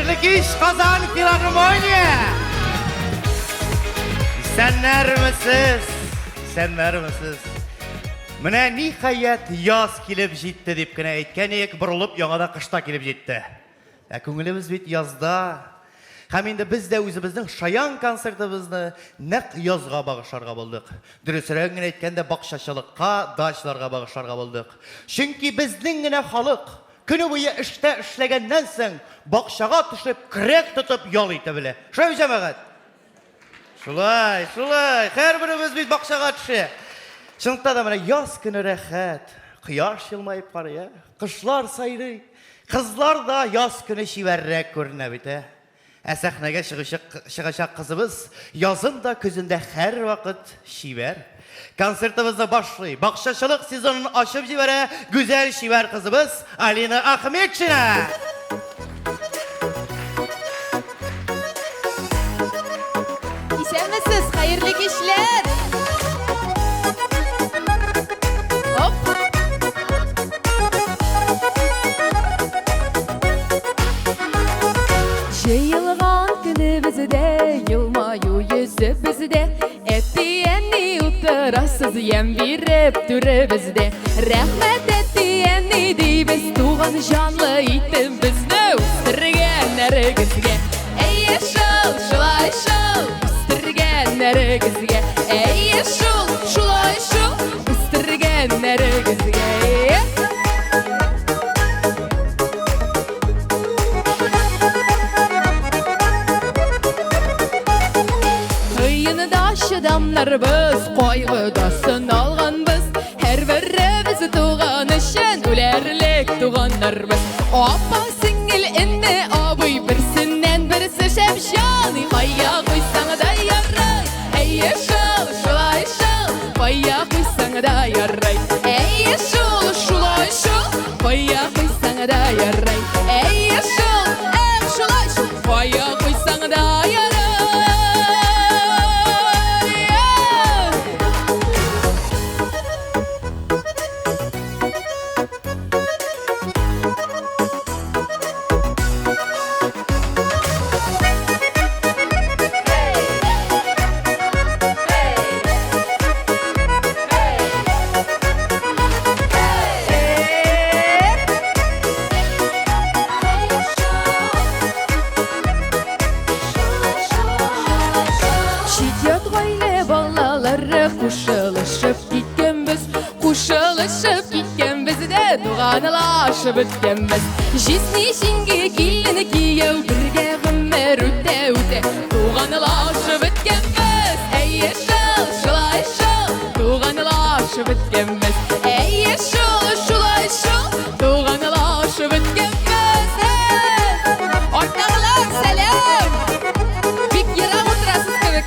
Hayırlı iş Kazan Filarmoniya. Senler misiniz? Senler misiniz? Mine nihayet yaz kilip jitti deyip kine etken ek burulup yanada kışta kilip jitti. Көңіліміз бет язда. Һәм инде біз дә үзебезнең шаян концертыбызны нәкъ язга багышларга булдык. Дөресрәк генә әйткәндә бакчачылыкка, дачларга багышларга булдык. Чөнки безнең генә халык көне буе эштә эшләгәннән соң бакчага төшеп, крәк тотып ял итә белә. Шулай җәмәгать. Шулай. Һәрберебез бит бакчага төшә. Шунда да менә яз көне рәхәт. Кояш елмаеп карый, кышлар сайрый. Кызлар да яз көне шивәррәк күренә бит. Сәхнәгә чыгачак кызыбыз язын да көзендә һәр вакыт шивәр. Концертыбызны башлый. Бакчачылык сезонын ачып җибәрә гүзәл шивәр кызыбыз Алина Ахметшина. Исәнмесез, хәерле кичләр. Жайылған күні бізде, елмаю yüzі бізде, әттиәнні ұтырасыз ем беріп түрі бізде. Рәхмәт әттиәнні дейбіз, туған жанлы итім бізді үстірген әрігізге. Әйе шыл, шулай шыл, үстірген әрігізге. Әйе шыл, шулай шыл, үстірген әрігізге. Şadamlarımız, koyğıda sınalğanbız. Her birimiz tuğan için ülerlik tuğanlarımız. Oppa singil indi abi birsinden birisi şepşani. Kaya kuysan da yarray, ey şul şulay şul, kaya kuysan da yarray. Ey şul şulay şul, kaya kuysan da yarray. Ey şul şulay şul, kaya kuysan da yarray. Kuşalışıp gitkenbiz de doğanılaşıp bitkenbiz. Jisni şingi killini kiyev birge gümmer üte üte. Doğanılaşıp bitkenbiz. Ey şıl şulay şıl, doğanılaşıp bitkenbiz. Ey şıl şulay şıl, doğanılaşıp bitkenbiz. Ortağılar selam. Bik yere oturasız kebek.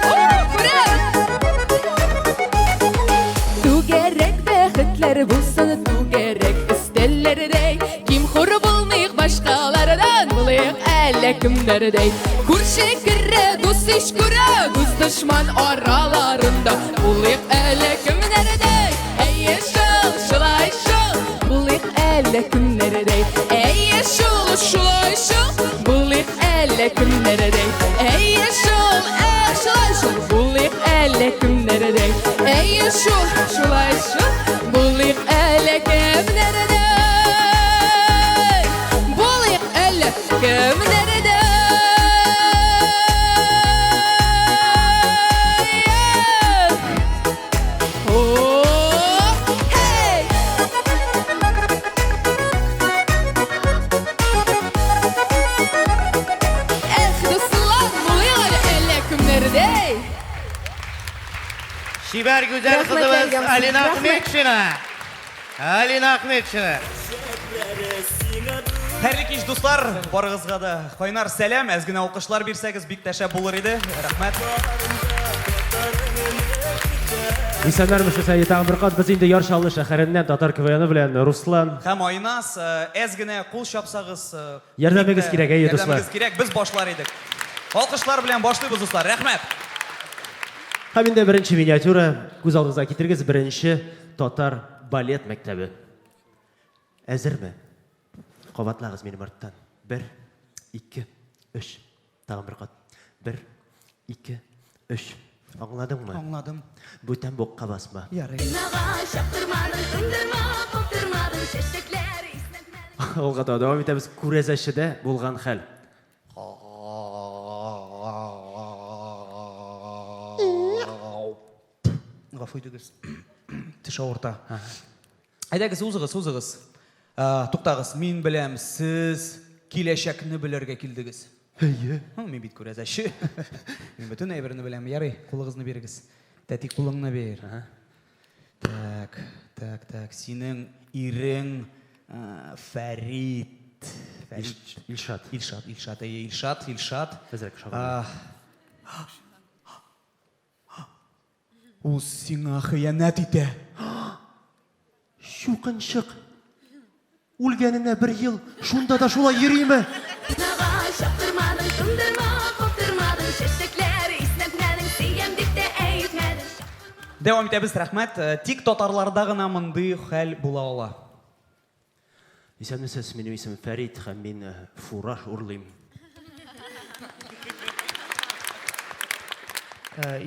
Bulsun tu gerek istelleri dey. Kim huru bulmayık başkalardan bulayık elle kimleri dey. Kur şekirre dus iş kure, dus düşman aralarında bulayık elle kimleri dey. Ey şul şulay şul, bulayık elle kimleri dey. Ey şul şulay şul, bulayık elle kimleri dey. Ey şul şulay şul, bulayık elle kimleri dey. Ey şul şulay şul, bulayık elle kimleri dey. Bulayık elle kimleri dey. Hey! Dostlar, bulayık elle kimleri dey. Şiver güzel kızımız Alina Ahmetşina. Alina Ahmetşina. Хәрле кич дуслар, барыгызга да кайнар сәлам, әзгенә укышлар бирсәгез бик тәшә булыр иде. Рәхмәт. Исәннәрмесез, тагын бер кат без инде Яршаллы шәһәреннән Татар КВН белән Руслан. Һәм Айнас, әзгенә кул чапсагыз, Ярдәмегез кирәк, әйе дуслар. Ярдәмегез кирәк, без башлар идек. Алкышлар белән башлыйбыз дуслар. Рәхмәт. Һәм инде беренче миниатюра күз алдыгызга китергез, беренче Татар балет мәктәбе. Әзерме? Кабатлагыз минем арттан. 1, 2, 3. Тагын бер кат. 1, 2, 3. Аңладыңмы? Аңладым. Бүтән бокка басма. Ярый. Наға шаптырмадың, тындырма, қоптырмадың, шешектер иснәтмәдің. Алга дәвам итәбез. Күрәзәчедә булган хәл. Гафу итегез. Теш авырта. Әйдәгез, узыгыз. Туктагыз, мин беләм, сез киләчәкне белергә килдегез. Әйе. Мин бит күрәзәче. Мин бөтен әйберне беләм. Ярый, кулыгызны бирегез. Тәти, кулыңны бир. Так. Синең ирең Фәрит. Илшат. Илшат. Хәзрәк шагыйрь. Ул сиңа хыянәт итә. Шукынчык. Үлгәненә 1 ел, шунда да шулай йөриме? Наға шаптырмадың, тындырма, қоптырмадың, шешектер иснәтмәдің, сөйем дип тә әйтмәдің. Дәвам итәбез, рәхмәт. Тик татарларда гына мондый хәл була ала. Исәнмесез, минем исемем Фәрит һәм мин фураж урлыйм.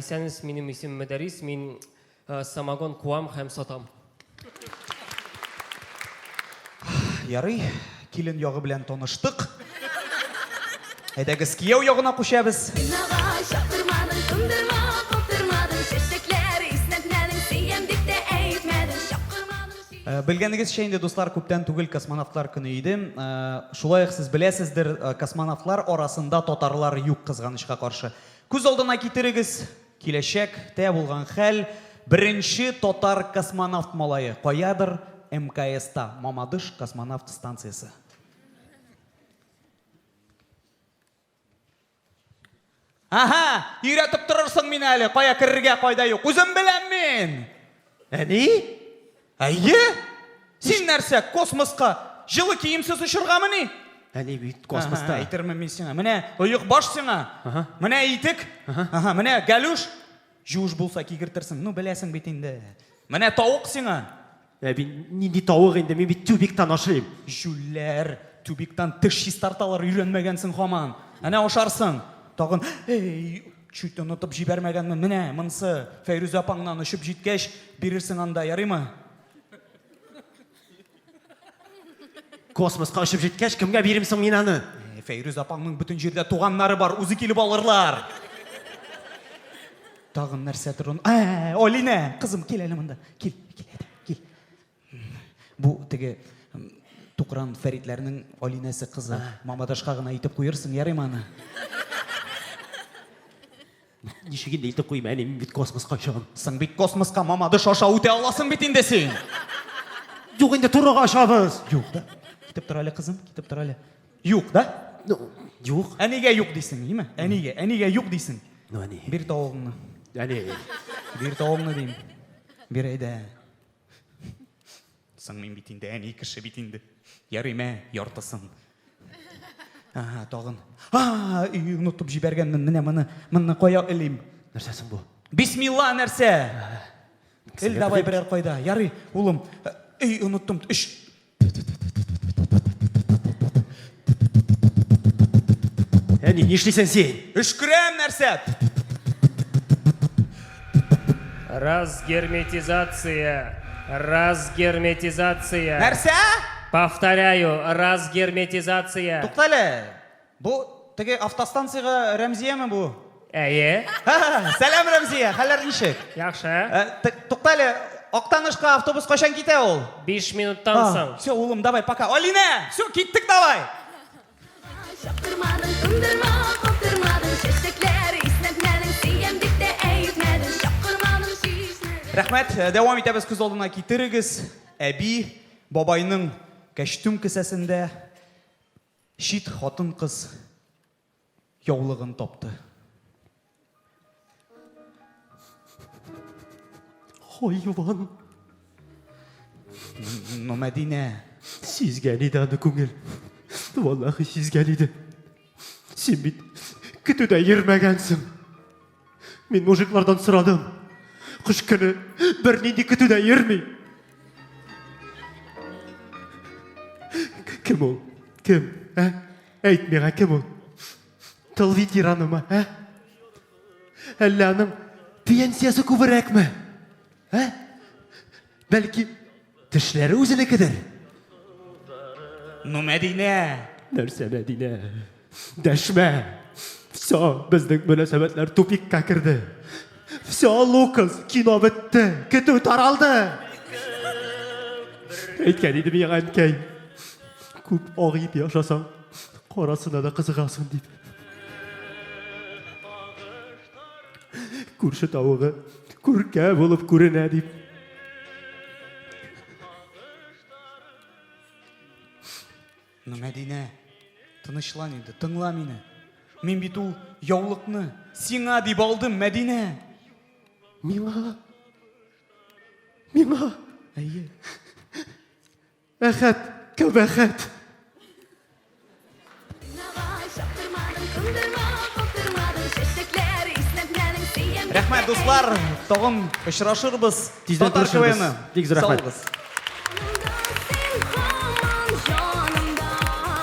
Исәнес, минем исем Мәдәрис, мин самогон куам һәм сатам. Ярый, килен ягы белән таныштык. Әйдәгез, кияү ягына күчәбез. Наға шаптырмадың, тындырма, қоптырмадың, шешектер иснәтмәдің, сөйем дип тә әйтмәдің, шапқырмадың. Белгәнегезчә инде, дуслар, күптән түгел космонавтлар көне иде. Шулай ук сез беләсездер, космонавтлар арасында татарлар юк, кызганычка каршы. Күз алдына китерегез, киләчәктә булган хәл. Беренче татар космонавт малае каядыр МКСта, Мамадыш космонавт станциясы. Аха, өйрәтеп торырсың мин әле, кая керергә, кайда юк. Үзем беләм мин. Әни? Әйе? Син нәрсә, космоска җылы киемсез очыргамыни? Әни бит космоста. Әйтермен мин сиңа. Менә оек баш сиңа. Менә итек. Менә галуш. Жуж булса кигертерсең. Ну беләсең бит инде. Менә тавык сиңа. Мин нинди тавык инде, мин бит тюбиктан ашыйм. Жүлләр, тюбиктан теш чистарталар өйрәнмәгәнсең һаман. Әнә ашарсың. Тагын, чуть онытып җибәрмәгәнмен. Менә монсы Фәйрүз апаңнан очып җиткәч бирерсең анда, ярыймы? Космоска очып җиткәч, кемгә биремсең мин аны? Фәйрүз апаңның бөтен җирдә туганнары бар, үзе килеп алырлар. Тагын нәрсәдер ун. Олина, кызым, кил әле монда. Кил. Бу теге Тукран Фәритләрнең Олинасы кызы. Мамадашка гына итеп куерсың, ярыймы аны? Ничек инде итеп куйм, әни, мин бит космоска очам. Сың бит космоска Мамадыш аша үтә аласың бит инде син. Юк инде турыга очабыз. Юк да. Китеп тор әле, кызым, китеп тор әле. Юк да? Юк. Әнигә юк дисең, име? Әнигә юк дисең. Ну, әни. Бир тавыгыңны. Әни. Бир тавыгыңны дим. Бир әйдә. Сың мин бит инде, әни кеше бит инде. Ярыймы, яртысың. Тагын. Унутып җибәргәнмен, менә моны кая элим? Нәрсәсең бу? Бисмилла нәрсә? Ил давай берәр кайда. Ярый, улым. Уnuttum. Әни, нишлисең син? Өшкүрәм нәрсә? Разгерметизация. Нәрсә? Повторяю, разгерметизация. Туктале. Бу теге автостанцияга Рәмзияме бу? Әйе, Сәлам Рәмзия, хәлләр ничек? яхшы. Туктале, Актанышка автобус кайчан китә ул? 5 минуттан соң. Все, улым, давай, пока. Алина, все, киттек давай. Шаптырмадың, тындырма, қоптырмадың, шешектер иснәтмәдің, сөйем дип тә әйтмәдің, шапқырмадың, шишмәдің. Рәхмәт, дәвам итәбез, күз алдына китерегез. Әби бабайның кәштүм кесәсендә шит хатын кыз яулыгын тапты. Хайван. Ну, Мәдинә. Сизгән иде аны күңел. Валлахи сизгән иде. Син бит көтүдә йөрмәгәнсең. Мин мужиклардан сорадым. Кыш көне бер нинди көтүдә йөрми. Кем ул? Кем? Әйт миңа, кем ул? Тыл ветераны ма, ә? Әллә аның пенсиясы күберәкме? Ә? Бәлки, тешләре үзенекедер? Ну, Мәдинә. Нәрсә, Мәдинә? Дәшмә. Все, безнең мөнәсәбәтләр тупикка керде. Все, Лукас, кино бетте. Көтү таралды. Әйткән идем яңа әнкәй. Күп агып яшасаң, карасына да кызыгасың дип. Күрше тавыгы күркә булып күренә дип. Ну, Мәдинә, тынычлан инде, тыңла мине. Мин бит ул яулыкны сиңа дип алдым, Мәдинә. Миңа. Әйе. Әхәт, кәбәхәт. Рәхмәт, дуслар. Тагын очрашырбыз. Тиздән Татар күрешербез. КВН. Бик зур рәхмәт. Сау булыгыз.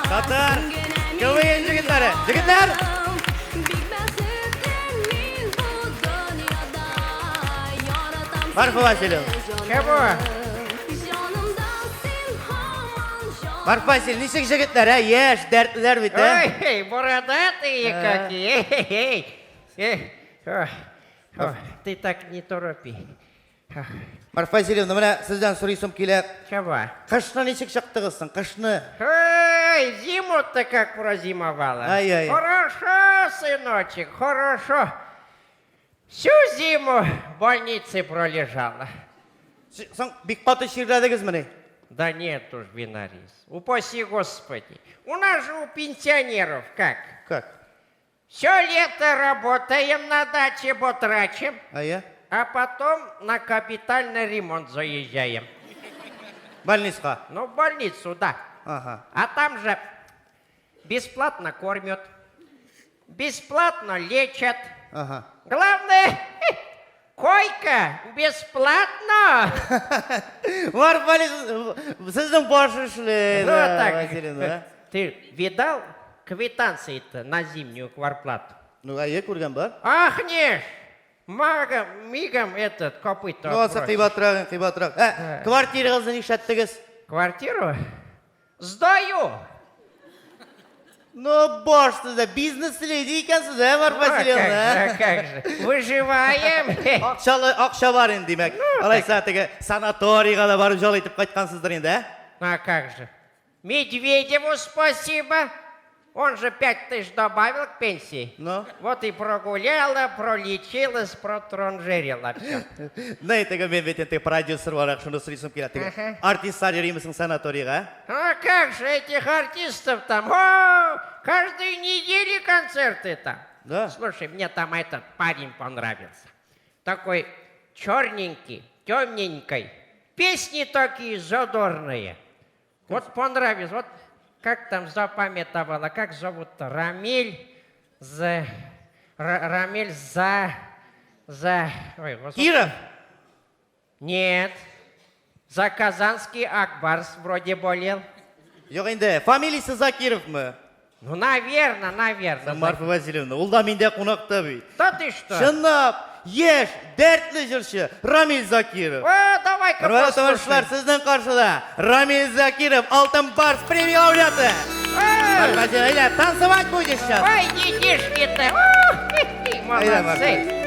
Татар, КВН жігіттері, жігіттер! Марфа Васильевна. Марфа Васильевна, нисек жігіттер, ә? Еш, дәртлілер бит, ә? Ой, бородатые какие! Ты так не торопи. Марфа Васильевна, менә сізден сұрайсым келе. Чего? Қышны нисек шықтығызсың, қышны? Ой, зиму-то как прозимовала. Ай-яй. Хорошо, сыночек, хорошо. Всю зиму в больнице пролежала. Саң бик қаты ширләдігіз міне? Да нет уж, Винарис. Упаси Господи. У нас же у пенсионеров как? Как? Все лето работаем на даче, потрачим. А я? А потом на капитальный ремонт заезжаем. Больницқа? Ну, в больницу, да. Ага. А там же бесплатно кормят, бесплатно лечат. Ага. Главное, койка бесплатно. Марфа Васильевна, сіздің башы шле. Ну, так. Васильевна, да? Ты видал квитанции-то на зимнюю кварплату? Ну, а я көрген бар? Ах, не, мигом этот копыто. Ну, аса отбросит. қибатырақ. Квартирағызды нишәттігіз? Квартиру сдаю. Ну, баш сізді, бизнес леди екенсіз, Марфа Васильевна? Как же, выживаем. Ақша бар енді демек. Алайса теге санаторийға да барып жол етіп қайтқансыздар енді, ә? А как же? Медведеву спасибо. Он же 5000 добавил к пенсии. Ну? Вот и прогуляла, пролечилась, протронжерила все. Не, теге мен бет енді продюсер бар, шуны сұрайсым келеді. Теге артисттар еремісің санаторийға, ә? А как же этих артистов там? О, каждую неделю концерты там. Да? Слушай, мне там этот парень понравился. Такой черненький, темненький. Песни такие задорные. Вот понравилось. Вот как там запамятовала, как зовут-то? Рамиль Рамиль Ой, господи. Киров? Нет. За Казанский Акбарс вроде болел. Жоқ енді, фамилиясы Закиров мы? Ну, наверное. Марфа Васильевна, ол да менде қонақта бейт. Да ты что? Шынап, еш, дәртлі жүрші, Рамиль Закиров. О, давай-ка Құрметті послушаем. товарищlar, сіздің қаршыда Рамиль Закиров, Алтын Барс премия лауреаты. Марфа Васильевна, танцевать будешь сейчас? Ой, детишки-то. Айда, Марфа. Молодцы.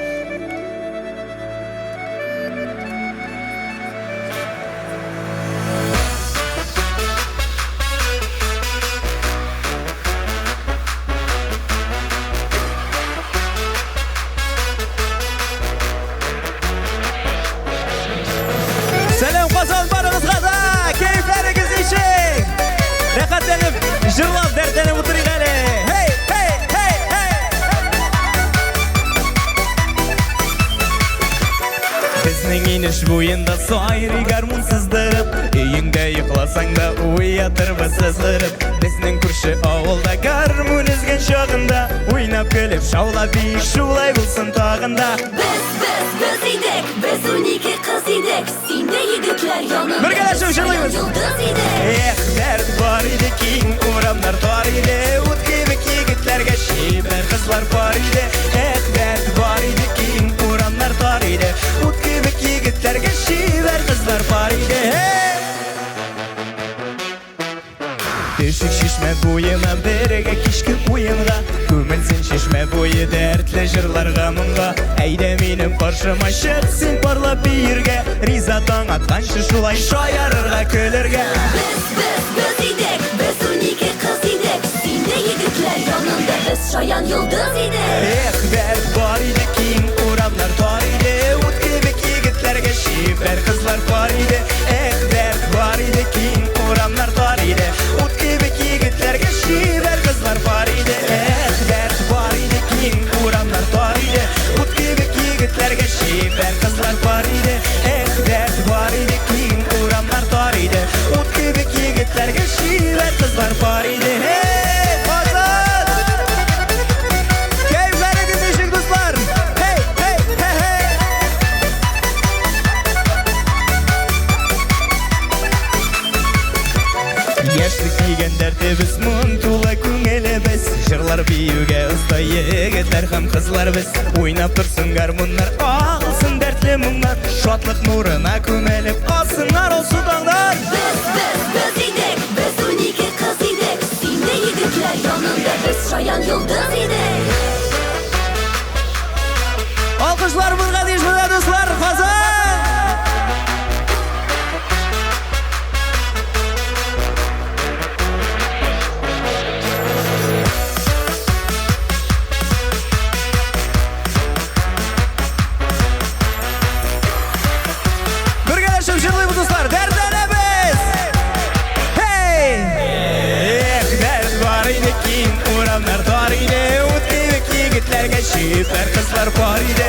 Сәлем Казан барығызға да, кейфләрігіз ешек. Рәхәтләніп, жырлап, дәртләніп отырайық әлі. Хей, хей, хей, хей. Біздің енеш бойында сайры гармон сыздырып, үйіңде йықласаң да уятырбы сызғырып. Біздің күрші ауылда гармон үзген шағында, ойнап күліп, шаулап бейік шулай болсын тағында. Biz idik, biz 12 kız idik. Sinde yigitler yanında. Birleşip şırlayımız. Yıldız idik. Dert var idi, keng oramlar tor idi. Ut kebek yigitlarga shibir qiz Düşük şişme boyuna berege kişki oyunga Көмілсін шешме бойы дәртлі жырларға мұңға Әйде менің қаршыма шықсың парлап бейірге Риза таң атқаншы шулай шаярырға көлірге Biz idek, biz uniki kız idek. Sinde yigitler yanında biz şayan yıldız idek. Dərd var idi keng uramlar tar idi Ut kebek yigitlərgə şifer qızlar var idi Dərd var idi keng uramlar tar idi Ut kebek yigitlərgə şifer qızlar var idi Dərd var idi keng uramlar tar idi Ut kebek yigitlərgə şifer qızlar var idi Dərd var idi keng uramlar tar idi Ut kebek yigitlərgə şifer qızlar var idi Яшьлек дигәндәрдә без монтула күңелебез Җырлар биюгә оста егетләр һәм кызлар без Уйнап торсын гармуннар, агылсын дәртле моңнар Шатлык нурына күмелеп калсыннар ул судаңдар Biz idek, biz uniki kız idek. Sinde yigitler yanında biz şayan yıldız idek. Alkışlar burga dişmede dostlar, Kazan! Birgeleşip jırlayımız dostlar, derdlenemiz! Hey! Dert var idi keng uramlar dar idi Ut kebek yigitlerge şifer kızlar var idi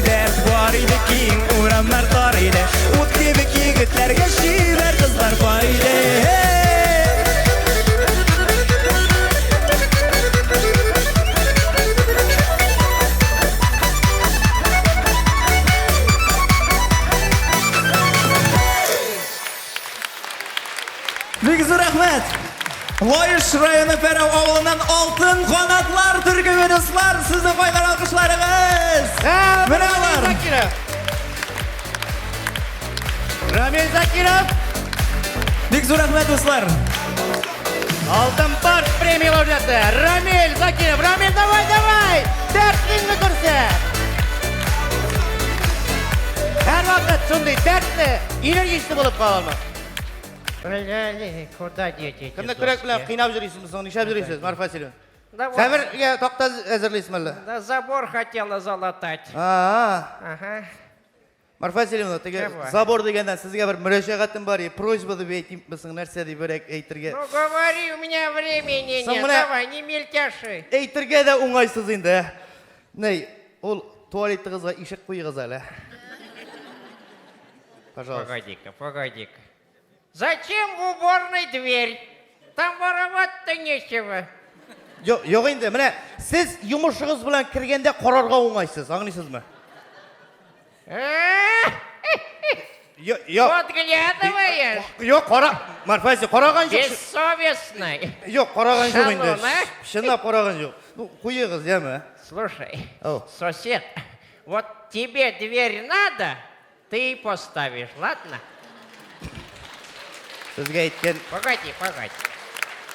Dert var idi keng uramlar dar idi Ut kebek yigitlerge şifer kızlar var idi Big zor rahmet. Loyish rayonu Ferov avluundan Altın Qanatlar türkümü dostlar. Sizni qo'ygan alqishlaringiz. Bravo. Zakirov. Ramil Zakirov. Big zor rahmet dostlar. Altın Park premiya laureati. Ramil Zakirov. Ramil, davay. Dardingni ko'rsat. Har vaqt shunday dardli, energiyasi bo'lib qolma. Блядь, куда дети эти Kimda kurak bilan доски? qiynab yuribsiz, nishab yuribsiz, Marfa Selim. Да вот, Sabrga toqta azirlaysizlar. да забор хотела залатать. Ага. Marfa Selim, tega Давай. zabor degandan sizga bir muroshaatım bor, prosьба deb aytibmisan, narsa deb aytirga. Ну говори, у меня времени Сам нет. мне- Давай, не мельтяши. Aytirga da o'ng'aysiz endi. Ney, ol tualetni qizga eshik qo'yig'iz hali. Пожалуйста. Погоди-ка. Зачем в уборной дверь? Там воровать-то нечего. Yo'q endi, mana siz yumushig'iz bilan kirganda qarorga o'ng'aysiz, anglaysizmi? Yo'q. Подглядываешь? Yo'q, Marfa Selim, qarag'an yo'q. Бессовестный. Yo'q, qarag'an yo'q endi. Shalom, a? Shunday qarag'an yo'q. Bu qo'yig'iz, yami? Слушай, Ау. сосед, вот тебе дверь надо, ты и поставишь, ладно? Sizga aytgan Погоди.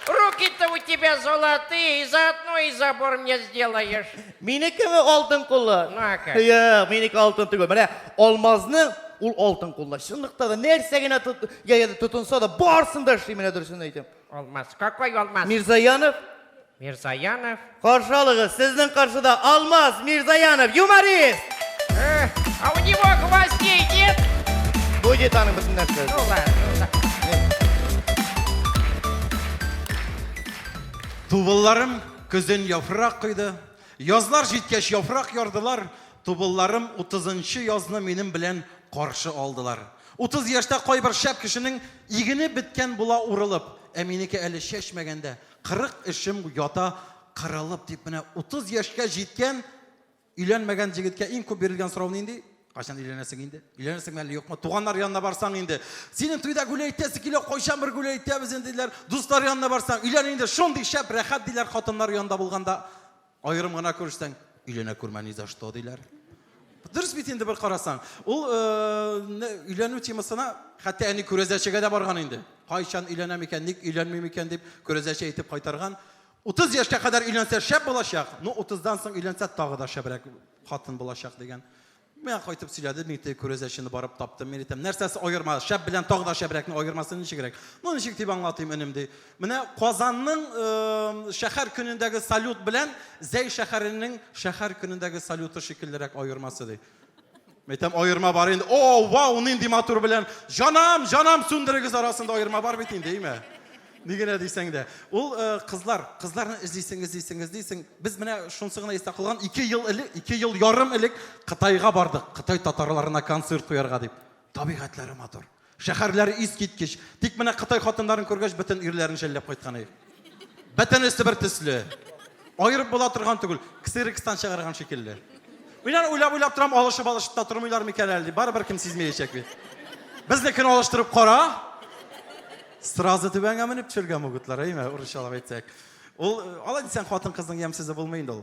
Руки-то у тебя золотые, и заодно и забор мне сделаешь. menikimi oltin qo'llar? Ну, а как? Yo'q, meniki oltin tugul. Mana olmozni ul oltin qo'llar. Shundoqda da narsagina tutunsa da borsinda ishlayman dursin aytdim. Алмаз. Какой алмаз? Mirzayanov Мирзаянов. qarshilig'i sizning qarshida Almaz Mirzayanov, yumorist. А у него гвоздей нет? Bu jetani bitim narsa. Ну ладно. Тубылларым көзен яфрак койды. Язлар җиткәч яфрак ярдылар. Тубылларым 30-нчы язны минем белән каршы алдылар. 30 яшьтә кайбер шәп кешенең игене биткән була урылып, ә минеке әле чәчмәгәндә 40 эшем ята кырылып дип менә 30 яшькә җиткән өйләнмәгән җегеткә иң күп бирелгән сорау нинди? Кашан өйләнәсең инде? Өйләнәсең әле юкмы? Туганнар янына барсаң инде. Синең туйда гүләй итәсе килә, кайчан бер гүләй итәбез инде диләр. Дуслар янына барсаң, өйлән инде, шундый шәп рәхәт диләр хатыннар янында булганда. Аерым гына күрсәң, өйләнә күрмәни за что диләр. Дұрыс бит инде бер карасаң. Ул өйләнү темасына хәтта әни күрәзәчегә дә барган инде. Кайчан өйләнәм икән, ник өйләнмим икән дип күрәзәче әйтеп кайтарган. 30 яшькә кадәр өйләнсә шәп булачак. 30дан соң өйләнсә тагы да шәбрәк хатын булачак дигән. Мен кайтып сөйләдем, мин күрәзәчене барып таптым. Мин әйтәм, нәрсәсе аерма, шәп белән тагы да шәбрәкне аермасын ничек кирәк? Ничек дип аңлатыйм инемди. Менә Казанның шәһәр көнендәге салют белән Зәй шәһәренең шәһәр көнендәге салюты шикеллерәк аермасы ди. Мәйтәм аерма бар инде. О, вау, нинди матур белән жанам сүндерегез арасында аерма бар бит инде, әйме? Нигенә дисәң дә. Ул кызларны эзлисең. Без менә шунсы гына истә кылган 2 ел ярым элек Кытайга бардык. Кытай татарларына концерт куярга дип. Табигатьләре матур. Шәһәрләре искиткеч. Тик менә Кытай хатыннарын күргәч бөтен ирләрен шәлләп кайткан ик. Бөтен өсте бер төсле. Аерып була торган түгел. Ксерикстан чыгарган шикелле. Уйлар уйлап торам, алышып та тормыйлар микән әле? Барыбер кем сизмәячәк бит. Безнекене алыштырып кара. Сразу түбәнгә менеп төшергән мөгетләр, әйме, урысчалап әйтсәк. Ул алай дисәң хатын-кызның ямсызы булмый инде ул.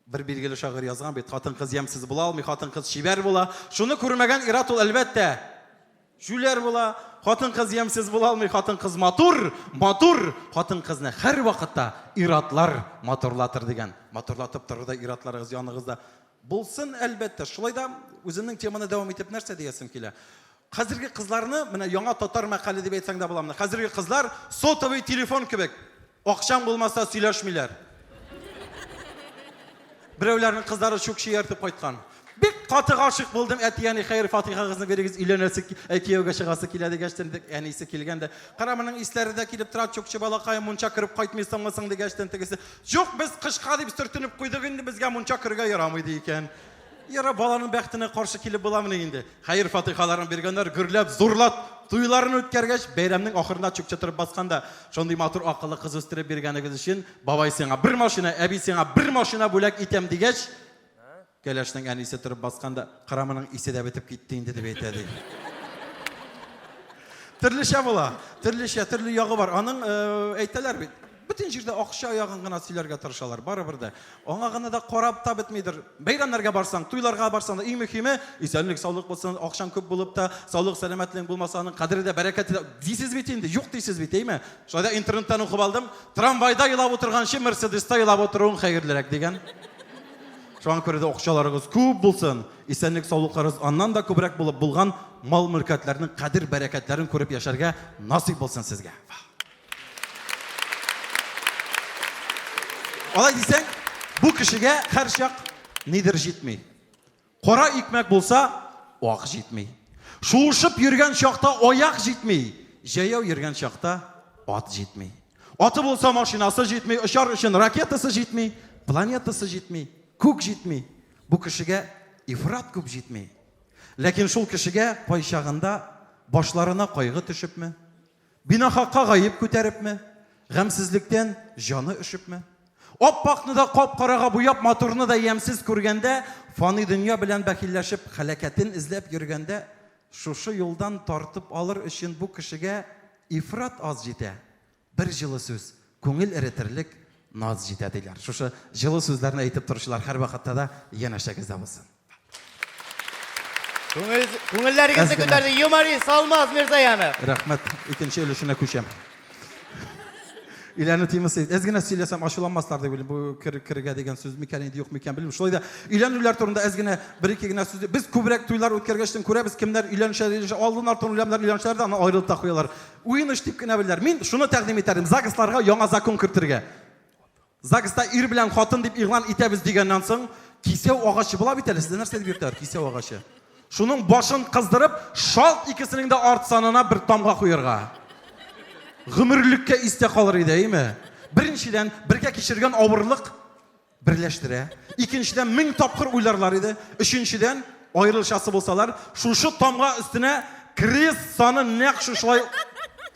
Бер билгеле шагыйрь язган бит, хатын-кыз ямсыз була алмый, хатын-кыз шибәр була. Шуны күрмәгән ират ул әлбәттә. Жүләр була, хатын-кыз ямсыз була алмый, хатын-кыз матур, хатын-кызны һәр вакытта иратлар матурлатыр дигән. Матурлатып торырда иратларыгыз яныгызда булсын әлбәттә. Шулай да үземнең теманы дәвам итеп нәрсә диясем килә. Хәзерге кызларны, менә яңа татар мәкале дип әйтсәң дә буламны. Хәзерге кызлар сотовый телефон кебек. Акчаң булмаса сөйләшмиләр. Берәүләрнең кызлары шук шияртып кайткан. Бик каты гашык булдым, әтияне хәйр фатихагызны берегез, өйләнәсе, кияүгә чыгасы килә дигәчтен, әнисе килгәндә. Карамының исләре дә килеп тора, чукчы балакай мунча кырып кайтмыйсыңмы дигәчтен тегесе. Юк, без кышка дип сөртенеп куйдык инде, безгә мунча кырга ярамый ди икән. Яра баланың бәхтенә каршы килеп буламыны инде. Хәйр фатихаларын бергәннәр, гөрләп, зурлап, туйларын үткәргәч, бәйрәмнең ахырында чукчы торып басканда, шундый матур акыллы кыз үстереп биргәнегез өчен бабай сиңа бер машина, әби сиңа бер машина бүләк итәм дигәч, кәләшнең әнисе торып басканда, карамының исе дә бетеп китте инде дип әйтә ди. Төрлечә була, төрле ягы бар. Аның әйтәләр бит. Бүтән җирдә акча ягын гына сөйләргә тырышалар, барыбер дә. Аңа гына да карап та бетмидер. Бәйрәмнәргә барсаң, туйларга барсаң да, иң мөһиме, исәнлек, саулык булсын, акчаң күп булып та, саулык, сәламәтлек булмаса, аның кадере дә, бәрәкәте дә. Дисез бит инде, юк дисез бит, әйме? Шулай да интернеттан укып алдым. Трамвайда елап утырганчы Мерседеста елап утыруың хәерлерәк дигән. Шуңа күрә дә акчаларыгыз күп булсын, исәнлек, саулыкларыгыз аннан да күбрәк булып булган мал-мөлкәтләрнең кадер, бәрәкәтләрен күреп яшәргә насыйп булсын сезгә. Алай дисәң, бу кешегә һәр чак нидер җитми. Кара икмәк булса, ак җитми. Шуышып йөргән чакта аяк җитми. Җәяү йөргән чакта ат җитми. Аты булса машинасы җитми, очар өчен ракетасы җитми, планетасы җитми, күк җитми. Бу кешегә ифрат күп җитми. Ләкин шул кешегә кайчагында башларына кайгы төшепме? Бинахакка гаеп күтәрепме? Гамсезлектән җаны өшепме? Аппакны да кап-карага буяп, матурны да ямсыз күргәндә, фани дөнья белән бәхилләшеп, хәлакәтен эзләп йөргәндә, шушы юлдан тартып алыр өчен бу кешегә ифрат аз җитә. Бер җылы сүз, күңел эретерлек наз җитә диләр. Шушы җылы сүзләрне әйтеп торучылар һәр вакытта да янәшәгездә булсын. Күңелләрегезне күтәрде юморист Алмаз Мирзаянов. Рәхмәт, икенче өлешенә күчәм. Иләнү темасы. Әзгенә сөйләсәм ачуланмаслар дип уйлыйм. Бу кергә дигән сүз микән инде, юк микән белмим. Шулай да өйләнүләр турында әзгенә бер-ике генә сүз. Без күбрәк туйлар үткәргәчтен күрәбез, кемнәр өйләнешә, алдан артын уйләмлар өйләнешләрдә аны аерылып та куялар. Уен эш дип кенә беләр. Мин шуны тәкъдим итәрем, ЗАГСларга яңа закон кертергә. ЗАГСта ир белән хатын дип игълан итәбез дигәннән соң, кисәү агачы була бит әле. Сездә нәрсә дип йөртәләр? Кисәү агачы. Шуның башын кыздырып, шалт икесенең дә арт санына бер тамга куярга. Гомерлеккә истә калыр иде, әйме? Беренчедән, бергә кичергән авырлык берләштерә. Икенчедән, 1000 тапкыр уйларлар иде. Өченчедән, аерылышасы булсалар, шушы тамга өстенә крест саны нәкъ шулай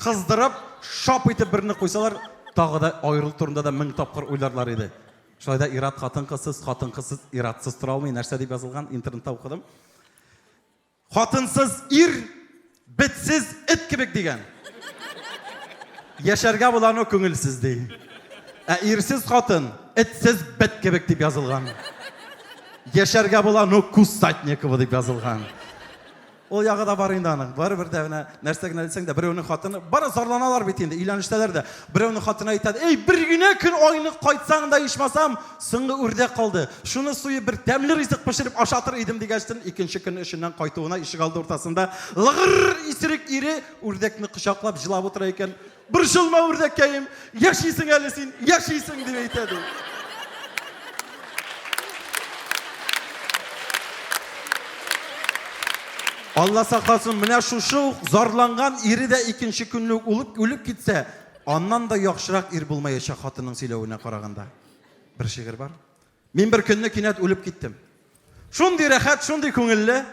кыздырып, шап итеп берне куйсалар, тагы да аерылу турында да 1000 тапкыр уйларлар иде. Шулай да ират хатын-кызсыз иратсыз тора алмый. Нәрсә дип язылган интернетта укыдым. Хатынсыз ир, бетсез эт кебек дигән. Яшәргә буланы күңелсез ди. Ирсез хатын, этсез бет кебек дип язылган. Яшәргә була, ну кустатникова дип язылган. Ул ягы да бар инде аның. Бар бер дәвенә нәрсә генә дисәң дә, берәүнең хатыны, бары зарланалар бит инде, өйләнештәләр дә. Берәүнең хатыны әйтә, "Эй, бер генә көн айны кайтсаң да ичмасам, соңгы үрдәк калды. Шуны суеп бер тәмле ризык пешереп ашатыр идем" дигәчтен, икенче көн эшеннән кайтуына ишегалды уртасында лыгыр исерек ире үрдәкне кочаклап җылап утыра икән. "Борчылма үрдәккәем, яшисең әле син, яшисең" дип әйтә ди. Allah сакласын, менә шушы зарланган ире дә икенче көнне үлеп китсә, аннан да яхшырак ир булмаячак хатының сөйләвенә караганда. Бер шигырь бар. Мин бер көнне кинәт үлеп киттем. Шундый рәхәт, шундый күңелле.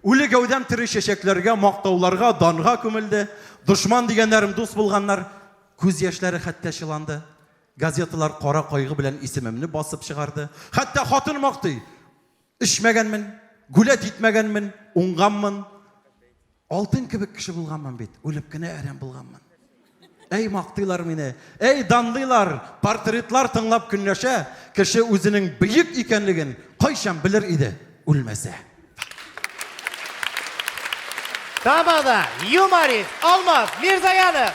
Үле гәүдәм тире чәчәкләргә, мактауларга, данга күмелде. Душман дигәннәрем дус булганнар, күз яшьләре хәтта чыланды. Газеталар кара кайгы белән исемемне басып чыгарды. Хәтта хатын мактый. Ишмәгәнмен, гүләт итмәгәнмен, уңганмын. Алтын кебек кеше булганмын бит, үлеп кенә әрәм булганмын. Әй мактыйлар мине, әй данлыйлар, портретлар тыңлап көнләшә, кеше үзенең бөек икәнлеген кайчан белер иде, үлмәсә. Тамада, юморист, Алмаз Мирзаянов.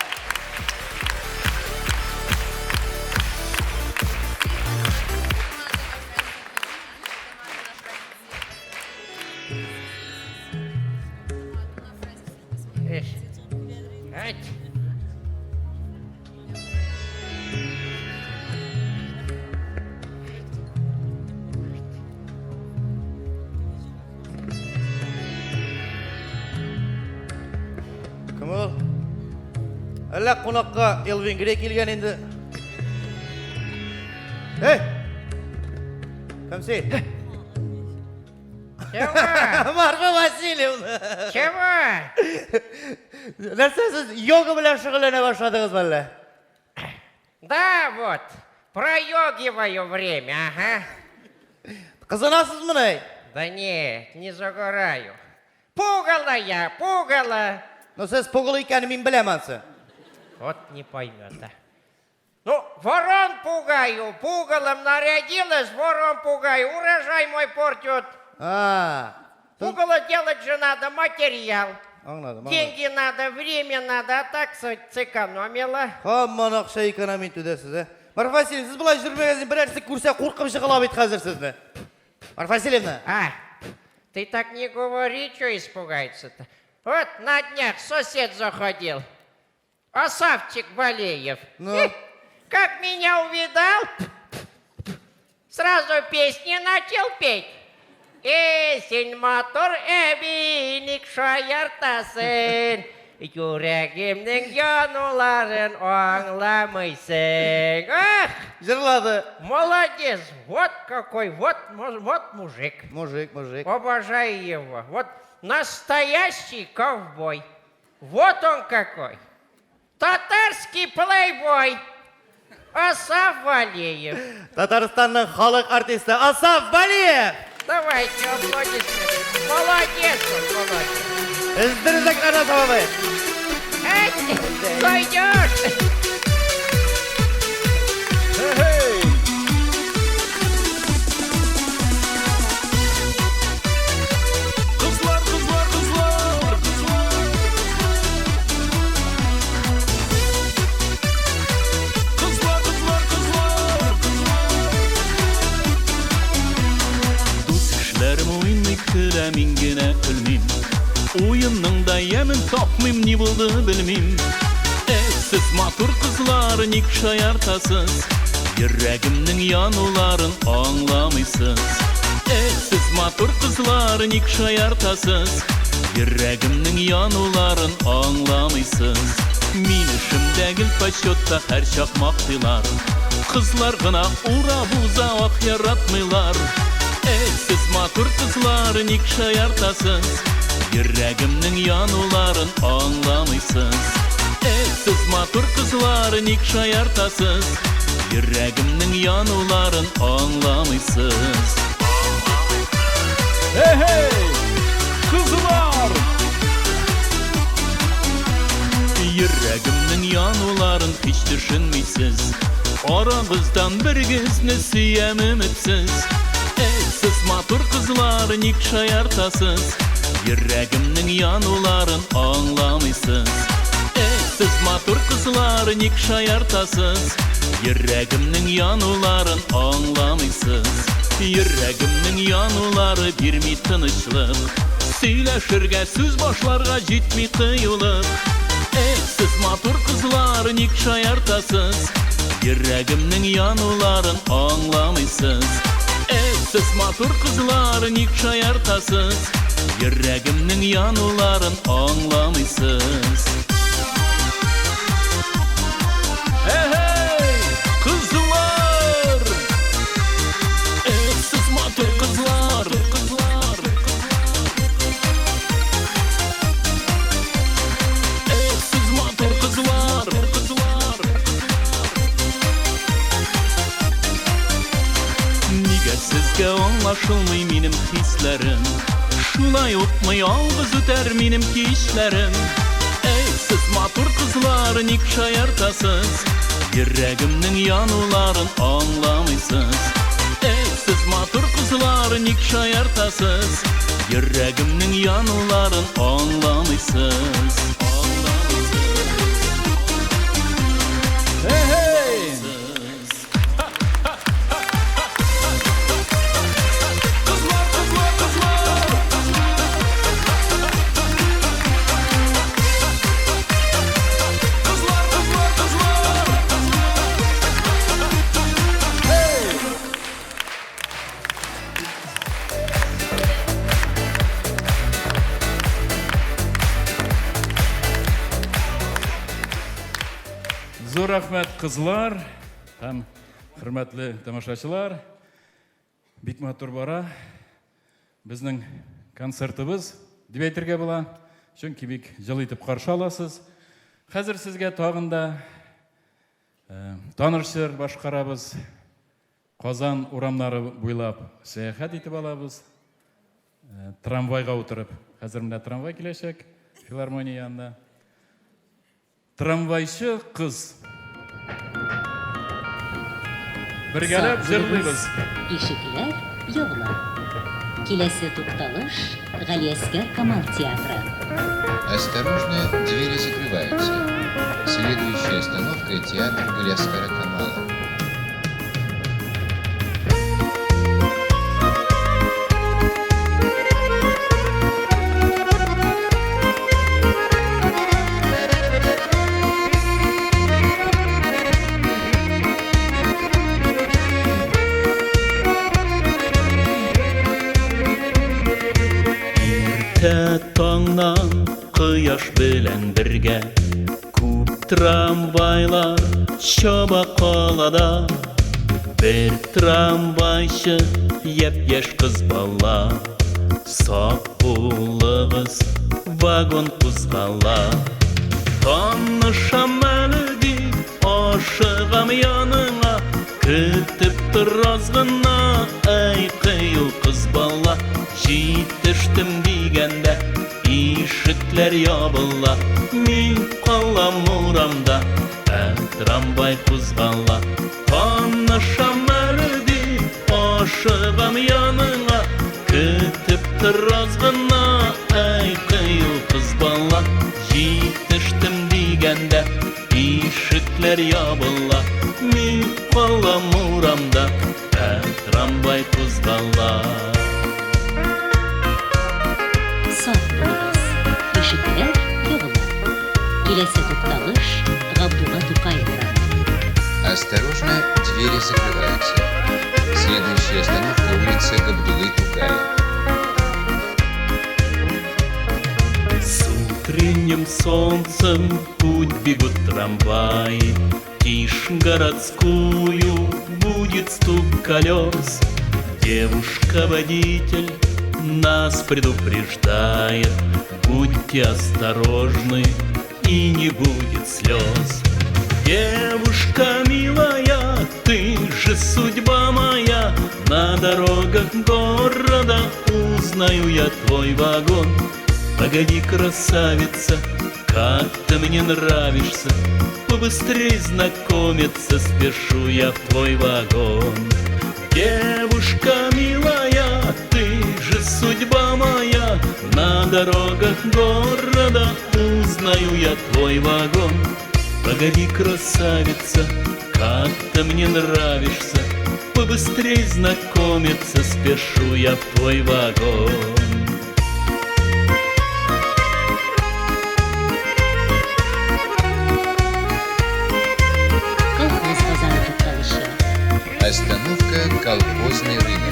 Кім ол? Әлі қонаққа Элвингре келген енді. Эй! Кім сен? Марфа Васильевна. Чего? Нәрсе сіз йога білән шүғыліне башладыңыз бәлі? Да, вот, проёгиваю время, ага. Қызынасыз мұнай? Да нет, не загораю. Пугало я, пугало. Но сіз пұғыл екені мен білемансың. Вот не поймет, да. Ну, ворон пугаю, пугалом нарядилась, ворон пугаю, урожай мой портит. Пугало делать же надо, материал. Деньги надо, время надо, а так сэкономила. Хамман ақша экономин түдесіз, Марфа Васильевна, сіз бұлай жүрмегенсің, бір әрсі көрсе қорқып жығылап ет қазір сізді. Марфа Васильевна. Ты так не говори, что испугается-то. Вот на днях сосед заходил, Асавчик Валеев. Ну? Как меня увидал, сразу песни начал петь. Esин motor ebinik şayartasın, yüreğimden yanıların anlamıysın. Жырлады. Молодец, вот какой, вот мужик. Мужик. Обожаю его. Вот настоящий ковбой. Вот он какой. Татарский плейбой. Асаф Валеев. Татарстанның халық артисті Асаф Валеев. Давайте аплодисменты. Молодец он, молодец. Іздірізік ана сабабай. Эй, пойдешь. Kızlar, kızlar, kızlar. Kızlar, kızlar, kızlar. Dus işlerim oyunluk kıramin gene ölmeyim. Oyunның да yemin tapmayım, ne buldu bilmeyim. Siz matur kızlar, nik şayartasız, yüreğimnin yanıların anlamıysız. Siz matur kızlar, nik şayartasız, yüreğimnin yanıların anlamıysız. Min işimdəgil paşotda her şakmaktıylar, kızlar gına ura buza ak yaratmıylar. Siz matur kızlar, nik şayartasız, yüreğimnin yanıların anlamıysız. Siz matur kızlar, nik şayartasız, yüreğimnin yanıların anlamıysız. Hey hey! Kızlar! Yüreğimnin yanıların hiç düşünmeysiz. Aranızdan bir gözünü siyem ümitsiz. Siz матур kızlar ник şayartasız Yüreğimnin yanıların anlamıysız Siz матур kızlar ник şayartasız Yüreğimnin yanıların anlamıysız Yüreğimnin yanıları birmi tınışlık Söyleşirge söz başlarga jitmi kıyılık Siz матур kızlar ник şayartasız Yüreğimnin yanıların anlamıysız Siz матур kızlar ник şayartasız Yüreğimnin yanıların anlamıysız Hey kızlar Siz матур kızlar Siz матур kızlar Nige sizge anlaşılmay minim hislerim Şulay otmay algız öter minim kişlerim Siz матур kızlar ник şayartasız Yüreğimnin yanıların anlamıysız Siz матур kızlar ник şayartasız Yüreğimnin yanıların anlamıysız Hey hey Kızlar kızlar kızlar Kızlar kızlar kızlar Hey Зор рахмет кызлар һәм хөрмәтле тамашачылар. Бик матур бара безнең концертыбыз дип әйтергә була. Чөнки бик җылы итеп каршы аласыз. Хәзер сезгә тагын да таныш башкарабыз. Казан урамнары буйлап сәяхәт итеп алабыз. Трамвайга утырып, хәзер менә трамвай киләчәк филармония янында. Трамвайчы кыз. Бергәләп җырлыйбыз. Ишекләр ябыла. Киләсе тукталыш Галиәскәр Камал театры. Осторожно, двери закрываются. Следующая остановка – театр Галиәскәра Камала. Таңнан кыяш белән бергә күп трамвайлар чаба калада бер трамвайчы япь-яшь кыз бала сак булыгыз вагон кузгала танышам әле дип ашыгам яныңа көтеп тораз гына әй кыю кыз бала җитештем дигәндә ишекләр ябыла мин калам урамда трамвай кузгала танышам әле дип ашыгам яныңа көтеп тораз гына әй кыю кыз бала җитештем дигәндә ишекләр ябыла мин калам урамда трамвай кузгала Саф булыгыз. Ишекләр ябыла. Киләсе тукталыш Габдулла Тукай урамы. Осторожно, двери закрываются. Следующая остановка – улица Габдуллы Тукая. С утренним солнцем путь бегут трамваи, тишь городскую будет стук колес. Девушка-водитель нас предупреждает, будьте осторожны и не будет слез. Девушка милая, ты же судьба моя, на дорогах города узнаю я твой вагон. Погоди, красавица, как ты мне нравишься, побыстрей знакомиться спешу я в твой вагон. Девушка милая, же судьба моя, на дорогах города узнаю я твой вагон. Погоди, красавица, как ты мне нравишься, побыстрей знакомиться, спешу я в твой вагон. Колхоз базары тукталышы. Остановка колхозный рынок.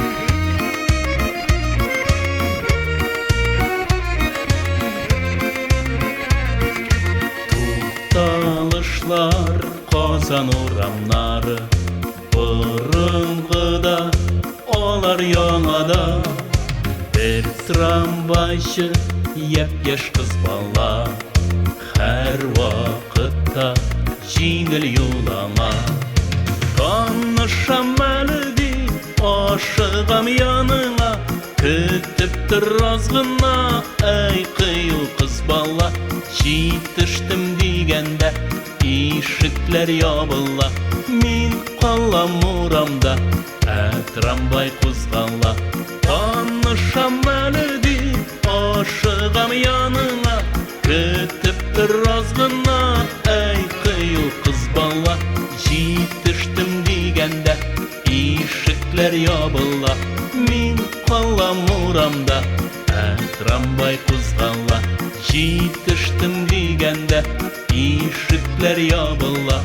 Тукталышлар Казан урамнары, бұрынғыда олар яңада. Бір трамвайшы еп-еш қыз бала, һәр вақытта жеңіл юлама. Танышам әлі де ашығам яныңа, күтіп тұр азғына, әй қиыл қыз бала. Жетіштім дегенде ишіклер ябыла, мен қалам урамда, трамвай қозғала. Танышам әлі де ашығам яныңа, күтіп тұр азғына, әй қиыл қыз бала. Жетіштім дегенде ишіклер ябыла, мен қалам урамда, трамвай қозғала. Жетіштім дегенде ишіклер ябыла,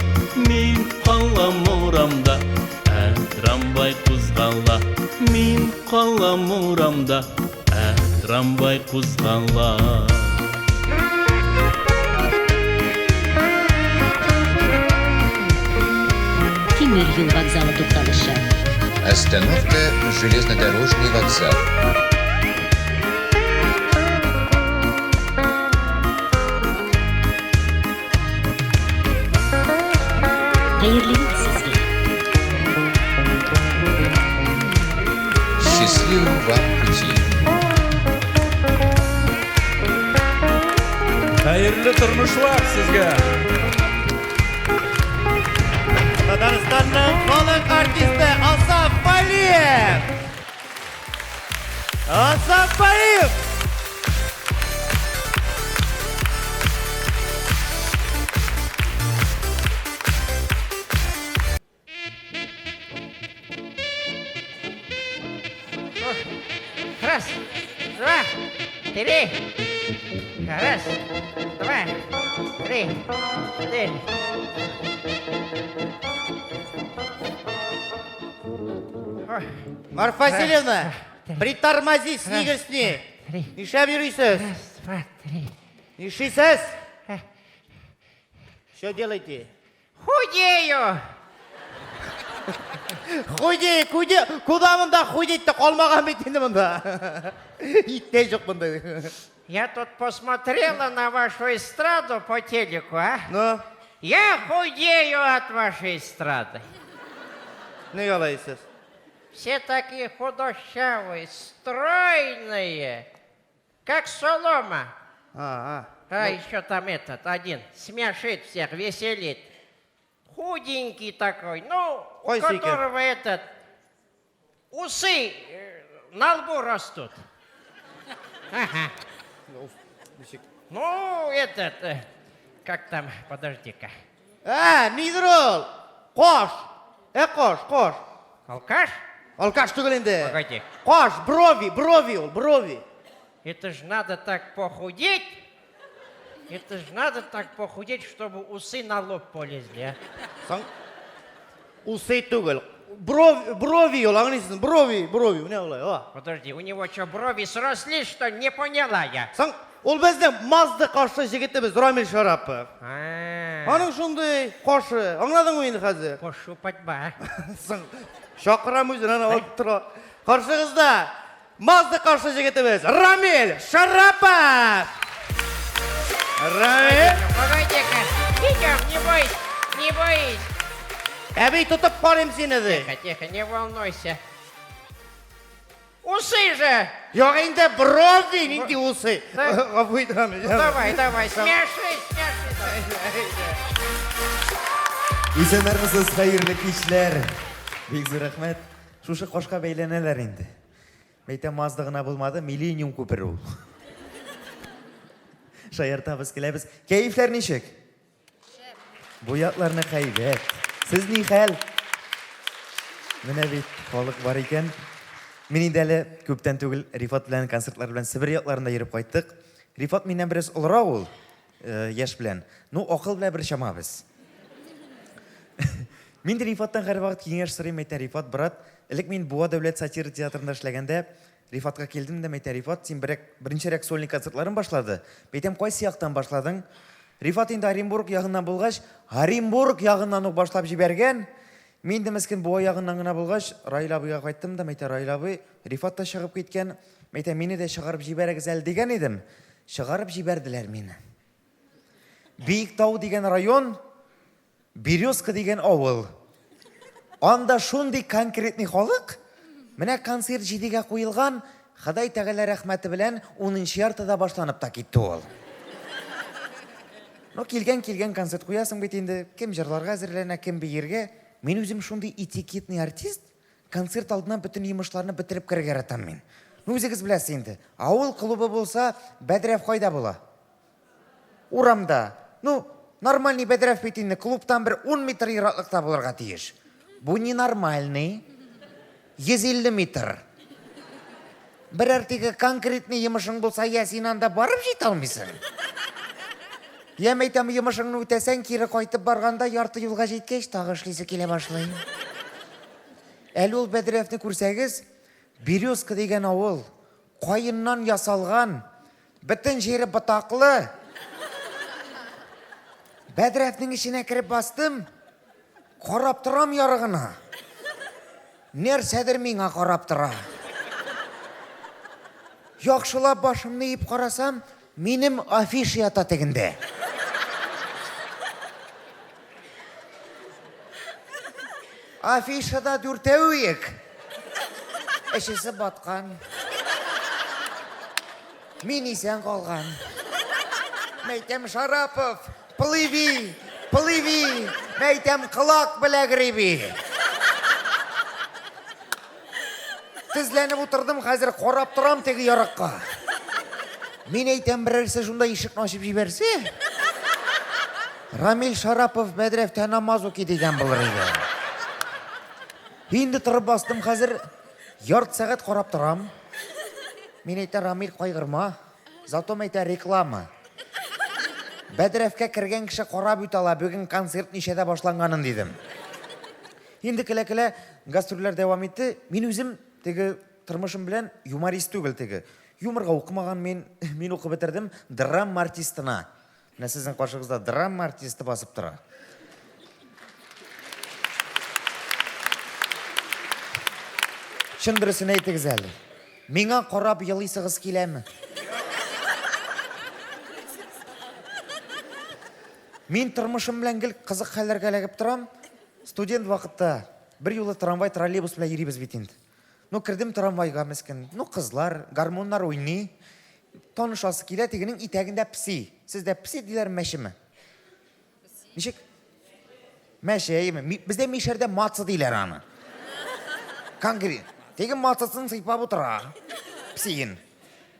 мен қалам урамда, трамвай қозғала. Мен қалам урамда, трамвай қозғала. Темір юл вокзалы тукталышы. Остановка железнодорожный вокзал. Қайырлы юл сізге. Счастливого вам пути. Қайырлы тұрмышлар сізге. Татарстанның халық артисті Асаф Балиев. Асаф Балиев. Раз, два, три. Раз, два, три, четыре. Ой, Марфа Васильевна, притормози, снегір сне. Ишап жүрейсіз. раз, два, три. Ишейсіз. Что делаете? Худею. Худей, куда мында худейді қалмаған бетінде мында. Итте жоқ мында. Я тут посмотрела на вашу эстраду по телеку, а? Ну, Я худею от вашей эстрады. не қалайсыз? Все такие худощавые, стройные, как солома. А еще там этот один смешит всех, веселит. Худенький такой, ну, у Ой, Сикер. которого этот усы на лбу растут. Ага. Ну, этот, как там, подожди-ка. Нидер ол? Қош. Қош. Алкаш? Алкаш түгіл енді. Погоди. Қош, брови ол, брови. Это ж надо так похудеть. Это ж надо так похудеть, чтобы усы на лоб полезли, а? Усы түгіл. Брови ол, аңнесің, брови, не олай, Подожди, у него что, брови сросли, что не поняла я? Ол біздің мазды қашы жігітіміз Рамил Шарапов. Аның шындай қашы, аңладың ғой енді қазір? Пошупать ба. Шақырам өзін, ана олып тұра. Қаршығызда мазды қашы жігітіміз Рамил Шарапов. Рамил. Погоди-ка, идем, не бойся. Әбей тұтып қарым сені де. Тихо, не волнуйся. Усы же! Жоқ енді брови, ненде усы. Давай, смеши. Исәнәрмісіз, қайырлы кишләр. Бик зур рәхмәт. Шушы қошқа бәйләнәләр инде. Мәйтем аздығына болмады, миллениум көпірі ол. Шаяртабыз келебіз. Кәйіфлер нешек? Бұятларына қайбет. Сіз не қәл? Міне бейт, халық бар екен. Мен енді әлі көптен түгіл Рифат білән концертлар білән Сібір ятларында еріп қайттық. Рифат менен біріз ұлыра ол, еш білән. Ну, оқыл білә бір шама біз. Мен де Рифаттан қәрі вақыт кеңеш сұрайым, мәйтен Рифат, брат, ілік мен Буа дәулет сатира театрында ішләгенде, Рифатқа келдім де, мәйтен Рифат, сен бірінші рәк сольный концертларын башлады. Мәйтем, қой сияқтан башладың? Рифат енді Оренбург яғынан болғаш, Оренбург яғынан ұқ башлап жіберген. Мен де мәскен Буа яғынан ғына болғаш, Райл абыға қайттым да, мәйтен Райл абы, Рифат та шығып кеткен, мәйтен мені де шығарып жіберегіз әлі деген едім. Шығарып жіберділер мені. Биіктау деген район, Березка деген ауыл. Анда шундый конкретный халық, міне концерт жидеге қойылған, Хадай тәғәлі рәхмәті білән 10-ші яртыда башланып та кетті ол. Но келген концерт қоясың бет енді, кем жырларға әзірлене, кем бейерге. Мен өзім шундый этикетный артист, концерт алдынан бүтін емішларыны бітіріп кіргер атам мен. Өзіңіз біләсіз енді, ауыл клубы болса, Бәдірәв қайда бола? Урамда. Ну, нормальный Бәдірәв бетінде клубтан бір 10 метр ератлықта болырға тиеш. Бұ не нормальный? 150 метр. Бір әртегі конкретный емішің болса, сен анда барып жет алмайсың. Мәйтем емішіңні өтесен, кері қайтып барғанда, ярты юлға жеткеш, тағы шлесі келе башлайын. Әлі ол Бәдірәвні көрсәгіз, Березка деген ауыл, қойыннан ясалған, бүтін жері бұтақлы. Бәдірәвнің ішіне кіріп бастым, қарап тұрам ярығына. Нер сәдір меңа қарап тұра. Яқшылап башымны еп қарасам, менім афиши ата тегінде. Афишада дүртеу ек. Ішісі батқан. Мен есен қалған. Мәйтем Шарапов, плыви, мәйтем қылақ біләгіребі. Тізленіп отырдым, қазір қорап тұрам тегі ярыққа. Мен әйтем бірәрсі жында ешік нашып жіберсе. Рамил Шарапов Бәдірәв тәнамазу кедеген бұлыр еді. Енді тұрып бастым, қазір ярт сағат қорап тұрам. Мен әйтем Рамил қойғырма, зато мәйтем реклама. Бәдірәвке кірген кіші қорап үтала, бүгін концерт нешеде башланғанын дедім. Енді кілі-кілі гастроллер девам етті. Мен өзім тегі тұрмышым білән юморист түгіл тегі. Юморға оқымаған мен оқып бітірдім драм артистына. Міне сіздің қошығызда драм артисті басып тұра. Шын дұрысын әйтігіз әлі. Меңа қорап елейсіғыз келемі? Мен тұрмышым білән қызық қайларға әлегіп тұрам. Студент вақытта бір юлы трамвай троллейбус білән еребіз бетінді. Ну, кірдім трамвайға мәскен. Ну, қызлар, гармонлар ойны. Танышасы келе тегінің итәгінде піси. Сізде піси дейлер мәшімі? Нешек? Мәші, әйімі. Бізде мешерде матсы дейлер аны. Конкрет. Теген матсысын сыйпап отыра. Пісиін.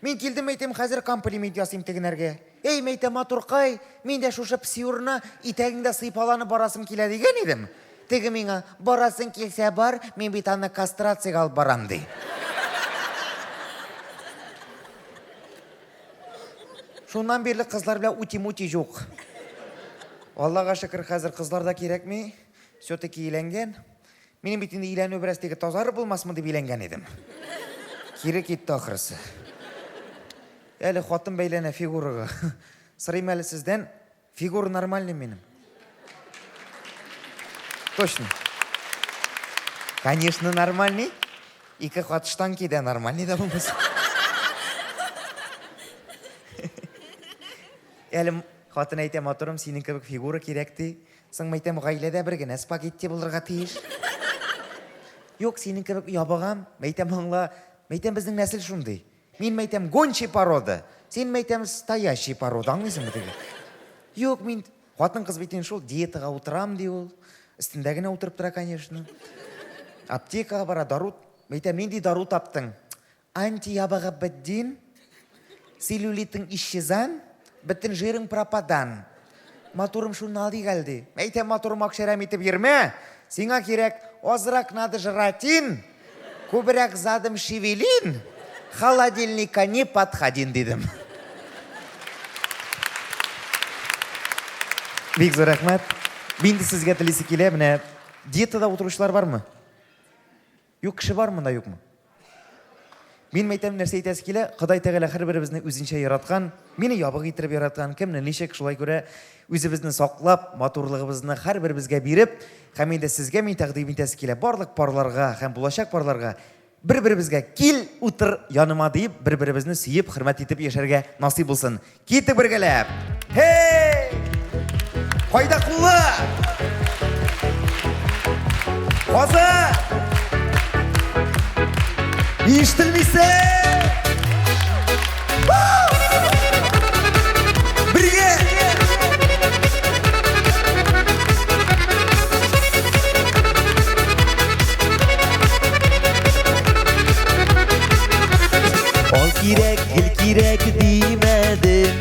Мен келдім әйтем қазір комплимент ясайым тегінерге. Ей, мәйтем Атурқай, мен де шушы піси ұрына итәгінде сыйпаланы барасым келе деген едім. Теге меңа, барасын келсе бар, мен бет аны кастрацияға алып барам дей. Шундан берлі қызлар біле ути-мути жоқ. Аллаға шүкір қазір қызларда керек ме? Сөтекі еленген. Менің бетінде елену бірәс тегі тазары болмасмы деп еленген едім. Кері кетті ақырысы. Әлі қуаттым бәйлене фигурыға. Сырайым әлі сізден, фигуры нормальный менің. Точно. Конечно, нормальный. И как от штанки, да, нормальный, да, болмас. Әлім, қатын әйтем атырым, сенің кебек фигура керекті. Сың мәйтем ғайледе бірген спагетти бұлырға тиеш. Yok, сенің кебек ябағам, мәйтем аңла, мәйтем біздің нәсіл шундай. Мен мәйтем гончий порода, сен мәйтем стоящий порода, аңлайсың ба теге? Yok, мен қатын қыз бетен шол, диетаға отырам дей ол. Үстіндәгіне отырып тұра, конечно. Аптекаға бара, дару, мәйтем, мен де дару таптың. антиябаға бідден, целлюлитің исчезан, біттін жирың пропадан. Моторым шуны алды gəlді. Әйтем моторым акшарам етіп ерме, сеңа керек озырақ нады жыратин, көбірек задым шевелин, холодильника не подходин дедім. Бек зор рахмат. Менде сізге тілесі келе, міне, диетада отырушылар бар ма? Yok кіші бар мында, yok ма? Мен мәйтем нәрсе айтасы келе, Құдай тағала әр бірімізді өзінше яратқан, мені ябық етіріп яратқан, кімні нешек шулай көре, өзімізді сақлап, матурлығымызды әр бірімізге беріп, һәм енді сізге мен тәқдим етасы келе, барлық парларға, һәм болашақ парларға, бір-бірімізге кел, утыр, яныма дейіп, бір-бірімізді сүйіп, хөрмәт етіп ешерге насип болсын. Кеттік біргелеп. Хей! Қайда құлы! Қозы! Естілмейсің! Бірге! Ол керек, гіл керек деймәдім,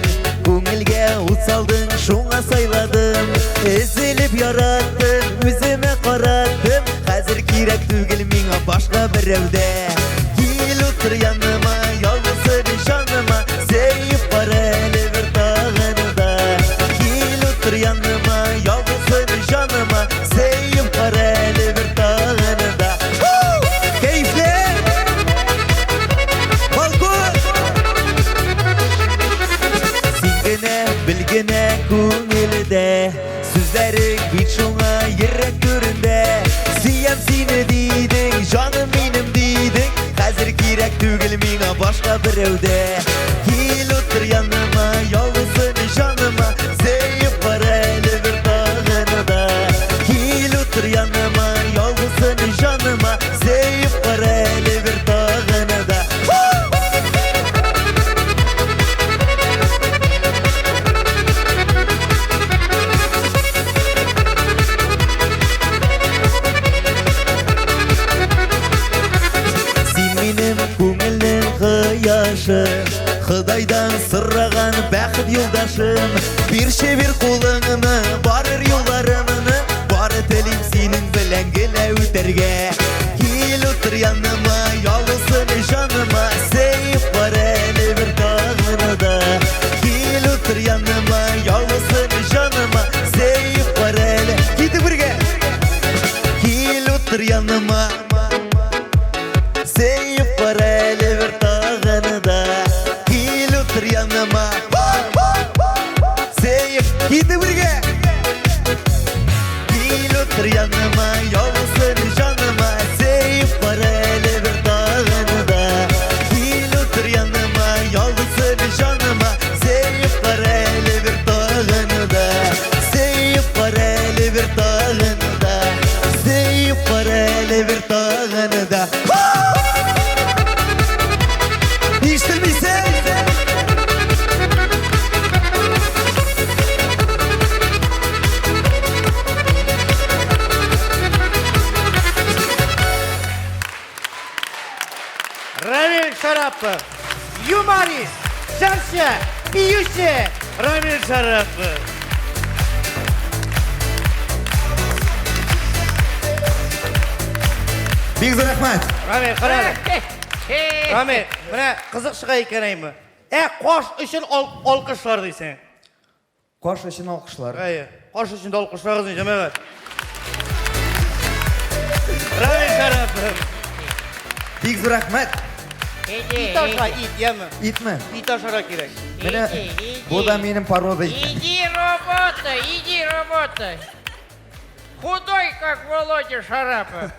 көңілге от салдың, шуңа сайладым, ізіліп яраттым, өзіме қараттым, қазір керек түгіл меңа башқа біреуде. Кел отыр яныма, ялғызыр жаныма, сейіп бар әлі бір тағыныда. Кел отыр яныма, ялғызыр жаныма, сейіп бар әлі бір тағыныда. Кейфле! Балкон! Сенгіне, білгіне көңілде, сөздерің бит шуңа ерек көрінде. Сүйем сені дейдің, жаным менім дейдің, қазір керек түгіл меңа башқа біреуде. Кел отыр яныма, ялғызын жаныма, сейіп бар әлі бір тағыныда. Кел отыр яныма, ялғызын жаныма, сейіп бар әлі бір тағыныда. Көңілдің қияшы, Құдайдан сұраған бәқіт юлдашым, берші бер қолыңыны, барыр юларымыны, бары тілім сенің білән гілә өтерге. Кел отыр яныма, ялғызын жаныма, сейіп бар әлі бір тағыныда. Кел отыр яныма, ялғызын жаныма, сейіп бар әлі. Кеді бірге! Кел отыр яныма, сейіп бар әлі бір тағыныда. Кел отыр яныма, сейіп, кеді бірге! Кел отыр яныма, ялғызын жаныма, сейіп бар әлі бір тағыныда. Кел отыр яныма, ялғызын жаныма, сейіп бар әлі бір тағыныда. Сейіп бар әлі бір тағыныда. Сейіп бар әлі бір тағыныда. Рамиль Шарапов, юморист, шаршы, биюші, Рамиль Шарапов. Бек зор рахмат. Рамиль, қарады. Рамиль, міне қызық шыға екенайымы. Қош үшін олқышлар дейсің. Қош үшін олқышлар. Қош үшін олқышлар дейсің, жамағат. Рамиль Шарапов. Бек зор рахмат. Ит аша, ит, емі? Ит ме? Ит ашара керек. Міне, бұл да менің пародой. Иди работай. Худой, как Володя Шарапов.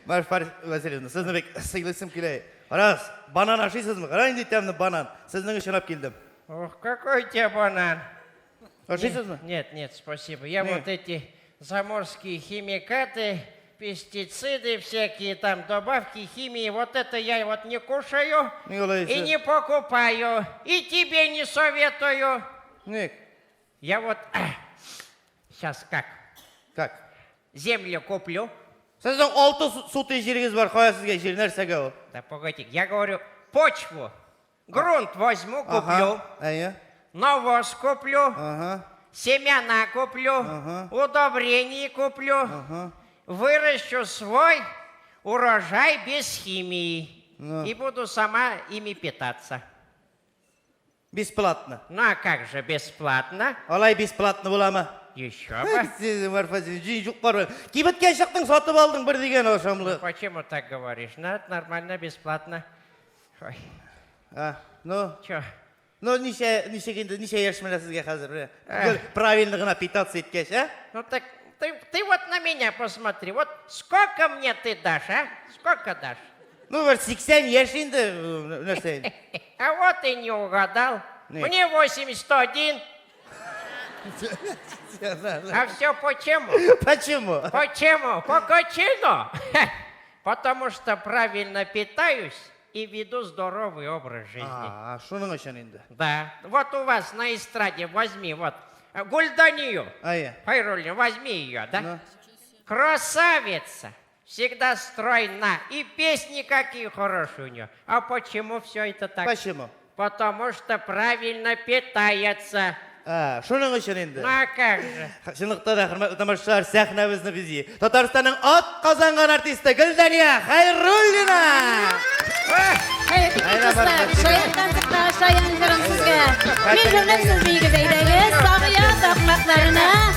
Марш Васильевна, сізді бек сыйлысым келей. Қарас, банан ашисыз ма? Қарайын дейтемді банан. Сіздің үшін ап келдім. Ох, какой у тебя банан. Ашисыз ма? Нет, спасибо. Я вот эти заморские химикаты, пестициды, всякие там добавки химии, вот это я вот не кушаю и не покупаю. И тебе не советую. Ник. Я вот сейчас как? Как? Землю куплю. Сіздің 6 сутый жеріңіз бар, қоя сізге жер нәрсеге ол? Да погоди, я говорю, почву. Грунт возьму, куплю. Навоз куплю. Семена куплю. Удобрения куплю. Выращу свой урожай без химии. И буду сама ими питаться. Бесплатно. Ну а как же бесплатно? Олай бесплатно бола ма? Еще бы. Кибеткен шықтың сатып алдың бір деген ошамлы. Почему так говоришь? Ну, это нормально, бесплатно. Ой. Ну, Чё? ну, неше ершмелі сізге қазір? Правильно ғына питаться еткеш, а? Ну так ты вот на меня посмотри. Вот сколько мне ты дашь, а? Сколько дашь? Ну, бір 80 ершінді, нәрсе. А вот и не угадал. Мне 81. А все почему? Почему? Почему? По кочину. Потому что правильно питаюсь и веду здоровый образ жизни. А, шуның үшін енді. Да. Вот у вас на эстраде возьми вот Гульданию. Хайруллин, возьми ее, да? Красавица. Всегда стройна. И песни какие хорошие у нее. А почему все это так? Почему? Потому что правильно питается. Шуның үшін енді. Ну а как же? Шынықта да, құрметті тамашашылар, сәхнәбізді бізге. Татарстанның ат қазанған артисті Гүлдания Хайруллина. Hayırlı dostlar, Şayan'dan çıktı Şayan canım sizge. Bir cümlesiz bilgi zeydeniz, sağıya takmaklarına.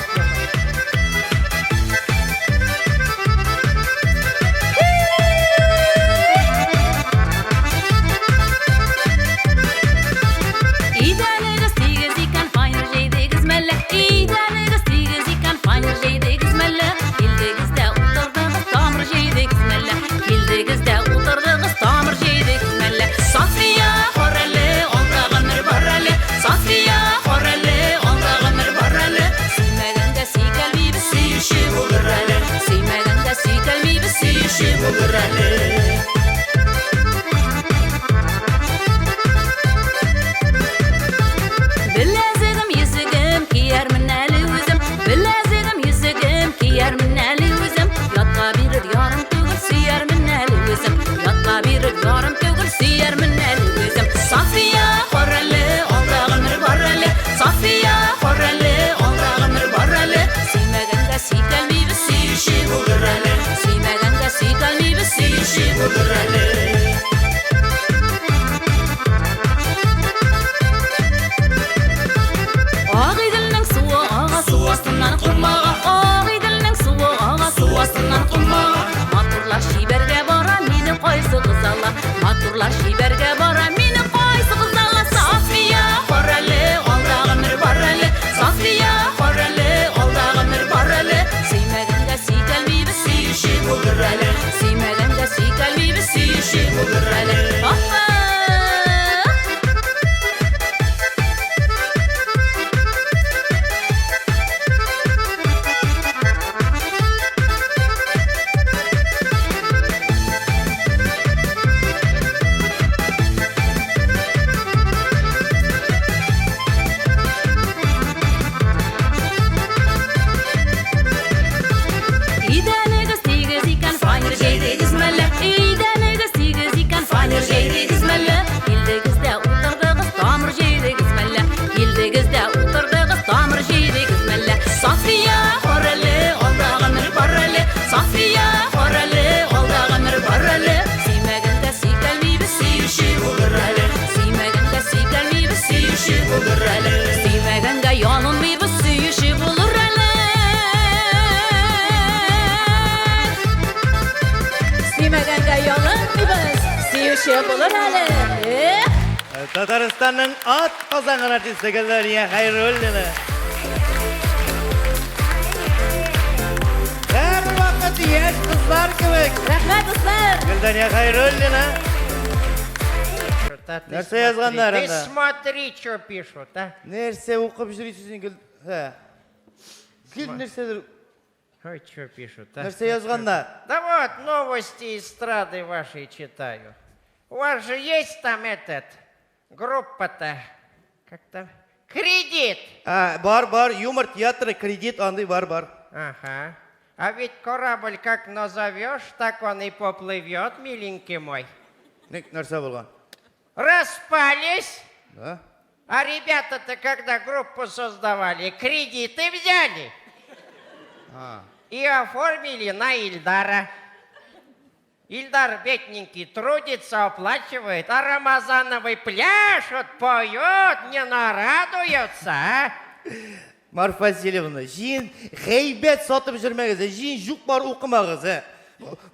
Матурлар шиберге бара, мені қойсы қызала. София, хорәлі, олдағы мір бар әлі. София, хорәлі, олдағы мір бар әлі. Сүймәгенге сүйкәлмейбі, сүйіші болыр әлі. Сүймәгенге сүйкәлмейбі, сүйіші болыр әлі. Татарстанның ат қазанған артисті Гүлдания Хайруллина. Әр вақыт еш қызлар кебек. Рахмет достар. Гүлдания Хайруллина. Нәрсе язғандар Ты смотри, что пишут, а? Нәрсе оқып жүресің Гүл... Гүл нәрседір... Ой, что пишут, а? Нәрсе язғандар? Да вот, новости эстрады вашей читаю. У вас же есть там этот... Группа-то, как там? Кредит. Бар, юмор театры, кредит, андай бар. Ага. А ведь корабль как назовешь, так он и поплывет, миленький мой. Нәрсе болған? Распались. Да? А ребята-то, когда группу создавали, кредиты взяли. И оформили на Ильдара. Ильдар бедненький трудится, оплачивает, а Рамазановый пляшет, поет, не нарадуется, а? Марфа Селевна, жин ғейбет сатып жүрмеңіз, жин жүк бар оқымағыз.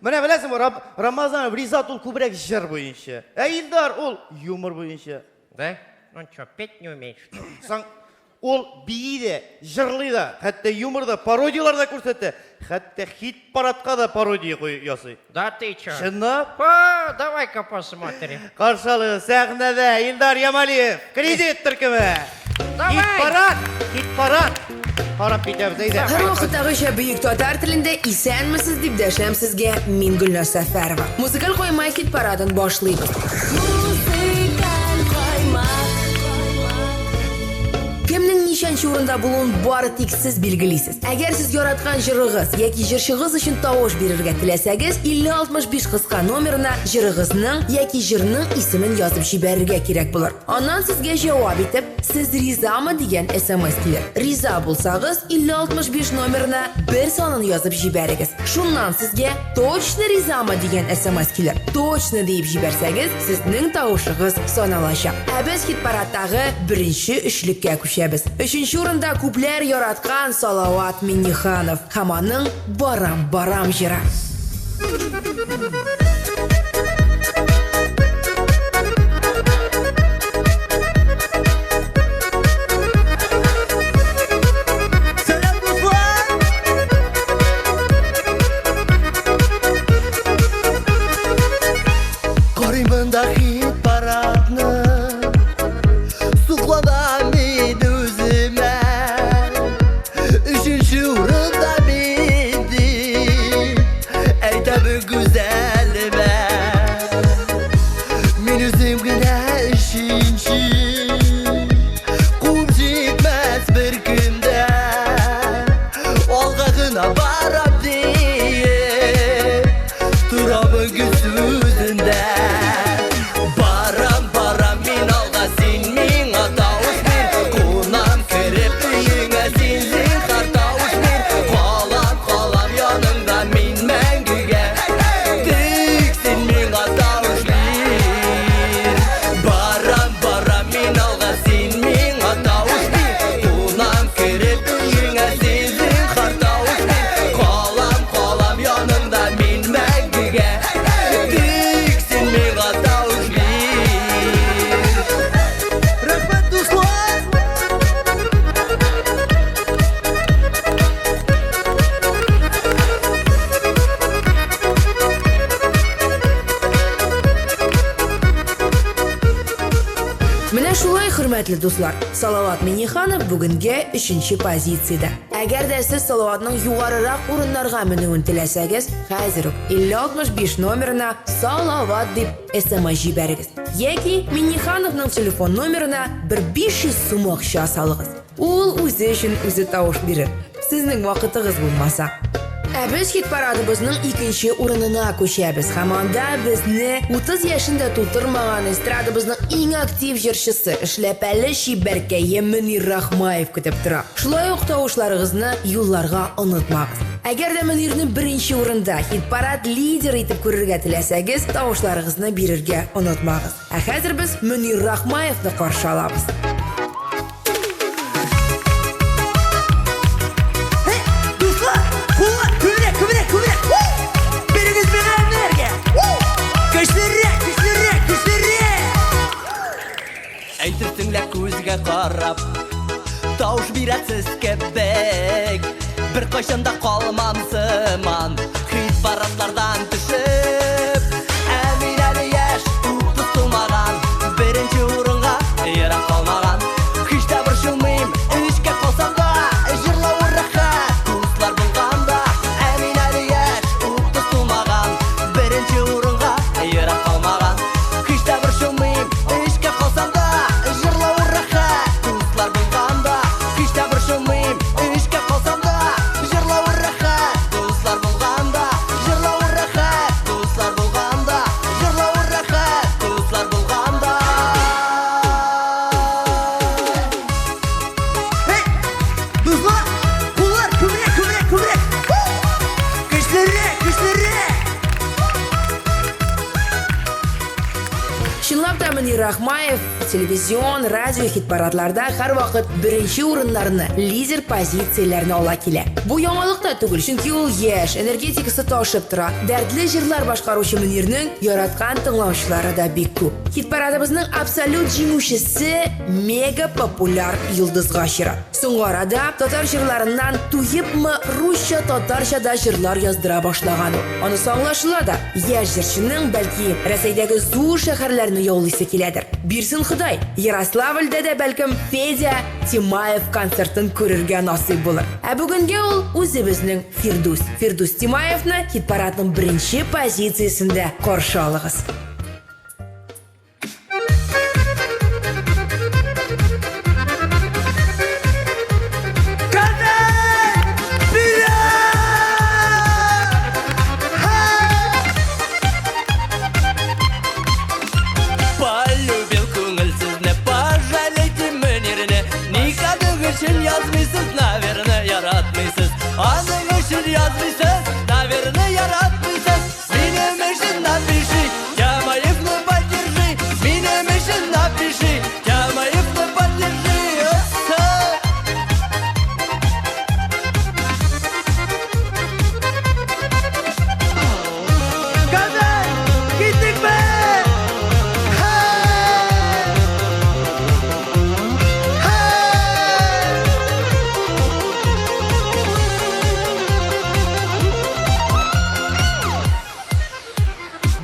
Міне білесің, Рамазанов Ризат ол көбірек жыр бойынша. Ильдар ол юмор бойынша. Да? Он что, петь не умеет, что ли? Сан, ол бейді, жырлы да, хәтті юморда, пародиялар да көрсетті. Хәтті хит-парадқа да пародия ясый. Да ты что? Шынап? О, давай-ка посмотрим. Қаршалы сәхнәдә Ильдар Ямалиев, кредит түркімі. Хит-парад. Қарап бетеміз, әйді. Her vaqtdagi buyuk tatar tilində isənmisiz deb dəşəm sizə min Gülnaz Səfərova. Muzikal qoyma hit paradını başlayırıq. Muzikal qoyma. Kimning nişanchi o'rinda bulun bari teksiz belgilisiz. Agar siz yaratgan jırığız yoki jirshig'iz uchun tovush berishga tilasangiz, 5065 qisqa nomerina jirig'izning yoki jirning ismini yozib jibarishga kerak bo'lar. Ondan sizga javob etib, siz rizami degan SMS kelar. Riza bo'lsangiz, 5065 nomerina bir sonini yozib jibaringiz. Shundan sizga точно rizami degan SMS kelar. Точно deb jibarsangiz, sizning tovushingiz sonalashadi. Biz hit paradagi birinchi uchlikka ko'chamiz. 3-o'rinda ko'plar yaratgan Salovat Minnixanov Hamoning Baram jira. Qaribında hit paradni suqladan men o'zime. 3-o'rinda mendim, aytabi go'zalime. Men o'zimgina 3-chi, qum jetmas bir kunda. Olg'ag'ina barab deyib, turabi so'zinde. Baram men olg'a sen menga tovush ber. Qo'nam kirib uyingga sen tovush ber. Qolam yoningda men manguga. Tek sen menga tovush ber. Baram men olg'a sen menga tovush ber. Qo'nam kirib uyingga sen tovush ber. Qolam yoningda men manguga. Tek sen menga tovush ber. Rahmat do'stlar. Менә шулай, hurmatli do'stlar. Salovat Minnixanov bugungi 3-pozitsiyada. Agarda siz Salovatning yuqoriroq o'rinlarga minishini tilasangiz, hozir 5065 nomerina Salovat deb SMS jibaringiz. Yoki Minnixanovning telefon nomerina 1500 so'm o'qisha solig'iz. U o'zi uchun o'zi tovush berar. Sizning vaqtingiz bo'lmasa. Biz hit paradimizning 2-o'rinina ko'chamiz. Hamonda bizni 30 yoshida to'ldirmagan estradamizning eng aktiv jirshisi, ishlapali shibarkayi Munir Rahmayev kutib turadi. Shulay o'q tovushlaringizni yo'llarga unutmag'ingiz. Agarda Munirni 1-o'rinda hit parad lider etib ko'rishga tilasangiz, tovushlaringizni berishga unutmag'ingiz. Hozir biz Munir Rahmayevni qarshi olamiz. Aytirsinlar ko'zga qarab, tovush berasiz kebek. Bir qachonda qolmamsiman hit paradlardan tushib. Aminali yash tutilmagan, birinchi o'ringa yara qolmagan. Hech da bir shumim ishga qolsam da, jirlov rahat do'stlar bo'lganda. Aminali yash tutilmagan, birinchi o'ringa yara qolmagan. Hech da bir shumim ishga qolsam da, jirlov rahat do'stlar bo'lganda. Hech da bir shumim ishga qolsam da, jirlov rahat do'stlar Рахмаев телевизион, радио хит-парадларда һәр вакыт беренче урыннарны, лидер позицияләрне ала килә. Бу яңалыкта түгел, чөнки ул яшь, энергетикасы ташып тора. Дәртле җырлар башкаручы Мөнирнең яраткан тыңлаучылары да бик күп. Хит-парадыбызның абсолют җиңүчесе мега популяр йолдызга чыра. Соңгы арада татар җырларыннан туйыпмы русча, татарча да җырлар яздыра башлаган. Анысы аңлашыла да, яшь җырчының бәлки Рәсәйдәге зур шәһәрләрне яулыйсы киләдер. Бирсен Ходай, Ярославльдә дә бәлкем Федя Тимаев концертын күрергә насыйп булыр. Ә бүгенгә ул үзебезнең Фирдус. Фирдус Тимаевны хит-парадның беренче позициясендә каршы алыгыз. Yazmışsınız, naverini yaratmışsınız. Aның үшін yazmışsınız, наверное, yaratmışsınız. Benim үшін напиши, Тямаевны поддержи. Benim үшін напиши, Тямаевны поддержи. Қазір, кеттік бе?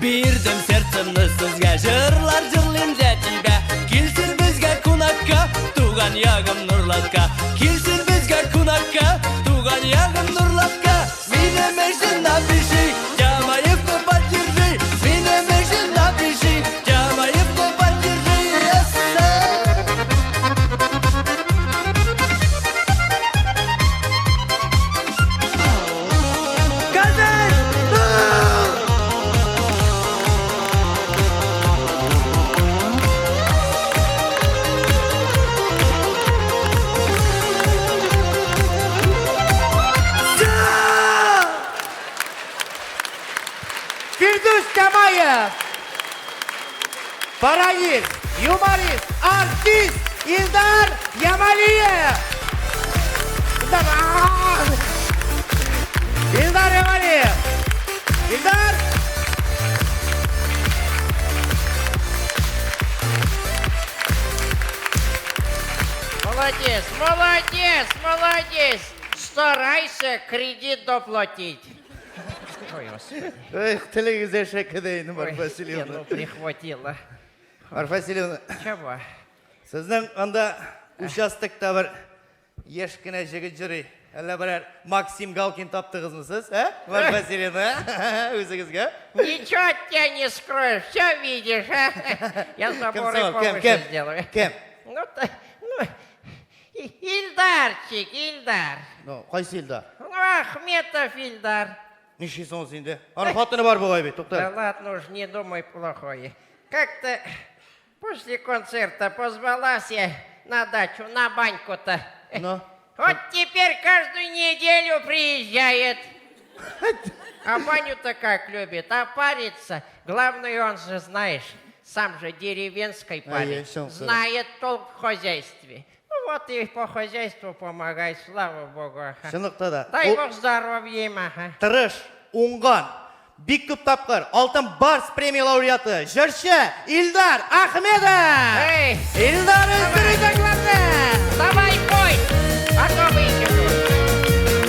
Birdim sertimni sizga, jırlar jırlim jatiba. Kelsin bizga kunakka, tugan yagim nurlatka. Kelsin bizga kunakka, tugan yagim nurlatka. Benim üçün напиши, Тямаевны поддержи. Benim üçün напиши, Тямаевны поддержи. Қазір! Фирдус Тямаев, пародист, юморист, артист Илдар Ямалиев. Илдар Ямалиев. Илдар. Молодец, молодец, молодец. Старайся кредит доплатить. Ой, Господи. Эх, телевизор шекедейни, Марфа Ой, Васильевна. ну прихватила. Марфа Васильевна, Чего? сіздің анда участокта бір ешкіне жігіт жүрі. Әлі бірер Максим Галкин таптығызмысыз, ә? Марфа Васильевна, өзіңізге? Ничего от тебя не скроешь, все видишь, а? Я заборы повыше сделаю. Кем? Ну, Ильдарчик, Ильдар. Ну, қайсы Илдар? Ну, Ахметов Ильдар. Нешесің сенде? Ана хатыны бар бұғай бет, Да тоқта. ладно уж, не думай плохое. Как-то после концерта позвалась я на дачу, на баньку-то. Ну? Вот теперь каждую неделю приезжает. А баню-то как любит, опариться. Главное, он же, знаешь, сам же деревенской парень. Знает толк в хозяйстве. Ну вот и по хозяйству помогай, слава богу. ага. Шындықта да. Дай бог здоровья им, ага. Тырыш, оңған, бик көп тапқыр, алтын барс премия лауреаты, жыршы Илдар Ахмедов. Эй! Илдар өздері таңланды. Давай пой, а то выкину.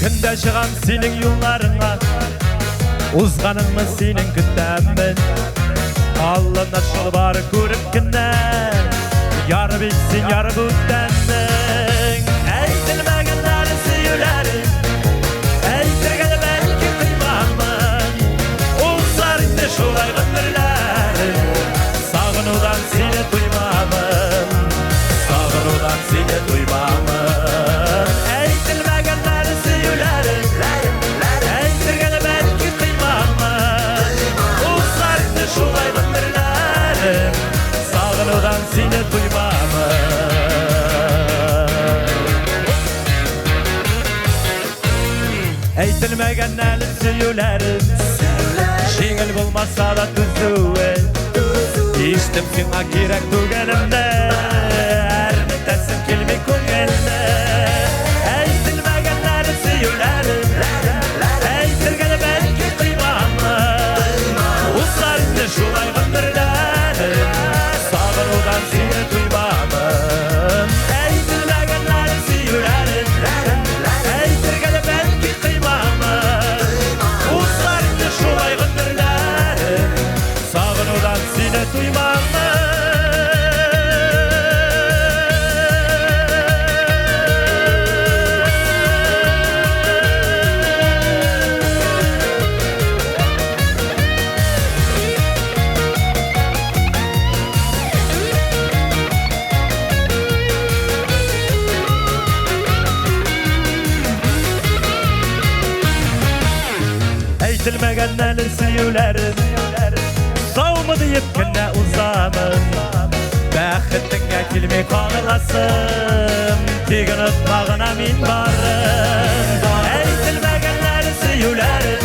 Күнде шығам сенің юлларыңа, узғаныңны сенің күтәмін. Аллына шыл бар көріп кіннен, яры бетсен яры бүттәннің. Әйтілмәгенләр сүйіләрін, әйтіргені бәлкі қимамын. Олсар инде шулай ғымырләрін, сағынудан сені туймамын. Сағынудан сені туймамын. Әйтілмәгенләр сүйіләрін, әйтіргені бәлкі қимамын. Олсар инде шулай ғымырләрін, сағынудан сені туймамын. Әйтілмәгенләр Aytilmagan әлі сөйләрім Жеңіл болмаса да түзуі Естім сеңа керек түгелімді Әрмітәсім келмей көңелімді Aytilmagan әлі сөйләрім Aytilgені бәлкі қимамы Ұзларымды жолай ғындырдәрім Сағынудан сені туймамын Aytilmagan әлі сөйләрім Aytilgені бәлкі қимамы Ұзларымды жолай ғындырдәрім Сағынудан сені туймамын Aytilmagan әлі сөйләрім Саумы дейіп кіне ұзамын Бәхіттіңе келмей қағыласым Тегін ұтмағына мен барым Aytilmagan әлі сөйләрім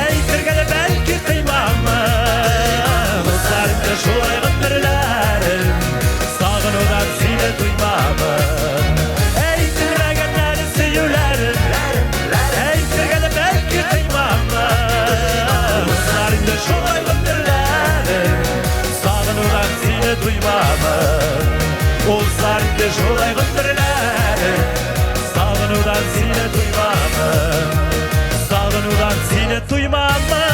Aytilгені бәлкі қимамын Ұзларымды жолай ғындырләрім Сағынудан сені туймамын Aytilmagan әлі сөйләрім Aytilgені бәлкі қимамын Ұзларымды жолай ғындырләрім Сағынудан сені туймамын Ұзларымды жолай ғындырләрім Сағынудан сені туймамын Сағынудан сені туймамын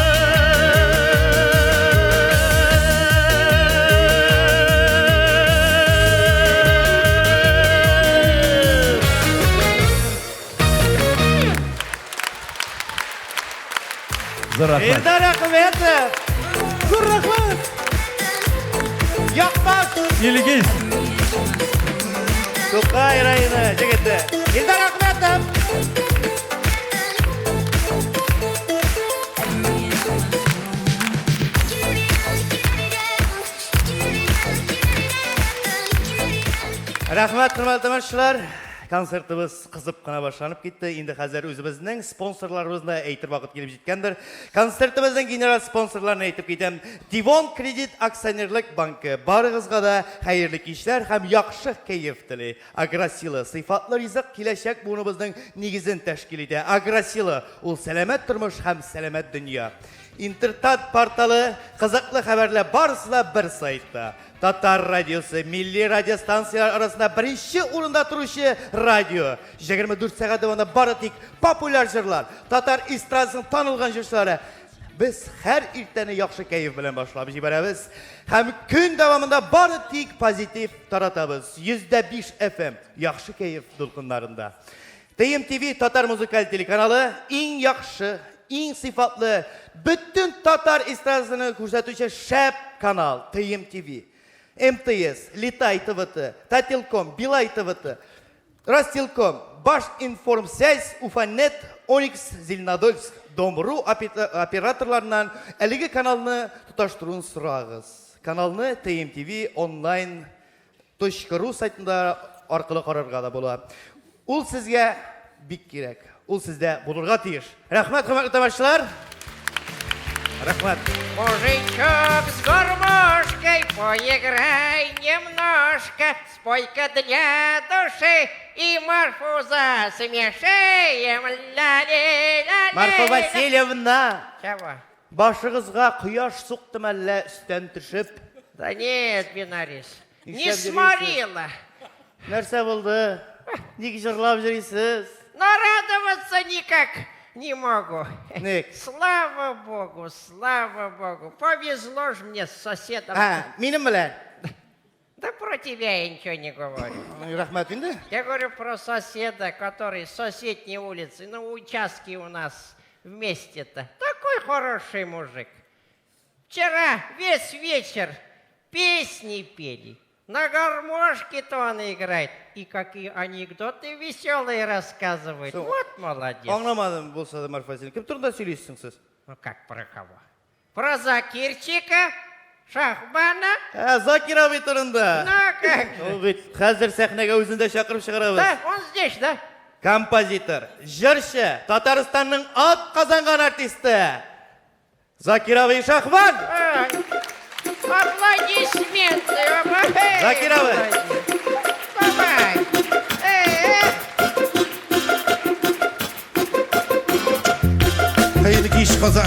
Elдар Ахметов! Зор рахмат! Яқпас! Елгиз! Тукай районы жігіті. Elдар Ахметов! Рахмат, құрметті тамашашылар. Концертimiz қызып қана башланып кетті. Енді қазір өзіміздің спонсорларымызды әйтер вақыт келіп жеткендір. Концертіміздің генерал спонсорларын әйтіп кетем. Divon Kredit Акционерлік банкі. Барығызға да қайырлы кешлер һәм яқшы кайф тілі. Агросила сыйфатлы ризық келешек буыныбыздың негізін тәшкил ете. Агросила ол сәлемет тұрмыш һәм сәлемет дүния. Интертат порталы қызықлы хәбәрләр барысында бір сайтта. Татар радиосы, милли радиостанциялар арасында бірінші орында тұрышы радио. 24 сағат давамында бары тек популяр жырлар, татар эстрадасының танылған жыршылары. Біз һәр иртәне яқшы кайф белән башлап җибәрәбез. Һәм көн давамында бары тик позитив таратабыз. 105 FM яқшы кайф дулкыннарында. TMTV Татар музыкаль телеканалы иң яқшы, иң сыйфатлы, бүтін татар эстрадасының күрсәтүче шәп канал TMTV. МТС, Литай ТВТ, Тателком, Билай ТВТ, Ростелеком, Башинформсвязь, Уфанет, Оникс, Зеленодольск, Домру операторларынан әлеге каналны тоташтыруын сұрағыз. Каналны TMTV online.ru сайтында арқылы қарарға да бола. Ул сезгә бик кирәк. Ул сездә булырга тиеш. Рәхмәт, хөрмәтле тамашачылар. Рахмат. Мужичок с гармошкой, поиграй немножко, спой-ка для души и Марфуза смешаем. Марфа Васильевна, Чего? башыгызга кояш суктым әллә өстән төшеп? Да нет, Бинарис, не Нишләп сморила. Нәрсә булды? Ник җырлап йөрисез? Нарадоваться никак не могу. Ник? Слава Богу, повезло ж мне с соседом. Минем белән. Да про тебя я ничего не говорю. Рахмат инде. Я говорю про соседа, который с соседней улицы, на участке у нас вместе-то. Такой хороший мужик. Вчера весь вечер песни пели. На гармошке-то он играет. И какие анекдоты веселые рассказывает. Вот молодец. Аңламадым булса да, Марфа Васильевна. Кем турында сөйлисең сез? Ну как про кого? Про Закирчика, Шахбана. Закир абый турында. Ну как? Ул бит хәзер сәхнәгә үзен дә чакырып чыгарабыз. Да, он здесь, да? композитор, жыршы, Татарстанның ат қазанған артисті Закирович Шахман. Аплодисменты. Закирович. Давай. Hayırlı iş kazan.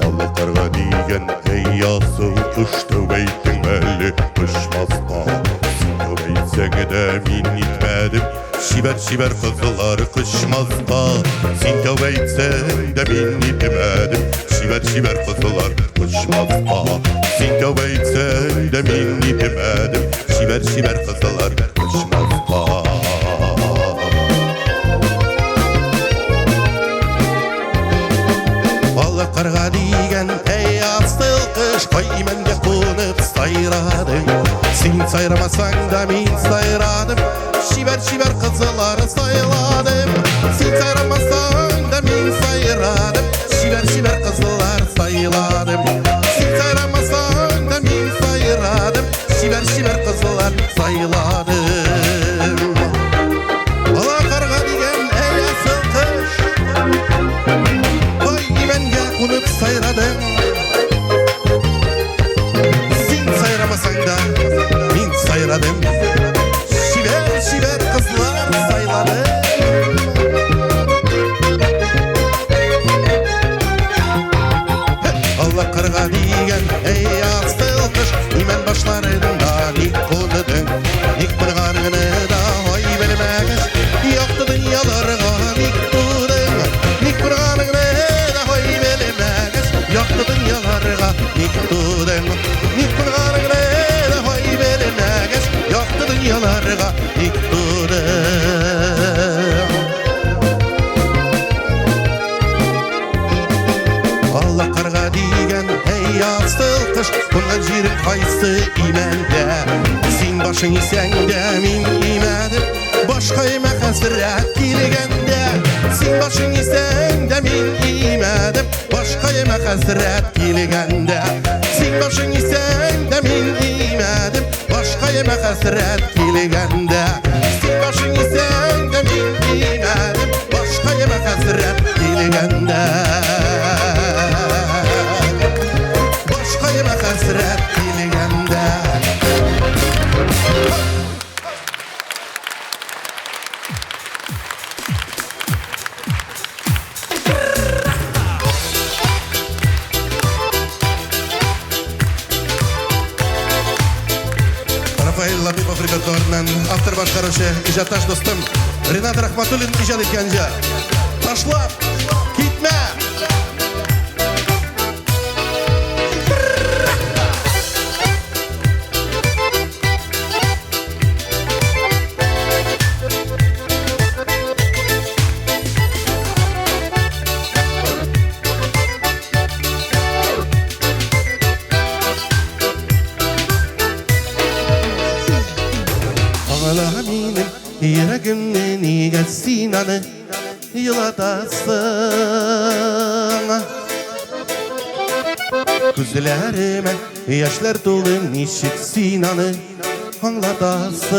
Аллахтарға деген ей асыл күш төгейтін әлі ұшмасқа төгейтсең де мен етмедім шибер қызылар қышмасқа сен төгейтсең де мен етмедім шибер қызылар қышмасқа сен төгейтсең де мен етмедім шибер қызылар қышмасқа Балықарға деген әй астыл қыш Қойменде қонып сайрадың Сен сайрамасаң да мен сайрадым Шибер қызылар сайладым Сен сайрамасаң да мен сайрадым Шибер қызылар сайладым Сен сайрамасаң да мен сайрадым Шибер қызылар сайладым Балықарға деген әй астыл қыш Қонып сайрадың Сен сайрамасаң да мен сайрадым Шибер қызлар сайладым Алла қырға деген әй астыл қыш Имен башларында ник қоныдың Ник бірғарғыны да ой білмәгіш Яқты дүнияларға ник тудың Ник бірғарғыны Yaktı dünyalarga nik tudun Nik kurgarına da hoy belirlegeç Yaktı dünyalarga nik tudun Allah karga digen ey astıl kış Bundan jirin kaysı imende Sen başın isen de min imedim Başka ime hasret kilgende Sen başın isen de min imedim Başka yeme hasret kilgende Sen başın isen de min imedim Başka yeme hasret kilgende Sen başın isen de min imedim Başka yeme hasret kilgende Başka yeme hasret kilgende Рафаэль Лапипов репертуарынан автор башкаруучу ижадташ достум Ринат Рахматуллин ижад эткен жа Ташлап кетме Ağla benim yüreğimden niye sinanı yılatasın Gözlerime yaşlar dolu nişik sinanı anlatasın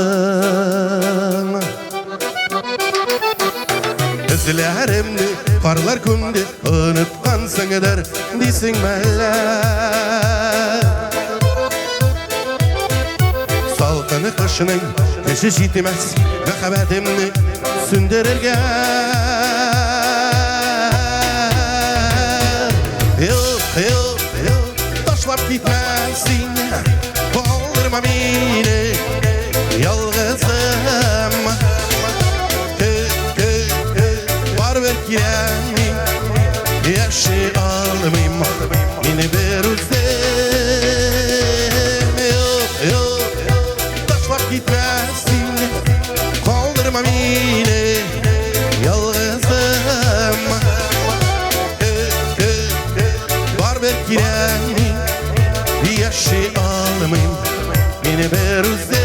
Gözlerimde karlar kundu unutkansındır desin bana Salkını kışının kışı jitmez Məhəbbətimni sündürürgən Yok, taşlap gitməsin Kaldırma beni yalğızım Var ver kiremi Yaşı almayım Yine bir özlem Yok Taşlap gitməsin Kaldırma beni yalğızım Var ver kiremi Yaşı almayım Yine bir özlem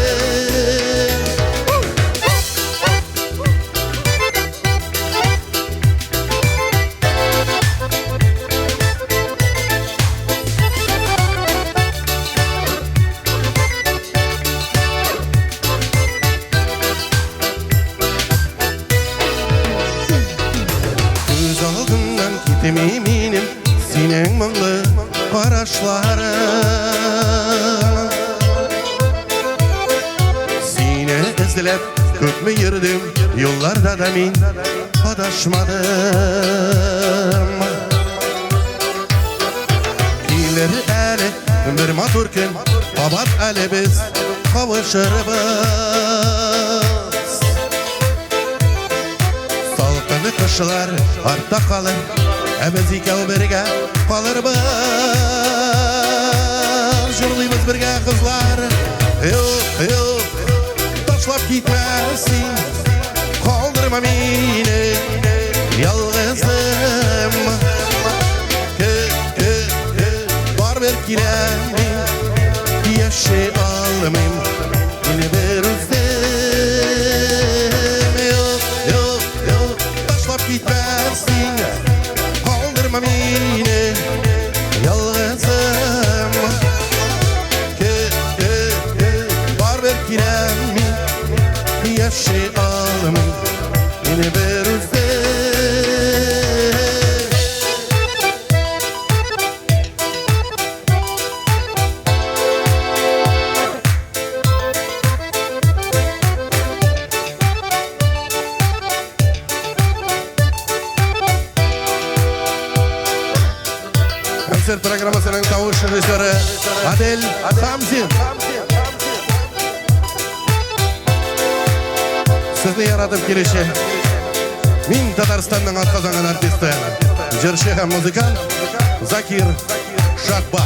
izlep köp mü yürüdüm yollarda da min adaşmadım. İleri eli bir maturken abat eli biz kavuşuruz. Salkını kışlar artta kalır, biz ikav birge kalırız. Jurluyuz birge kızlar, yok yok taşlap gitmesin, kaldırma beni yalnızım. Var bir kiremi yaşay almayayım, yine bir özlem. Yok yok yok taşlap gitmesin, kaldırma beni yalnızım. Var bir kiremi yaşay almayayım, yine bir özlem. Konser programmasının tavuş rejisörü Adel Samsin. Sizni yaratıp girişi min Tatarstan'dan atkazanan artisti, jırşı hem muzikant Zakir Şakba.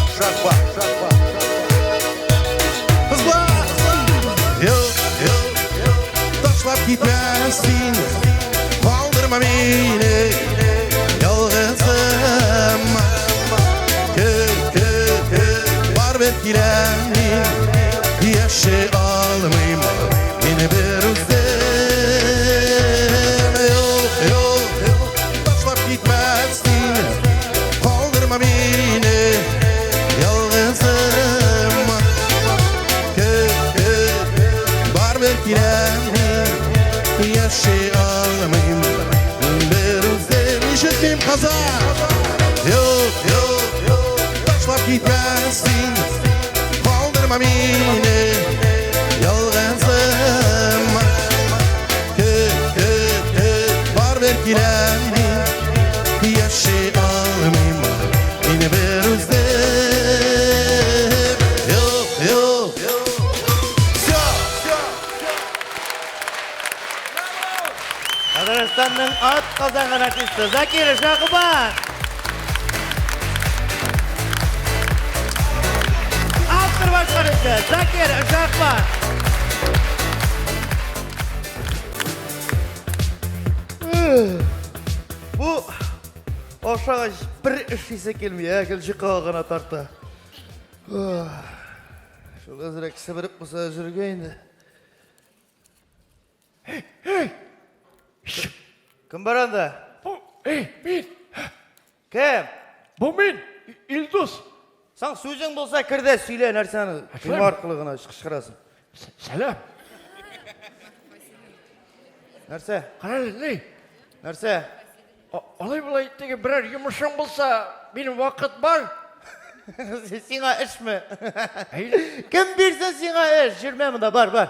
Kızlar! Yok yok taşlap gitmesin, kaldırma beni yalnızım. Var bir kiremi yaşay almayayım, yine bir özlem. Yok yok taşlap gitmesin, kaldırma beni yalnızım. Var bir kiremi yaşay almayayım, bir özlem. İşitmeyim kaza. Yok yok taşlap gitmesin, kaldırma beni yalnızım. Var bir kiremi yaşay almayayım, yine bir özlem. Yok yok Kazakstan'ın at kazanan artisti Zakir Şakba. Altır başkanısı Zakir Şakba. Bu aşağı bir iş ise gelmiyor. Gelişi kağına tarttı. Şu gözürek sıvırıp mısa jürgeyndi. Kim var anda? Min. Kim? Bu min. İlduz. Sen sözün bolsa kir de söyle narsani. Film arqılığına çıkışırasın. Selam. Narsa? Qarali ne? Narsa? Alay bulay ettiği birer yumuşam bulsa benim vakit var. Sina iş mi? Kim bilse sina iş? Jürmem da var.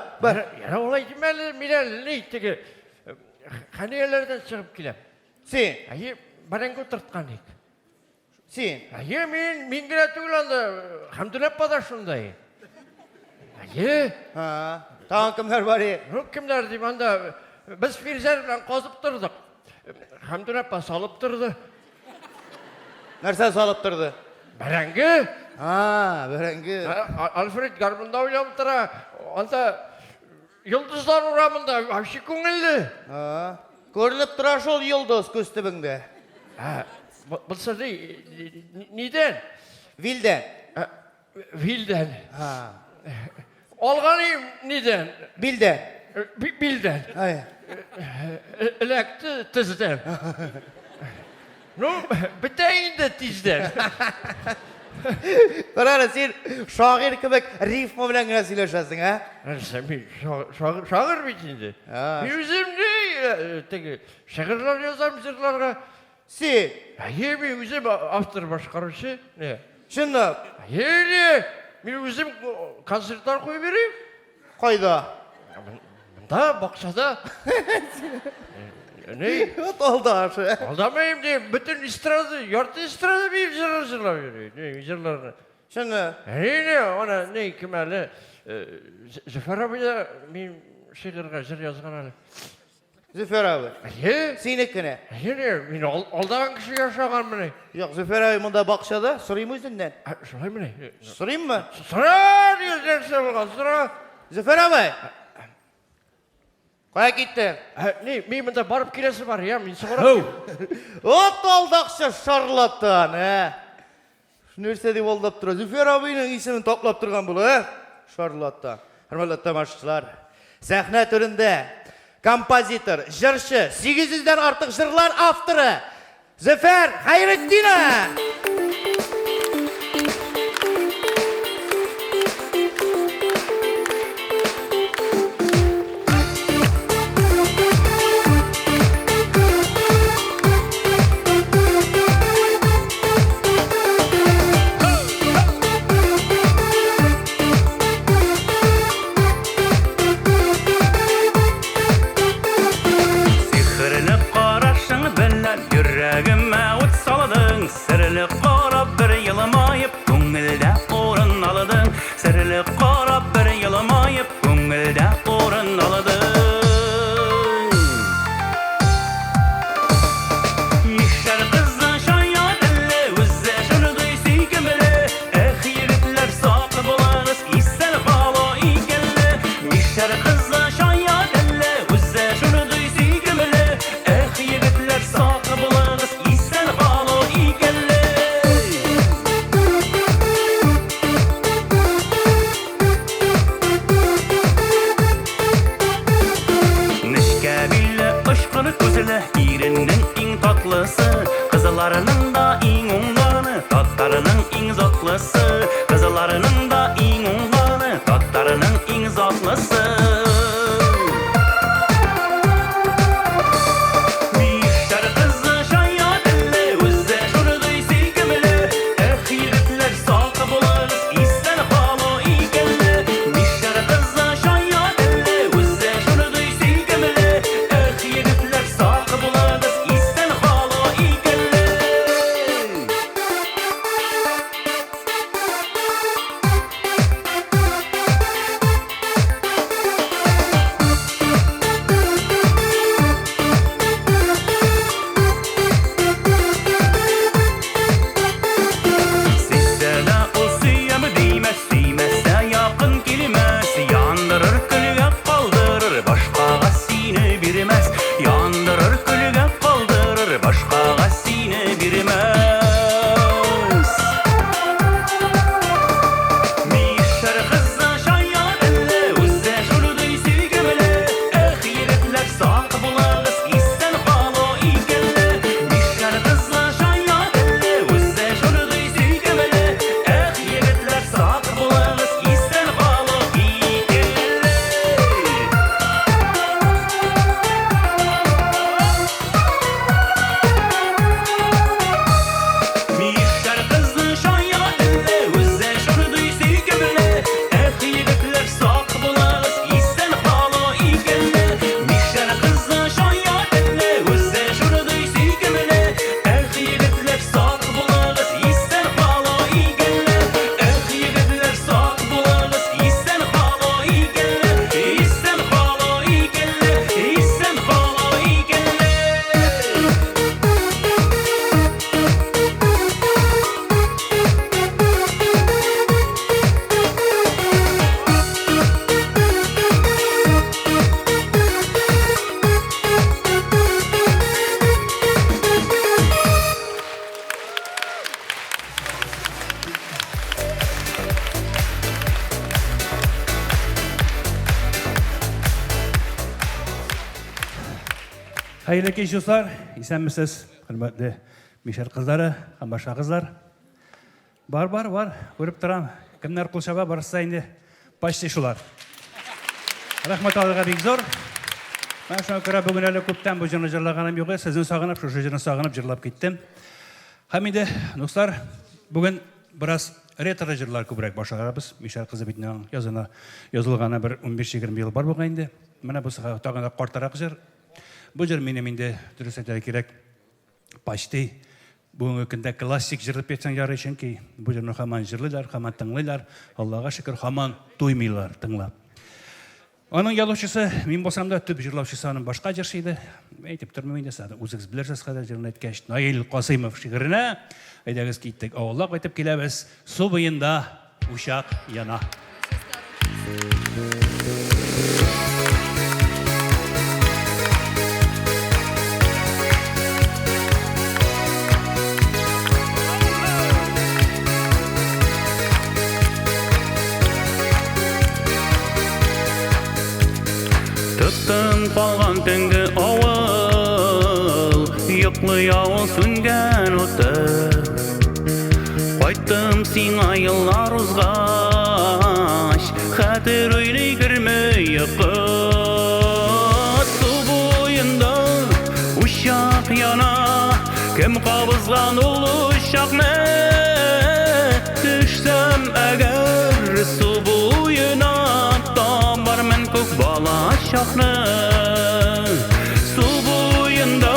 Yana olay demeli milal ne ettiği. Kaniyelerden çıkıp kilem. Sen? Hayır, bana götürtkanik. Sen? Hayır, min gire tüylandı. Hamdülillah bada şunday. Hayır. Ha, tamam kimler var ya? Yok kimler diyeyim anda. Biz Firzer'le kazıp durduk. Hamdülillah salıp durdu. Narsa salıp durdu? Berengi. Ha, berengi. Alfred garbında oynayıp dura. Anda yıldızlar uğramında. Hapşi köngüllü. Ha, görünüp durar şol yıldız köstübünde. Ha, bulsa değil. Neden? Vilden. Vilden. Ha. Olganıyım neden? Bilden. Bilden. Hayır. Elekti tizden. No, biteyin de tizden. Karara sen şair kibek rifma bilen gene söyleşesin ha? Sen şair biçindi. Bizim ne? Teki şairler yazar mısırlarga. Sen? Hayır mi bizim автор başkarışı ne? Şimdi? Hayır ne? Bizim konsertler koyu vereyim. Koyda. Да, бақшада. Ne? Aldaşı. Aldamayayım diyeyim. Bütün istradı, yartı istradı bir jırlar yürüyor. Ne, jırlarını. Şimdi Ne, ona ne kimeli. Züfer abi de benim şiirga jır yazgan ali. Züfer abi. Ye? Sinekine. Ne, ben aldağın kişi yaşagan mı ne? Yok Züfer abi bunda bakşada sorayım yüzünden. Şurayım mı ne? Sorayım mı? Sıra diyorsun sen sıra. Züfer abi. Koya gitti. Ne, benim de barıp kilesi var ya. Ben sonra... Ot aldakça şarlatan he. Şu nerede oldap durur. Züfer abinin ismini toplap durgan bulu he. Şarlatan. Hürmetli tamaşaçılar. Sahne türünde kompozitor, jırşı, 800'den artık jırlar avtırı Züfer Hayrettin'e. Sihirli qarashing bilan yuragimga o't solding. Sirli qarab bir yilmayib ko'ngilda o'rin olding. Sirli qarab bir yilmayib ko'ngilda o'rin olding. Mishar qizning shoyodili o'zi shuni duysi kimli. Yigitlar soqi bo'lamiz isal halo ekanli. Mishar qizning shoyodili o'zi shuni duysi kimli. Yigitlar soqi bo'lamiz isal halo ekanli. Nishkabili ishqini ko'zili erinning eng tatlisi. Qizlarining da eng o'ngani, tatlarining eng zotlisi. Qizlarining da eng o'ngani, tatlarining eng zotlisi. Mishar qizi shoyodili o'zi shuni duysi kimli. Yigitlar soqi bo'lamiz isal halo ekanli. Mishar qizi shoyodili o'zi shuni duysi kimli. Yigitlar soqi bo'lamiz isal halo ekanli. Sizsene o suyamı değmez, süymezse yakın gelmez. Yandırır külüge kaldırır, başkaga seni birmez. Yandırır külüge kaldırır, başkaga seni birmez. Mishar kızı shoyodili o'zi shuni duysi kimli. Yigitlar soqi bo'lamiz isal halo ekanli. Mishar kızı shoyodili o'zi shuni duysi kimli. Yigitlar soqi bo'lamiz isal halo ekanli. Mishar kızı shoyodili o'zi shuni duysi kimli. Yigitlar soqi bo'lamiz isal halo ekanli. Mishar kızı shoyodili o'zi shuni duysi kimli. Yigitlar soqi bo'lamiz isal halo ekanli. Yigitlar soqi bo'lamiz isal halo ekanli. Isal halo ekanli. Isal halo ekanli. Hayırlı kez dostlar, isenmisiz, hürmetli Mishar kızları, başka kızlar. Var, görüp duram. Kimler kulşaba barışsa indi, başlayışılar. Rahmet Allah'a bek zor. Ben şuna göre bugün öyle köpten bu jırını jırlağanım yok. Sizin sağınıp, şu jırını sağınıp jırlap gittim. Hamide, dostlar, bugün biraz retro jırlar köprek başlarız. Mishar kızı bitinen yazılığına bir 15-20 yıl var bu kayında. Менә бу сыга тагын да картарак җыр. Бу җыр минем инде дөрес әйтергә кирәк. Почти бүгенге көндә классик җыр дип әйтсәң ярый, чөнки бу җырны һаман җырлыйлар, һаман тыңлыйлар. Аллага шөкер, һаман туймыйлар тыңлап. Аның ялучысы, мин булсам да төп җырлаучысы аның башка җырчы иде. Әйтеп тормыйм инде сәгать үзегез белерсез кадәр җырны әйткәч, Наил Касыймов шигыренә. Әйдәгез киттек, авылга кайтып киләбез. Су буенда ушак яна. Тыттың қалған түнгі ауыл, йоқлый ауыл сүнген оты. Қайттым сиңа йыллар узгач, хәтер уйлый кермей йоқы. Су буенда ушак яна, кем кабызган ул ушакны? Төшсәм әгәр су буена, табармын күк балачакны. Су буенда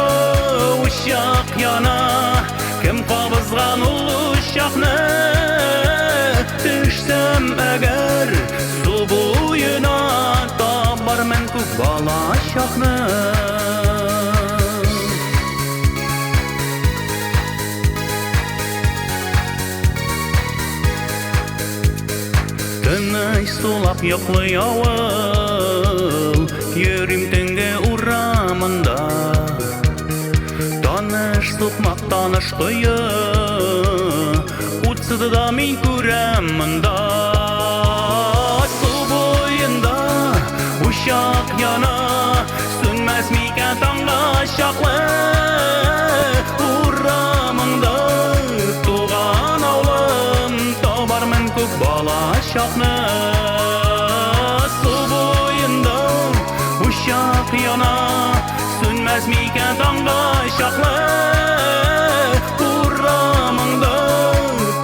ушак яна, кем кабызган ул ушакны? Төшсәм әгәр су буена, табармын күк балачакны. Тыныч сулап йоклый авыл, йөрим төнге урамында. Таныш сукмак, таныш кое, утсыды да мин күрәм монда. Су буенда ушак яна, сүнмәс микән таңга чаклы. Урамында туган авылым, табармын күк балачакны. Су буенда ушак яна, сүнмәс микән таңга чаклы. Урамында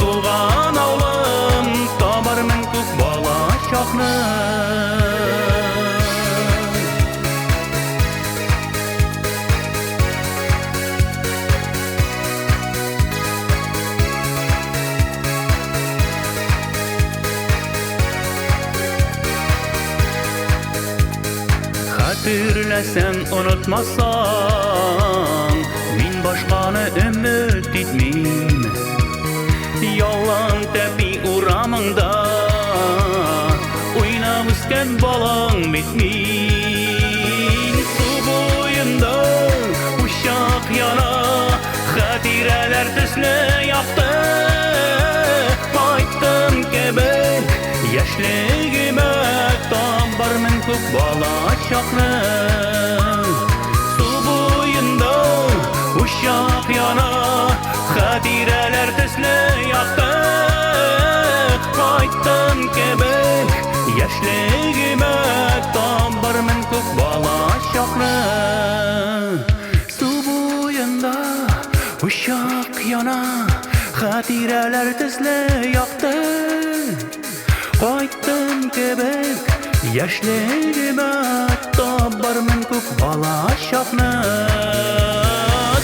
туган авылым, табармын күк балачакны. Хәтерләсәң, онытмасаң, мин башканы өмет итмим. Ялан тәпи урамыңда, уйнап үскән балаң бит мин. Су буенда ушак яна, хәтирәләр төсле якты. Кайттым кебек яшьлегемә, табармын күк балачакны. Су буенда ушак яна, хәтирәләр төсле якты. Кайттым кебек яшьлегемә, табармын күк балачакны. Су буенда ушак яна, хәтирәләр төсле якты. Кайттым кебек яшьлегемә, табармын күк балачакны.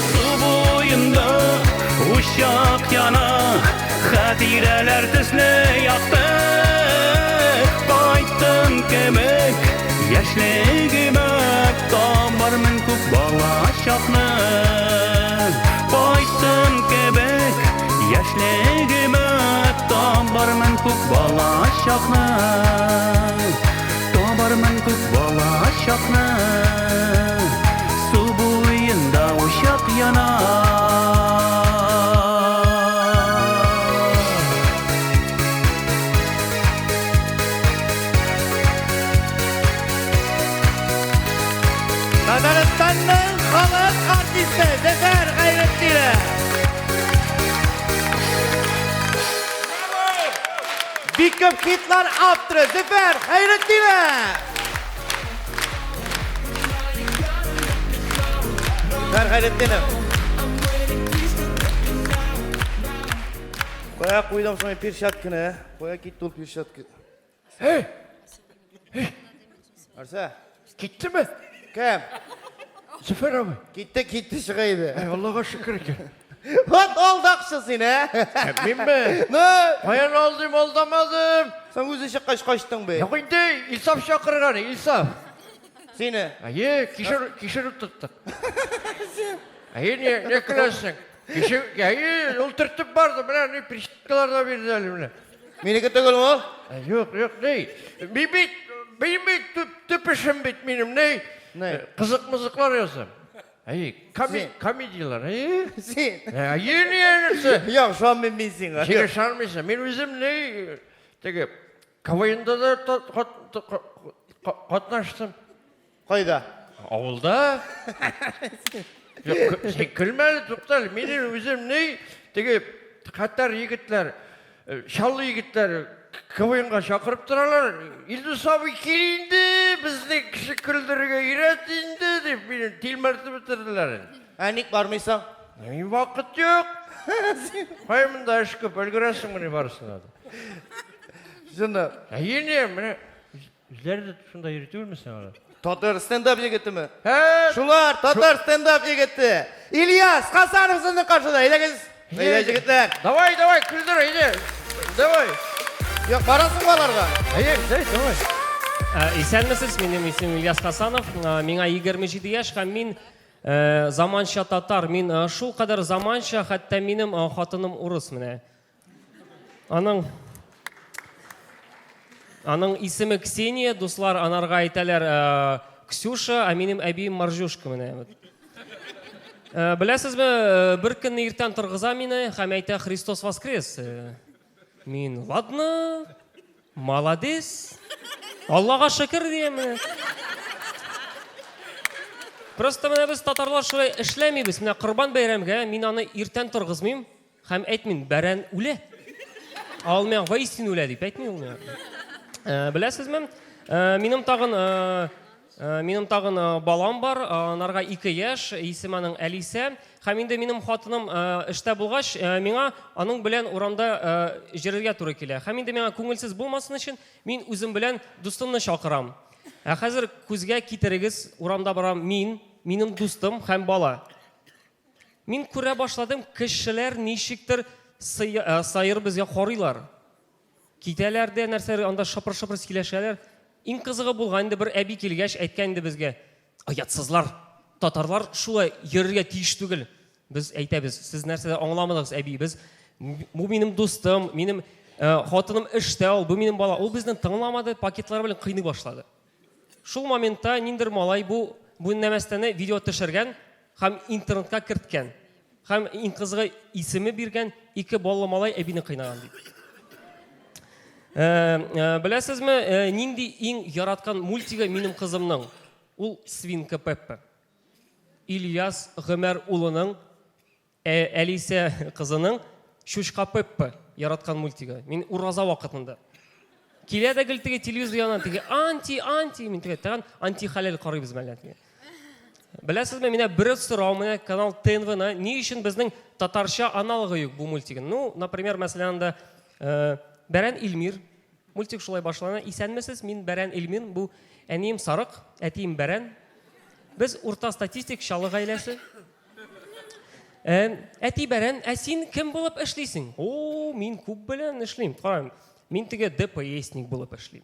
Су буенда ушак яна, хәтирәләр төсле якты. Кайттым кебек яшьлегемә, табармын күк балачакны. Кайттым кебек яшьлегемә, табармын күк балачакны. Табармын күк балачакны. Су буенда ушак яна. Татарстанның халык артисты Зәфәр Гайретдинов. Бик күп хитлар авторы Зәфәр Гайретдинов. Зәфәр Гайретдинов. Кая куйдым соң перчатканы? Кая китте ул перчатка? Арса, Кетті ме? Кем? Зөфәр абай. Кетті шығайды. Аллаға шүкір екен. Вот алдақшы сен, Мен бе? Қаян алдым, алдамадым. Сен өзі шыққаш қаштың бе? Yok indi, İlsaf şakırgan, İlsaf. Seni? Kişir tuttuk. Ne kılasın? Ol tırtıp vardı, ben ne prişkalarda bir elimle. Meniki tügül mü? Yok, ne? Benim tüpüşüm bit benim, ne? Kızık mızıklar yazsam. Komediyalar, Sen? Yeni yenirse. Yok, şu an ben bilsin. Seni sanmışsın, benim üzüm ne? Teki, kavayında da katlaştım. Qayda? Avulda. Yok, sen külmeli tutal. Benim üzüm ne? Teki, Katar yigitler, şallı yigitler kavayınga şakırıp duralar. İldüs abi kelindi, bizni kişi küldürüge iretindi deyip beni tilmerti bitirdiler. Anik barmıysan? Vakit yok. Koyımında aşkı bölgüresin bunu varsın adı. Şimdi. Yeniyim beni. Yüzleri de şunda yürütüyor musun ona? Tatar stand-up yigiti mi? He. Şular Tatar stand-up yigiti. İlyas Hasanov sizin karşıda. Eyleniz. Eyle yigitler. Davay küldür haydi. Davay. Yok barasın balarga. Hayır davay. Исәнмесез, минем исемем Ильяс Хасанов, миңа 27 яшь һәм мин заманча татар. Мин шул кадәр заманча, хәтта минем хатыным урыс менә. Аның исеме Ксения, дуслар анарга әйтәләр Ксюша, ә минем әбием Маржушка менә. Беләсезме, бер көнне иртән торгыза мине һәм әйтә Христос воскрес. Мин, ладно, молодец. Аллаға шөкер дием. Просто менә без татарлар шулай эшләмибез. Менә Корбан бәйрәмгә мин аны иртән торгызмыйм һәм әйтмим, бәрән үлә. Ал мен воистин үлә дип әйтмим ул. Беләсезме? Минем тагын балам бар, анарга 2 яшь, исеме аның Әлисә. Һәм инде минем хатыным эштә булгач, миңа аның белән урамда йөрергә туры килә. Һәм инде миңа күңелсез булмасын өчен мин үзем белән дустымны чакырам. Хәзер күзгә китерегез, урамда барам мин, минем дустым һәм бала. Мин күрә башладым, кешеләр ничектер сайыр безгә карыйлар. Китәләр дә нәрсә анда шапыр-шапыр сөйләшәләр. Иң кызыгы булган инде бер әби килгәч әйткән инде безгә: "Аятсызлар, татарлар шулай йөрергә тиеш түгел." Без әйтәбез, сез нәрсәдә аңламадыгыз, әби, без бу минем дустым, минем хатыным эштә ул, бу минем бала. Ул безне тыңламады, пакетлар белән кыйный башлады. Шул моментта ниндер малай бу нәмәстәне видео төшергән һәм интернетка керткән. Һәм иң кызыгы исеме биргән 2 балалы малай әбине кыйнаган дип. Беләсезме, нинди иң яраткан мультига минем кызымның? Ул Свинка Пеппа. Ильяс Гомәр улының Әлисә кызының Шушка Пеппа яраткан мультига. Мин ураза вакытында. Килә дә гел теге телевизор янынан теге анти мин теге тагын анти-халал карыйбыз мәллә. Беләсезме, менә бер сорау менә канал ТНВ-на ни өчен безнең татарча аналогы юк бу мультигын? Ну, например, мәсәлән, анда Бәрән Илмир мультик шулай башлана. Исәнмесез, мин Бәрән Илмир, бу әнием Сарык, әтием Бәрән. Без урта статистик шалы гаиләсе. Әти Бәрән, ә син кем булып эшлисең? О, мин күп белән эшлим. Карам, мин теге ДПСник булып эшлим.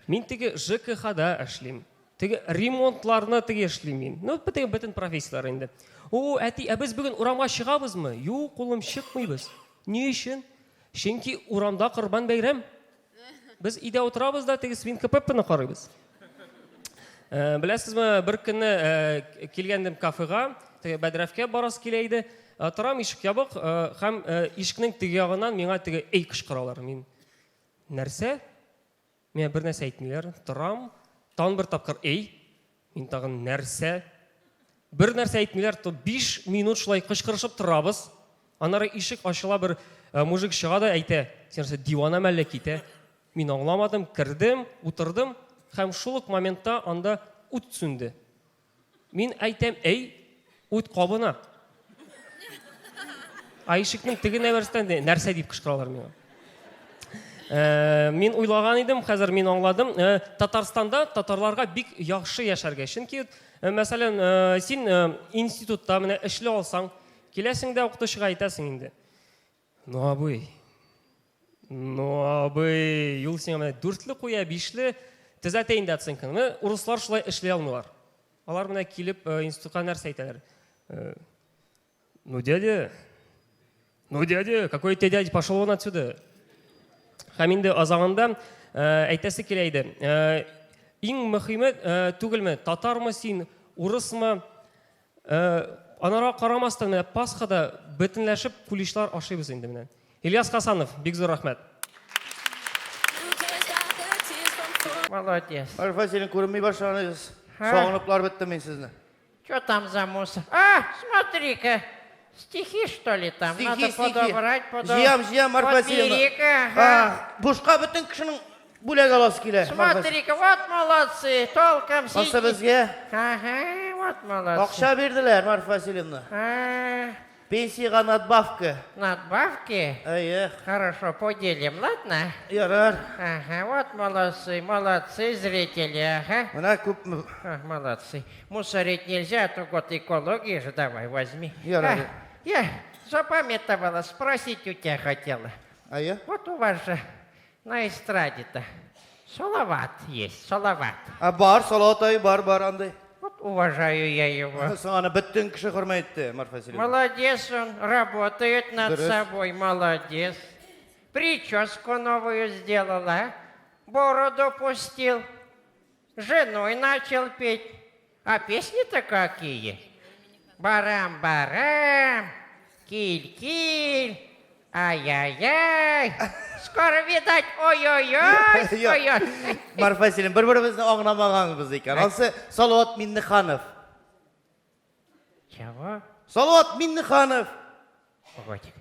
Мин теге ЖКХ-да эшлим. Теге ремонтларны теге эшлим мин. Ну, бөтен профессиялар инде. О, әти, ә без бүген урамга чыгабызмы? Юк, улым, чыкмыйбыз. Ни өчен? Чөнки урамда Корбан бәйрәм. Без өйдә утырабыз да теге Свинка Пеппаны карыйбыз. Беләсезме, бер көнне килгәндем кафега, теге Бәдрәфкә барасы килә иде. Торам, ишек ябык, һәм ишекнең теге ягыннан миңа теге эй кычкыралар. Мин нәрсә? Миңа бер нәрсә әйтмиләр. Торам, тагын бер тапкыр эй. Мин тагын нәрсә? Бер нәрсә әйтмиләр, 5 минут шулай кычкырышып торабыз. Аннары ишек ачыла, бер мужик чыга да әйтә: "Син нәрсә дивана мәллә китә?" Мин аңламадым, кирдем, утырдым, һәм шул ук моментта анда ут сүнде. Мин әйтәм: "Эй, ут кабына." Ишекнең теге нәрсәдән нәрсә дип кычкыралар миңа. Мин уйлаган идем, хәзер мин аңладым. Татарстанда татарларга бик яхшы яшәргә. Чөнки, мәсәлән, син институтта менә эшле алсаң, киләсең дә укытучыга әйтәсең инде. Ну абый, юл сиңа менә 4-ле куя, 5-ле төзәтәйин дәтсең көн. Урыслар шулай эшләй алмыйлар. Алар менә килеп институтка нәрсә әйтәләр? Ну дядя, какой ты дядя, пошел вон отсюда. Һәм инде азагында әйтәсе килә иде. Иң мөһиме түгелме, татармы син, урысмы? Анара карамастан менә Пасхада бөтенләшеп кулишлар ашыйбыз инде менә. Ильяс Хасанов, бик зур рәхмәт. Молодец. Марфа Васильевна, күренмей башлаганыз. Сагыныплар бетте мен сезне. Что там за мусор? Смотри-ка. Стихи, что ли, там? Надо подобрать. Жиям, Марфа Васильевна. Бушка бөтен кешенең бүләк аласы килә. Смотри-ка, вот молодцы. Толком сидите. Аса безгә. Вот молодцы. Акча бирделәр, Марфа Васильевна. Пенсияга надбавка. Надбавки? Хорошо, поделим, ладно? Ярар. Вот молодцы зрители, Менә күпме. Молодцы. Мусорить нельзя, а то год экологии же давай возьми. Ярар. Я запамятовала, спросить у тебя хотела. Вот у вас же на эстраде-то Салават есть, Салават. Бар, Салават бар андай. Вот уважаю я его. Саңа бөтен кеше хөрмәтте, Марфа Васильевна. Молодец, он работает над собой, молодец. Прическу новую сделала, бороду пустил, женой начал петь. А песни-то какие? Барам-барам, киль-киль, ай-яй-яй. Скоро видать, ой-ой-ой. Марфа Васильевна, bir-birimizni аңламаганбыз икән. Ансы Салават Минниханов. Чего? Салават Минниханов. Погоди.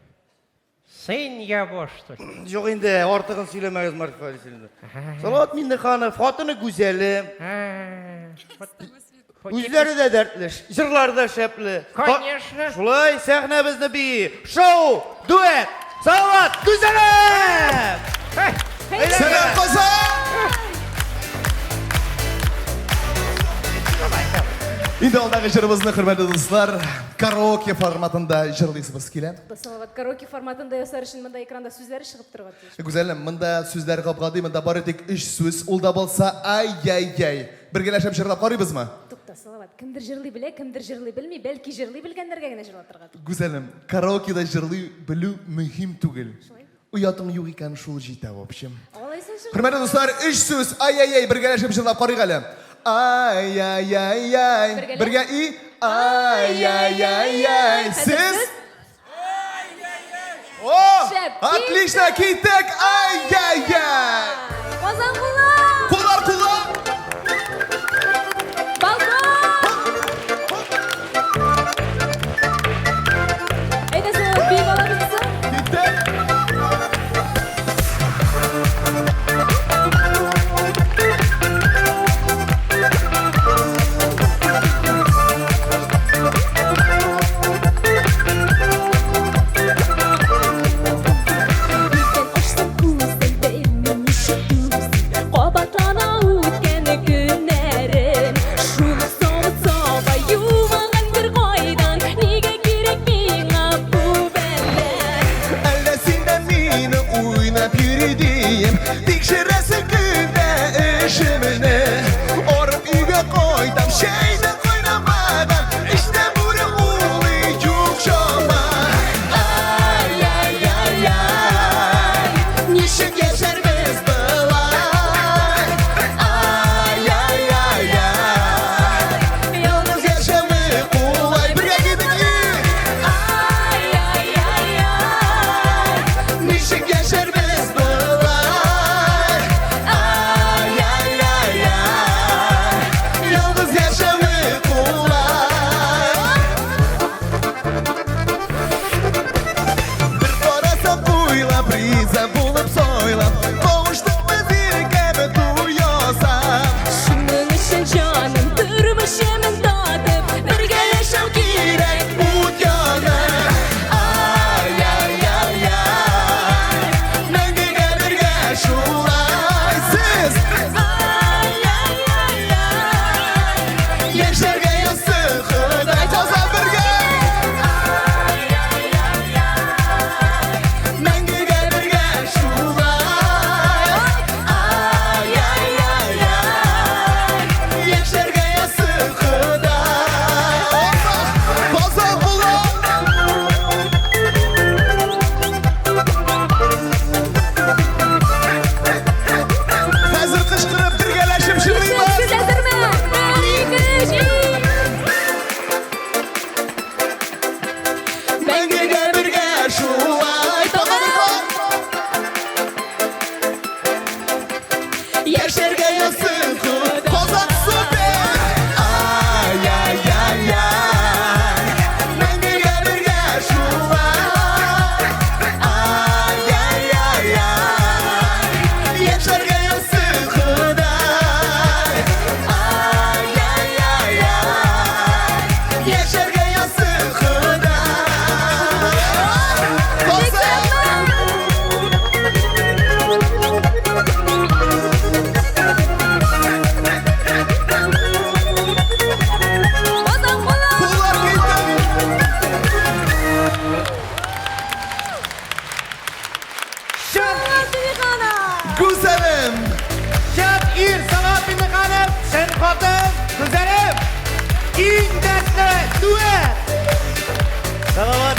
Сын его, что ли? Жоқ инде, артыгын сөйләмәгез, Марфа Васильевна. Салават Минниханов, хатыны гүзәле. Үзләре дә дәртле, җырлары да шәпле. Конечно. Шулай сәхнәбезне би. Шоу, дуэт. Салават Гүзәлев! Сәлем Казан! Инде алдағы жырыбызны, хөрмәтле дуслар, караоке форматында жырлыйсыбыз килә. Салават, караоке форматында ясар өчен монда экранда сүзләр чыгып торган. Гүзәлем, монда сүзләр капкады, монда бары тик 3 сүз. Ул да булса ай-яй-яй. Бергәләшеп җырлап карыйбызмы? Тукта, Салават, кемдер җырлый белә, кемдер җырлый белми, бәлки җырлый белгәннәргә генә җырлап торган. Гүзәлем, караокеда җырлый белү мөһим түгел. Уятың юк икән, шул җитә, в общем. Хөрмәтле дуслар, 3 сүз. Ай-яй-яй, бергәләшеп җырлап карыйк әле. Ай-яй-яй-яй. Бергә и ай-яй-яй-яй. Сез? О! Отлично, киттек. Ай-яй-яй. Казан кулар! Кулар! Каба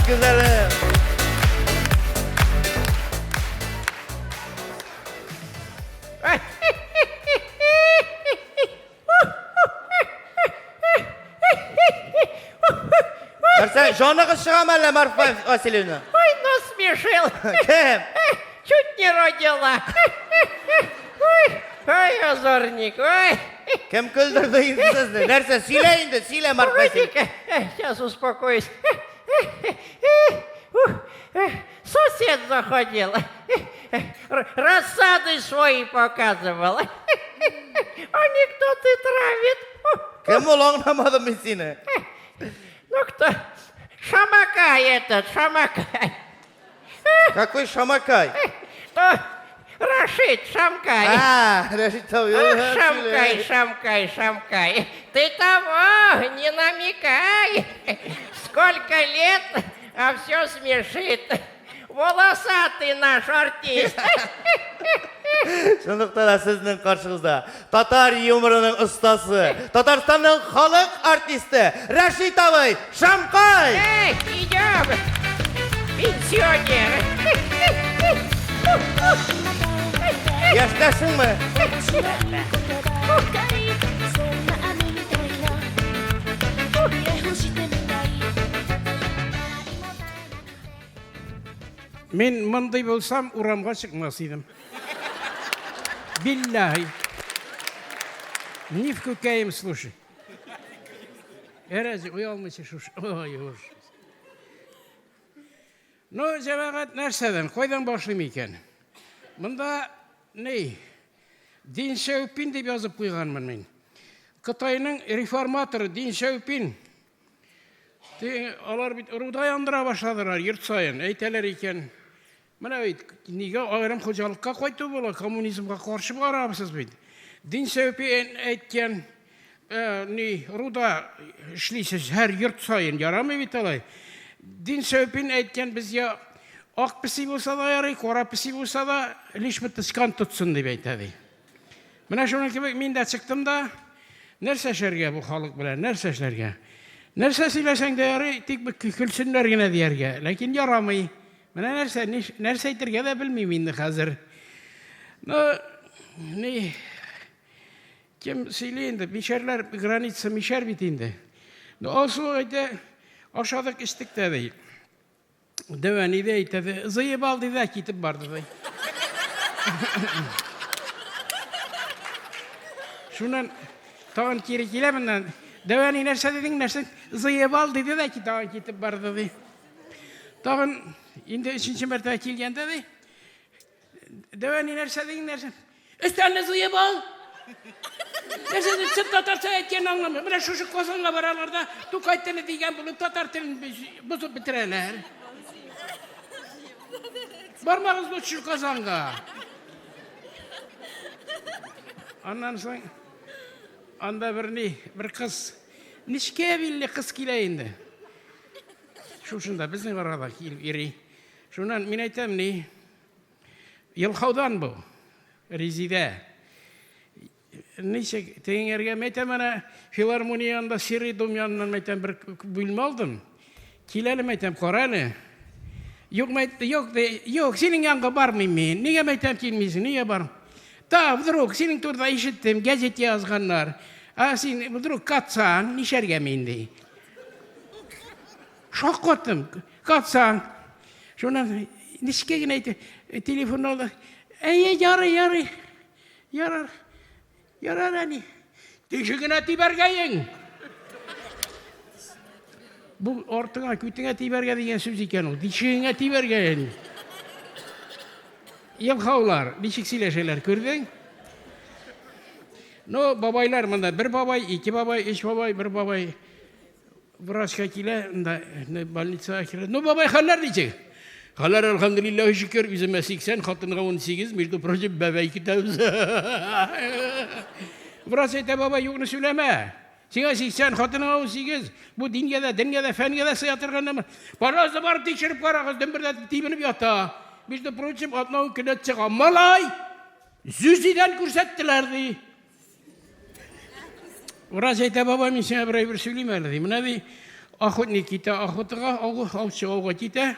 güzelim. Sen жаны кыз чыгам әллә Марфа Васильевна? Ой, насмешил. Кем? Чуть не родила. Ой, озорник, ой. Кем күлдерді инде сезне? Нәрсә, сөйлә инде, сөйлә Марфа Васильевна. Сейчас успокоюсь. Сосед заходил. Рассады свои показывал. Анекдоты травит. Кем ул аңламадым мин сине? Ну кто? Шамакай этот, Шамакай. Какой Шамакай? Рашид Шамкай. Рашид Шамкай, Шамкай, Шамкай. Ты того не намекай. Сколько лет, а все смешит. Волосатый наш артист. Шундыктан да сезнең каршыгызда татар юморының остасы, Татарстанның халык артисты Рашид абый Шамкай. Идем, пенсионер. Яшьтәшеңме? Мен мындай болсам, урамға шықмас едім. Биллахи. Ни в коем случае. Разве уялмайся, шуш. Ой, уж. Ну, жамағат нәрседен, қойдан башлайым екен. Мұнда не? Дин Шаопин деп жазып қойғанмын мен. Қытайның реформаторы Дин Шаопин. Алар бит рудай андыра башладылар, йұрт сайын. Әйтәләр екен. Мына бит, неге айрым қожалыққа қойты бола, коммунизмға қаршы барамысыз бит. Дин Шаопин әйткен, руда ішлейсіз әр йұрт сайын, ярамы бит алай. Дин Шаопин әйткен, біз я ақ пісі болса да ярай, қора пісі болса да, лиш бітісқан тұтсын деп әйтәді. Мына шоның кебек, мен де шықтым да, нәрсе шәрге бұл халық білән, нәрсе шәрге. Нәрсе сөйләсәң дә ярай, тик күлсенләр генә дияргә, ләкин ярамый. Менә нәрсә әйтергә дә белмим инде хәзер. Кем сөйләй инде, мишәрләр, граница мишәр бит инде. Алсу әйтә, ашадык эчтек тә ди. Дәвәни дә әйтә, зыйып алды да китеп барды ди. Шуннан тагын кире киләменнән Дәвәни нәрсә дидең, нәрсә зыйып ал диде дә тагын китеп барды ди. Тагын инде 3нче мәртәбә килгәндә ди. Дәвәни нәрсә дидең, нәрсә? Өстәлне зыйып ал. Нәрсә дип татарча әйткән аңламый. Менә шушы Казанга бараларда Тукай теле дигән булып татар телен бозып бетерәләр. Бармагыз лучше Казанга. Аннан соң анда bir kız, nişke billi kız kile indi. Şuşunda bizim arada iri. Şundan min aytam ni, Yılxavdan bu, Rizide. Nişe, teyin erge meytem ana filarmoniyanda Siri Dumyan'dan meytem bir bölüm aldım. Kileli meytem koralı. Yok, senin yanına barmayayım ben. Niye meytem kilmeysin, niye barım? Ta, vdruk, senin turda işittim, gazete yazganlar. Sen vdruk katsan, nişerge mindi. Şok kottım, katsan. Şundan, nişke yine telefon oldu. Yarar hani. Düşüküne tibergeyin. Bu ortuna, kütüne tiberge diyen söz iken o. Düşüküne tibergeyin. Yılxavlar, dişik sileşeler gördün. No, babaylar mında bir babay, iki babay, üç babay, bir babay. Vraçka kile, balnitsa kile. No babay haller diyecek. Haller elhamdülillah şükür, bizim 80, hatınıga 18, bir de proje bebek 2000. Vraç ete babay yokunu söyleme. Sine 80, hatınıga 18. Bu dingede, fengede sayatırgan ama. Parazda var tekşirip karağız, dembirde tibinip yata. Biz de proje atnağın kilet çıkan malay. Züziden kursettilerdi. Vraç ete babam insana bir söyleyeyim öyle. Buna di, охотник китә охотага, аучы ауга китә.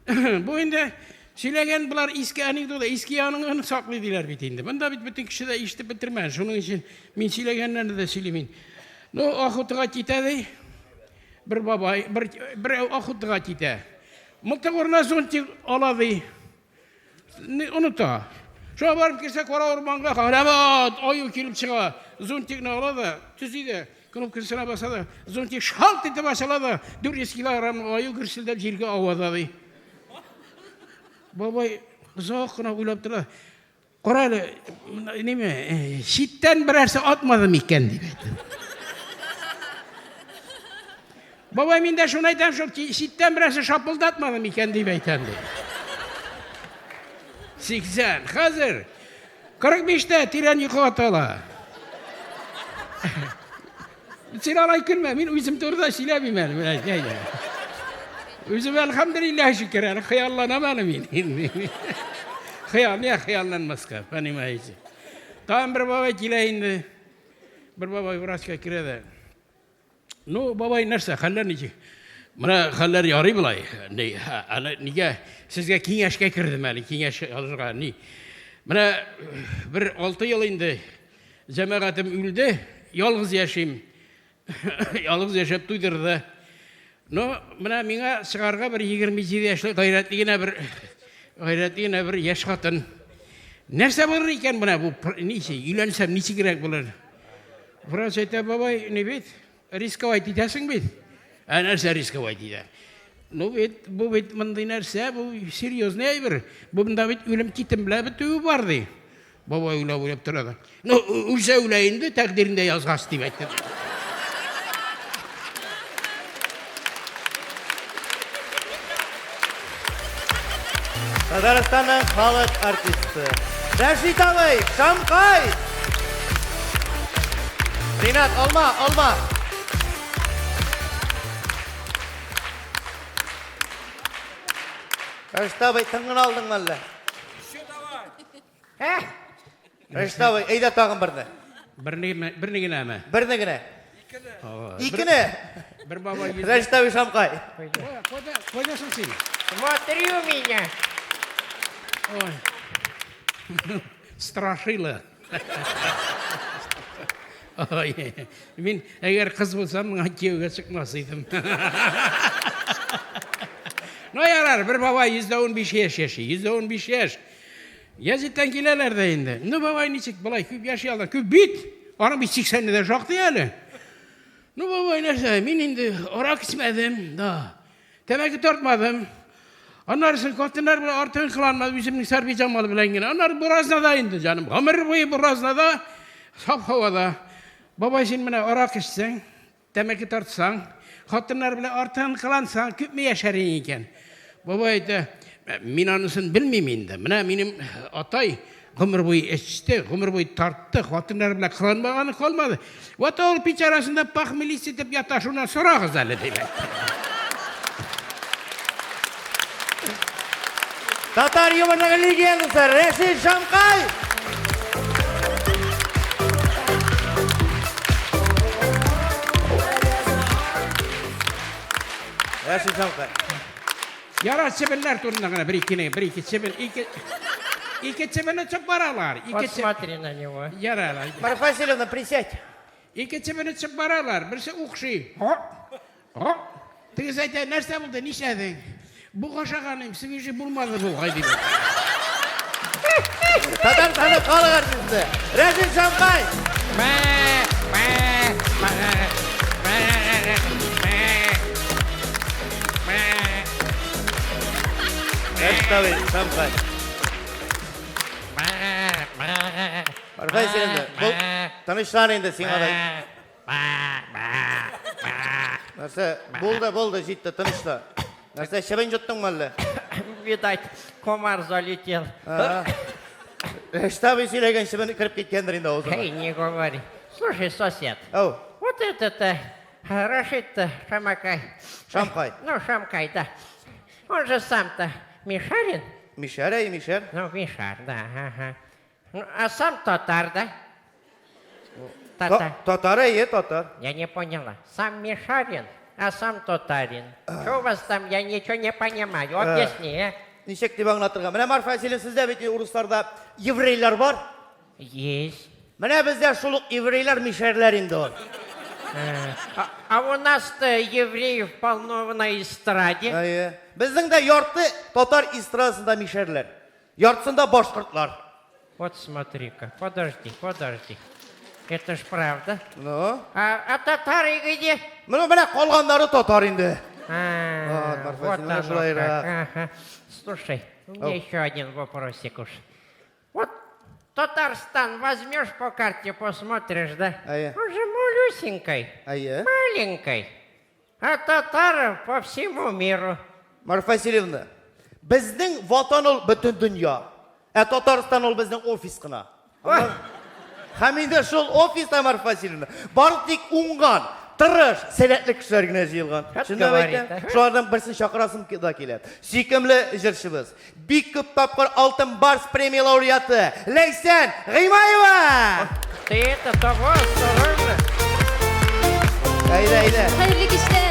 Бу инде сөйләгән булар иске анекдота, иске яныңны саклый диләр бит инде. Монда бит бөтен кеше дә ишетеп бетермәгән. Шуның өчен мин сөйләгәннәрне дә сөйлим. Ну, охотага китә ди. Бер бабай, бер охотага китә. Мылтык урына зонтик ала ди. Оныта. Шуңа барып кирсә кара урманга, карабат, аю килеп чыга. Зонтикны ала да, түзиде. Кнопкасына баса да, зонтик шалт итеп ачыла да, 400 килограмм аю гөрселдәп җиргә авада ди. Бабай озак кына уйлап тора. Кара әле, неме, читтән берәрсе атмады микән дип әйтте. Бабай мин дә шуны әйтәм, шул читтән берәрсе шапылдатмады микән дип әйтәм ди. 80, хәзер 45-тә тирән йокы атала. Син алай көлмә, мин үзем турыда сөйләмим әле. Үзем әлхәмдүлилләһ шөкер, әле хыялланам әле мин. Хыялланмаска, понимаете. Там бер бабай килә инде. Бер бабай врачка керә дә. Ну, бабай нәрсә, хәлләр ничек? Менә хәлләр ярый булай. Нигә сезгә киңәшкә кирдем әле, киңәш алырга. Менә бер 6 ел инде җәмәгатем үлде, ялгыз яшим. Ялгыз яшәп туйдырды. Ну, менә миңа чыгарга бер 27 яшьлек гайрәтле генә бер яшь хатын. Нәрсә булыр икән менә бу? Ничек өйләнсәм ничегрәк булыр? Врач әйтә, бабай, ни бит? Рисковать итәсең бит? Нәрсә рисковать итә? Ну бит, бу бит мондый нәрсә, бу серьезный әйбер. Бу монда бит үлем китем белән бетү бар ди. Бабай уйлап тора. Ну, үзе үлә инде, тәкъдирендә язгас дип әйтте. Татарстанның халық артисты Рәшит абай, Шамкай! Ринат, алма! Рәшит абай, тыңғын алдың әлі? Рәшит абай, әйдә тағын бірді. Бірні генә әмә? Бірні генә. Икіні? Рәшит абай, Шамкай. Қойдасың сен? Смотри у меня. Ой, страшило. Ой, мин әгәр кыз булсам, миңа кияүгә чыкмас идем. Ну, ярар, бер бабай 115 яшь яши, 115 яшь. Язиттан киләләр дә инде. Ну, бабай ничек болай күп яши алар, күп бит. Аның бит 80-не дә шактый әле. Ну, бабай нәрсә, мин инде арак эчмәдем, да. Тәмәке тартмадым. Аннарсын катыннар белән артын кыланмады, үземнең сәрби җамалы белән генә. Аннар буразнада инде, җаным. Гомер буе буразнада, саф һавада. Бабай, син менә арак эчсәң, тәмәке тартсаң, хатыннар белән артын кылансаң, күпме яшәрин икән. Бабай әйтә, мин анысын белмим инде. Менә минем атай гомер буе эчте, гомер буе тартты, хатыннар белән кыланмаганы калмады. Вот ул пичарасында пахмелис итеп ята, шуннан сорагыз әле дип. Татар юморының легендасы Рәшит Шамкай! Рәшит Шамкай. Яра чебелләр турында гына bir-iki чебел, iki чебелне чып баралар. Посмотри на него. Яра. Марфа Васильевна, присядь. Iki чебелне чып баралар. Берсе укшый. Тегез әйтә, нәрсә булды, нишләдең? Бу гашаганым, свежий булмады бу, гайди. Татарстанның халық артисты Рәшит Шамкай! Рәшит абай, Шамкай. Марфа Васильевна, бұл тыныштан енді сен адай. Нәрсе, болды, жетті, тынышта. Нәрсе, шебен жұттың мәлі? Видать, комар залетел. Рәшит абай сөйлеген шебен кіріп кеткендір енді аузына. Эй, не говори. Слушай, сосед. Ау. Вот это-то, Рашид-то, Шамкай. Шамкай. Ну, Шамкай, да. Он же сам-то Мишарин. Мишар, Мишар? Ну, Мишар, да, ага. Ну, а сам татар, да? Татар, татар. Я не поняла. Сам Мишарин. а сам татарин. Что у вас там? Я ничего не понимаю. Объясни. Ничек деп аңлатырға. Менә Марфа Васильевна, sizde бит урысларда еврейлар бар? Есть. Менә бездә шул ук еврейлар мишәрләр инде ул. А у нас-то евреев полно на эстраде. Безнең дә ярты татар эстрадасында мишәрләр. Яртысында башкортлар. Вот смотри-ка, подожди. Это ж правда. Ну? А татары где? Менә калганнары татар инде. Вот оно как. Ага. Слушай, у меня еще один вопросик уж. Вот Татарстан возьмешь по карте, посмотришь, да? Он же малюсенькой, маленькой. А татаров по всему миру. Марфа Васильевна, безнең ватан ул бөтен дөнья. Татарстан ул безнең офис кына. Һәм инде шул офиста, Марфа Васильевна, бары тик уңган, тырыш, сәләтле кешеләр генә җыелган. Шунда әйтәм, шулардан берсен чакырасым да килә. Сөйкемле җырчыбыз, бик күп тапкыр алтын барс премия лауреаты Ләйсән Гыймаева. Ты это того, осторожно. Әйдә. Хәерле кичләр.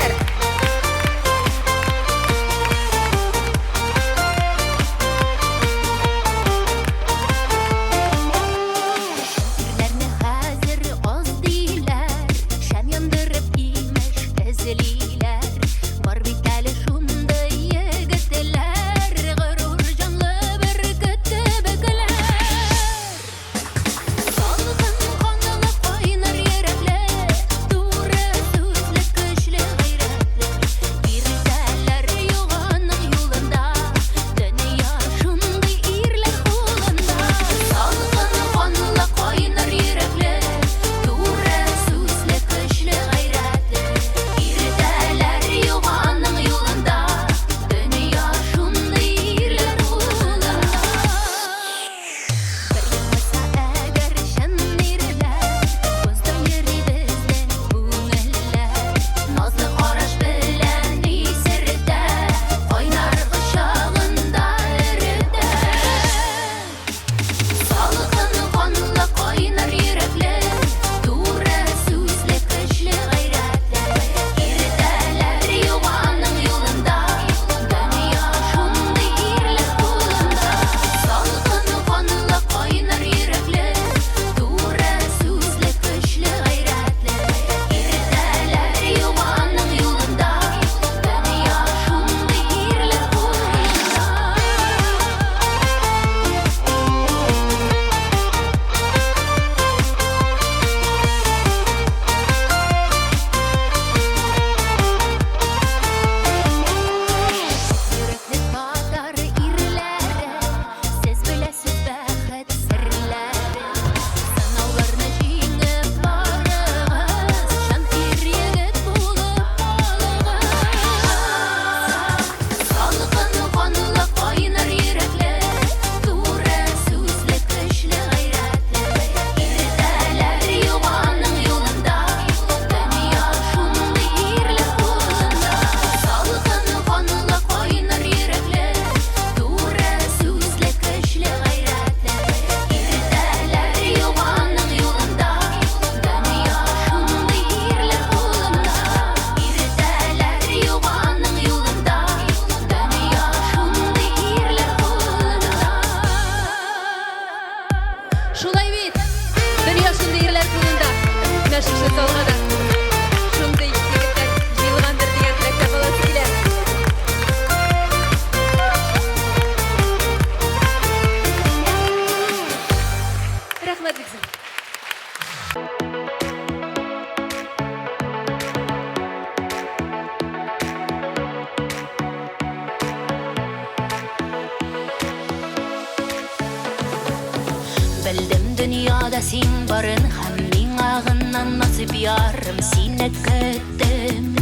Dünyada sen barın hem min ağından nasip yarım seni küttüm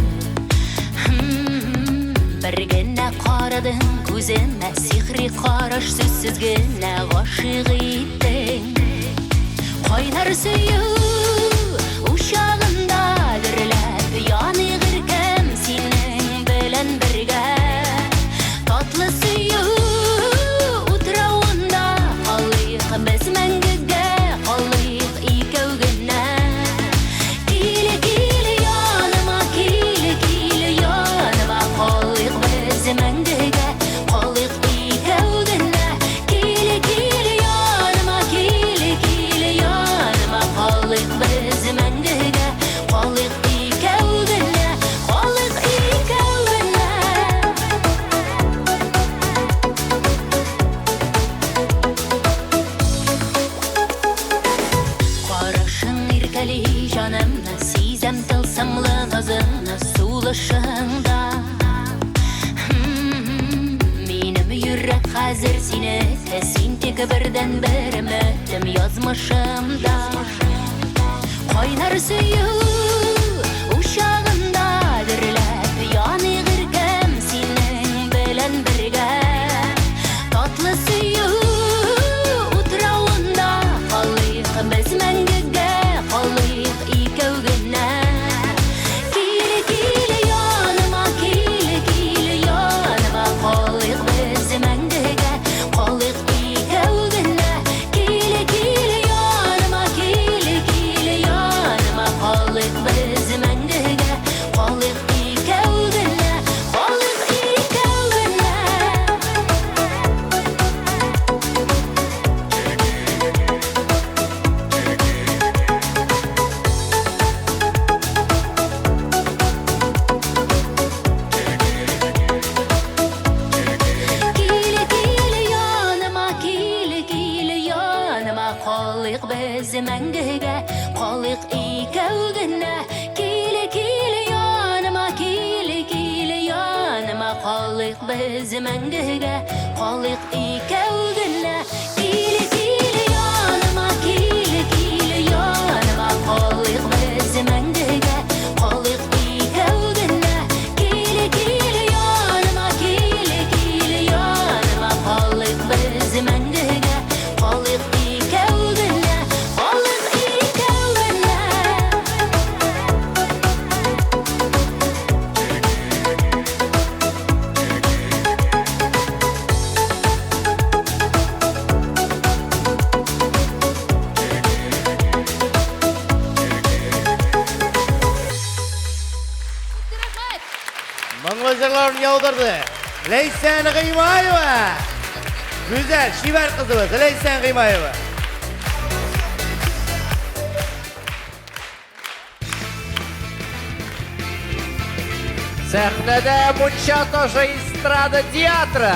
Birgene qaradın gözüme sihri qaraş süzsüz gene aşık ettin Qaynar suyu uşağında dürlep yanıgır kem senin bilen birge Tatlı suyu utrağında qalıyıq biz mengige qalıyıq ikevgine Kili kili yanıma kili kili Саңлы қызыны сулышыңда Минем йөрәк хәзер сине Син тик бердән бер өметем язмышымда Кайнар сөю ушагында дөрләп яный гыркем синең белән бергә Татлы сөю утрауында калыйк без мәңгегә калыйк икәү генә Киле киле яныма калыйк без мәңгегә калыйк икәү генә Киле киле яныма калыйк без мәңгегә калыйк икәү генә калыйк икәү генә Киле яныма калыйк без мәңгегә калыйк икәү генә Киле яныма калыйк без мәңгегә калыйк икәү генә Киле яныма калыйк без мәңгегә калыйк икәү генә Киле яныма калыйк без мәңгегә калыйк икәү генә калыйк икәү генә Моңлы жырларын яудырды. Лейсән Гыймаева. Güzel, şiver kızımız Leysen Gıymayeва. Сәхнәдә мунча ташы эстрада театры.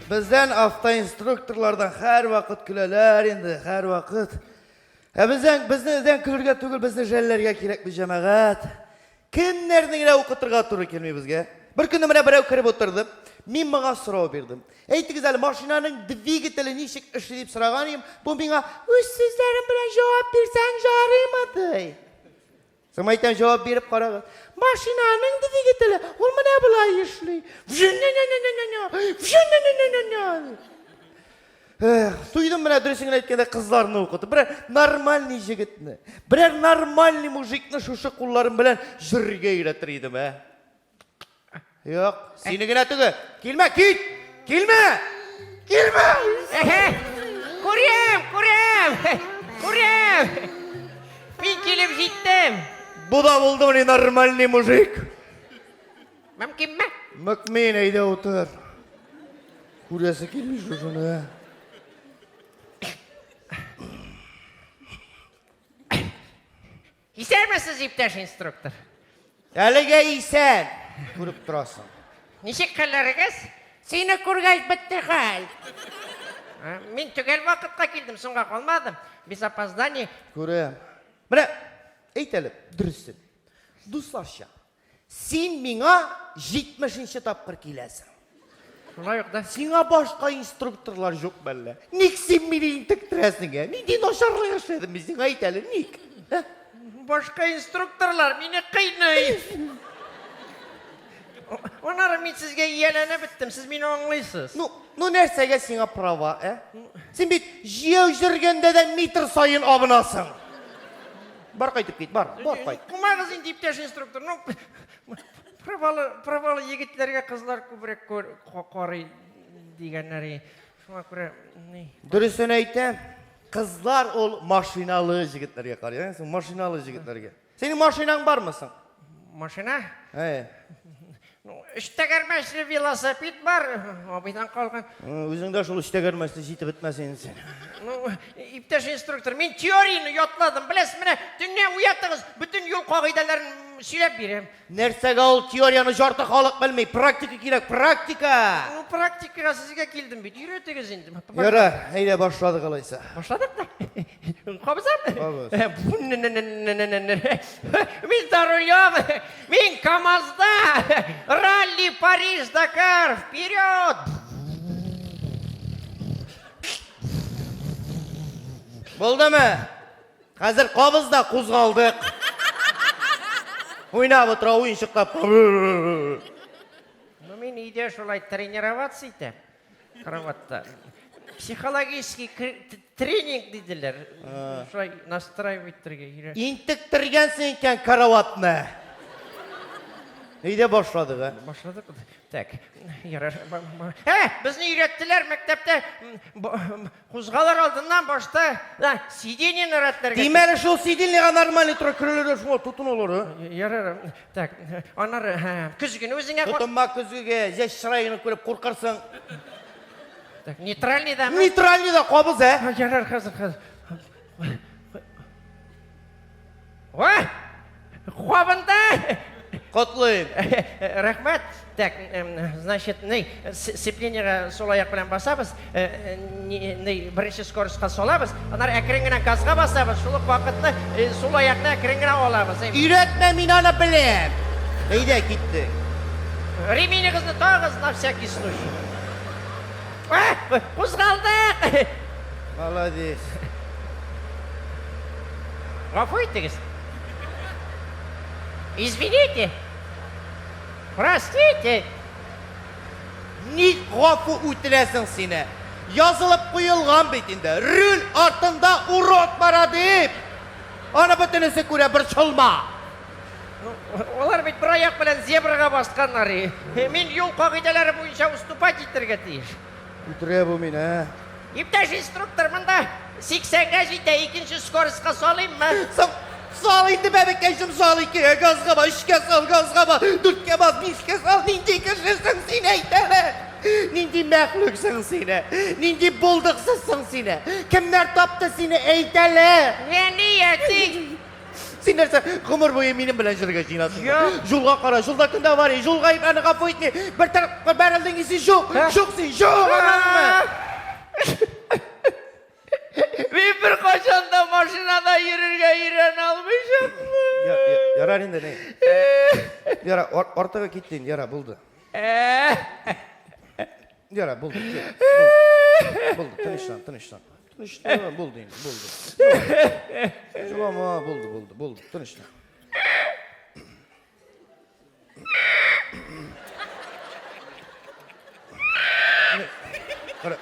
Bizden avtoinstruktorlardan her vakit külelер енді, her vakit. Bizden külürge tügül, bizden jellerge kirek bir cemaat. Kimlerden okutırga turu kelmey bizge. Bir günü mene birey kirip oturdum. Min bana soru verdim. Eytiniz ali maşinanın dvigiteli nişik işi deyip sıraganıyım. Bu bana, sizlerin bilen cevap versen jarıymadı. Sen aytan cevap verip karağı. Maşinanın dvigiteli, olma ne bulay işli. Duydum bana dürüsünün etkende kızlarını okudu. Birer normalni jigitni, birer normalni mujikni şuşu kullarım bilen jürge iletiriydim ha. Yok, seni gine tügü. Kilme, git! Kilme! Kilme! Kurem! Ben kelip jittim. Bu da buldu mu normalni mujik? Mümkün mü? Mükmin eyde otur. Kuryası kelmiş şuşunu ha. İster misiniz iptaş instruktör? Әліге isen. Көріп тұрасың. Ничек кыларыгыз? Сені көргәй бітті хәл. Мен түгел вакытка килдим, соңга калмадым. Без опоздание. Көрем. Міне, әйтеліп, дұрысын. Дусларша, сен миңа 70-ші тапқыр келесің. Шулай ук да. Сиңа башқа инструкторлар жоқ бәлі. Ник сен мені тіктіресің, неден ошарлық ашадым біздің әйтелі, ник? Башқа инструкторлар мені қайнай. Онары мен сізге иелене біттім, сіз мені оңлайсыз. Ну нәрсеге сиңа права, Сен бит жеу жүргенде де метр сайын абынасың. Бар қайтып кет, бар қайт. Кумағыз енді иптеш инструктор, правалы егетлерге қызлар көбірек қорай дегенлері. Шуңа көре... Дұрысын айтам, қызлар ол машиналы жігіттерге қарай, машиналы жігіттерге. Сенің машинаң бар мısın? Машина? Үштегермәшлі велосипед бар, абайдан қалған. Өзіңді шул үштегермәшлі жетіп бітмәсен сен. Иптеш инструктор, мен теорияны ятладым, білесіз, міне, түннен уяттыңыз, бүтін ел қағидаларын сөйлеп берем. Нәрсәгә ул теорияны жарты халык белми, практика кирәк, практика. Практикаға sizге келдім бит, үйретіңіз енді. Ярар, әйдә башладык алайса. Башладық та? Қабызам? Қабыз. Мен за рулем, мен КамАЗда, ралли Париж, Дакар, вперед! Булдымы? Хәзер кабызда кузгалдык. Уйнап утыра, уенчыктап. Мен үйде шулай тренироваться итем. Караватта. Психологический тренинг дейділер. Шулай настраивайттырға. Интектергәнсең икән караватны. Өйдә башладык, Башладык. Так, ярар. Безне үйреттеләр мәктәптә кузгалар алдыннан башта сиденьені рәтләргә. Димәле шул сиденьега нормаль итре кирелер шуңа тотынулар. Ярар. Так, аннары көзгене үзеңә Тотынма көзгегә, җәш чырайын күреп куркырсың. Так, нейтральный да. Нейтральный да кабыз, Ярар, хәзер. Ой! Кабында! Котлыйм. Рәхмәт. Так, значит, сцеплениега сол аяк белән басабыз, беренче скоростька салабыз, аннары әкрен генә газга басабыз, шул ук вакытта сол аякны әкрен генә алабыз. Өйрәтмә, мин аны беләм. Әйдә киттек. Реминегезне тагыз на всякий случай. Кузгалдык! Молодец. Гафу итегез. Извините. Простите. Ник гафу үтеләсең сине? Язылып куелган бит инде. Руль артында урод бара дип. Аны бөтенесе күрә бер чылма. Олар бит бер аяк белән зебрага басканнар. Мин юл кагыйдәләре буенча уступать итәргә тиеш. Үтерә бу мин, Иптәш инструктор, монда 80-га җитә, икенче скоростька салыйммы? Сал инде бәбекәйчем, сал 2-гә, газга ба, 3-гә сал, газга ба, 4-гә бас, 5-гә сал. Нинди кешесең син әйтәле? Нинди мәхлуксың сине? Нинди булдыксызсың сине? Кемнәр тапты сине әйтәле? Нияти? Син нәрсә, гомер буе минем белән җиргә җыйнасың? Жулга кара, жулда кемдә бар? Жулга аны гафу итми. Бер тарафка бәрелдең син, жук син, жук. Мин бер качанда машинада йөрергә өйрәнә алмыйчаммы? Ярар инде, не? Яра, артыгы киттин, яра, булды. Яра, булды. Булды, тынычлан. Тынычлан, булды инде, булды. Жуама, булды, тынычлан. Кара.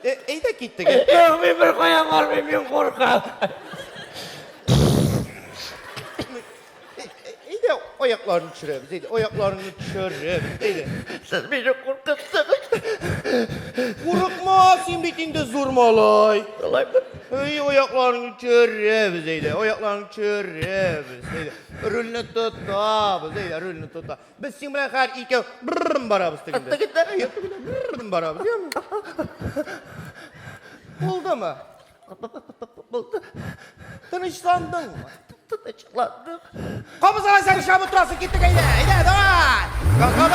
Әйдә киттек. Мин бер кая бармыйм, мин куркам. Әйдә аякларны төшерәбез, әйдә аякларны төшерәбез, әйдә. Сез мине куркыттыгыз. Курыкма, син бит инде зур малай. Аякларны төшерәбез, әйдә, аякларны төшерәбез, әйдә. Рульне тотабыз, әйдә, рульне тота. Без син белән һәр икәү барабыз тегендә. Барабыз, яме? Булдымы? Булды. Тынычландыңмы? Тынычландым. Кабызга сән шабы турасы киттек, әйдә, давай! Газга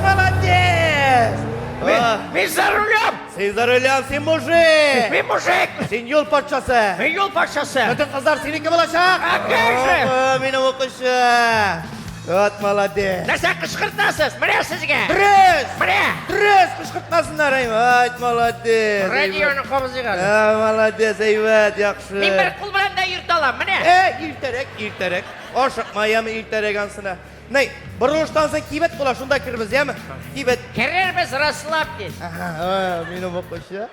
молодец! Мин за рулем! Син за рулем, син мужик! Мин мужик! Син юл патшасы! Мин юл патшасы! Бөтен кызлар синеке булачак! Кайсы? Минем укучы! Вот молодец! Нәрсә кычкыртасыз? Менә сезгә! Дрес кычкыртмасыннар, вот молодец! Радионы кабызыган. Молодец, әйбәт, яхшы! Мин бер кул белән дә йөртә алам, менә! Иртәрәк. Ашыкма, яме иртәрәк ансына. Ней, борылыштан соң кибет була, шунда кирбез, яме? Кибет. Керербез, расслабьтесь. Минем укучы.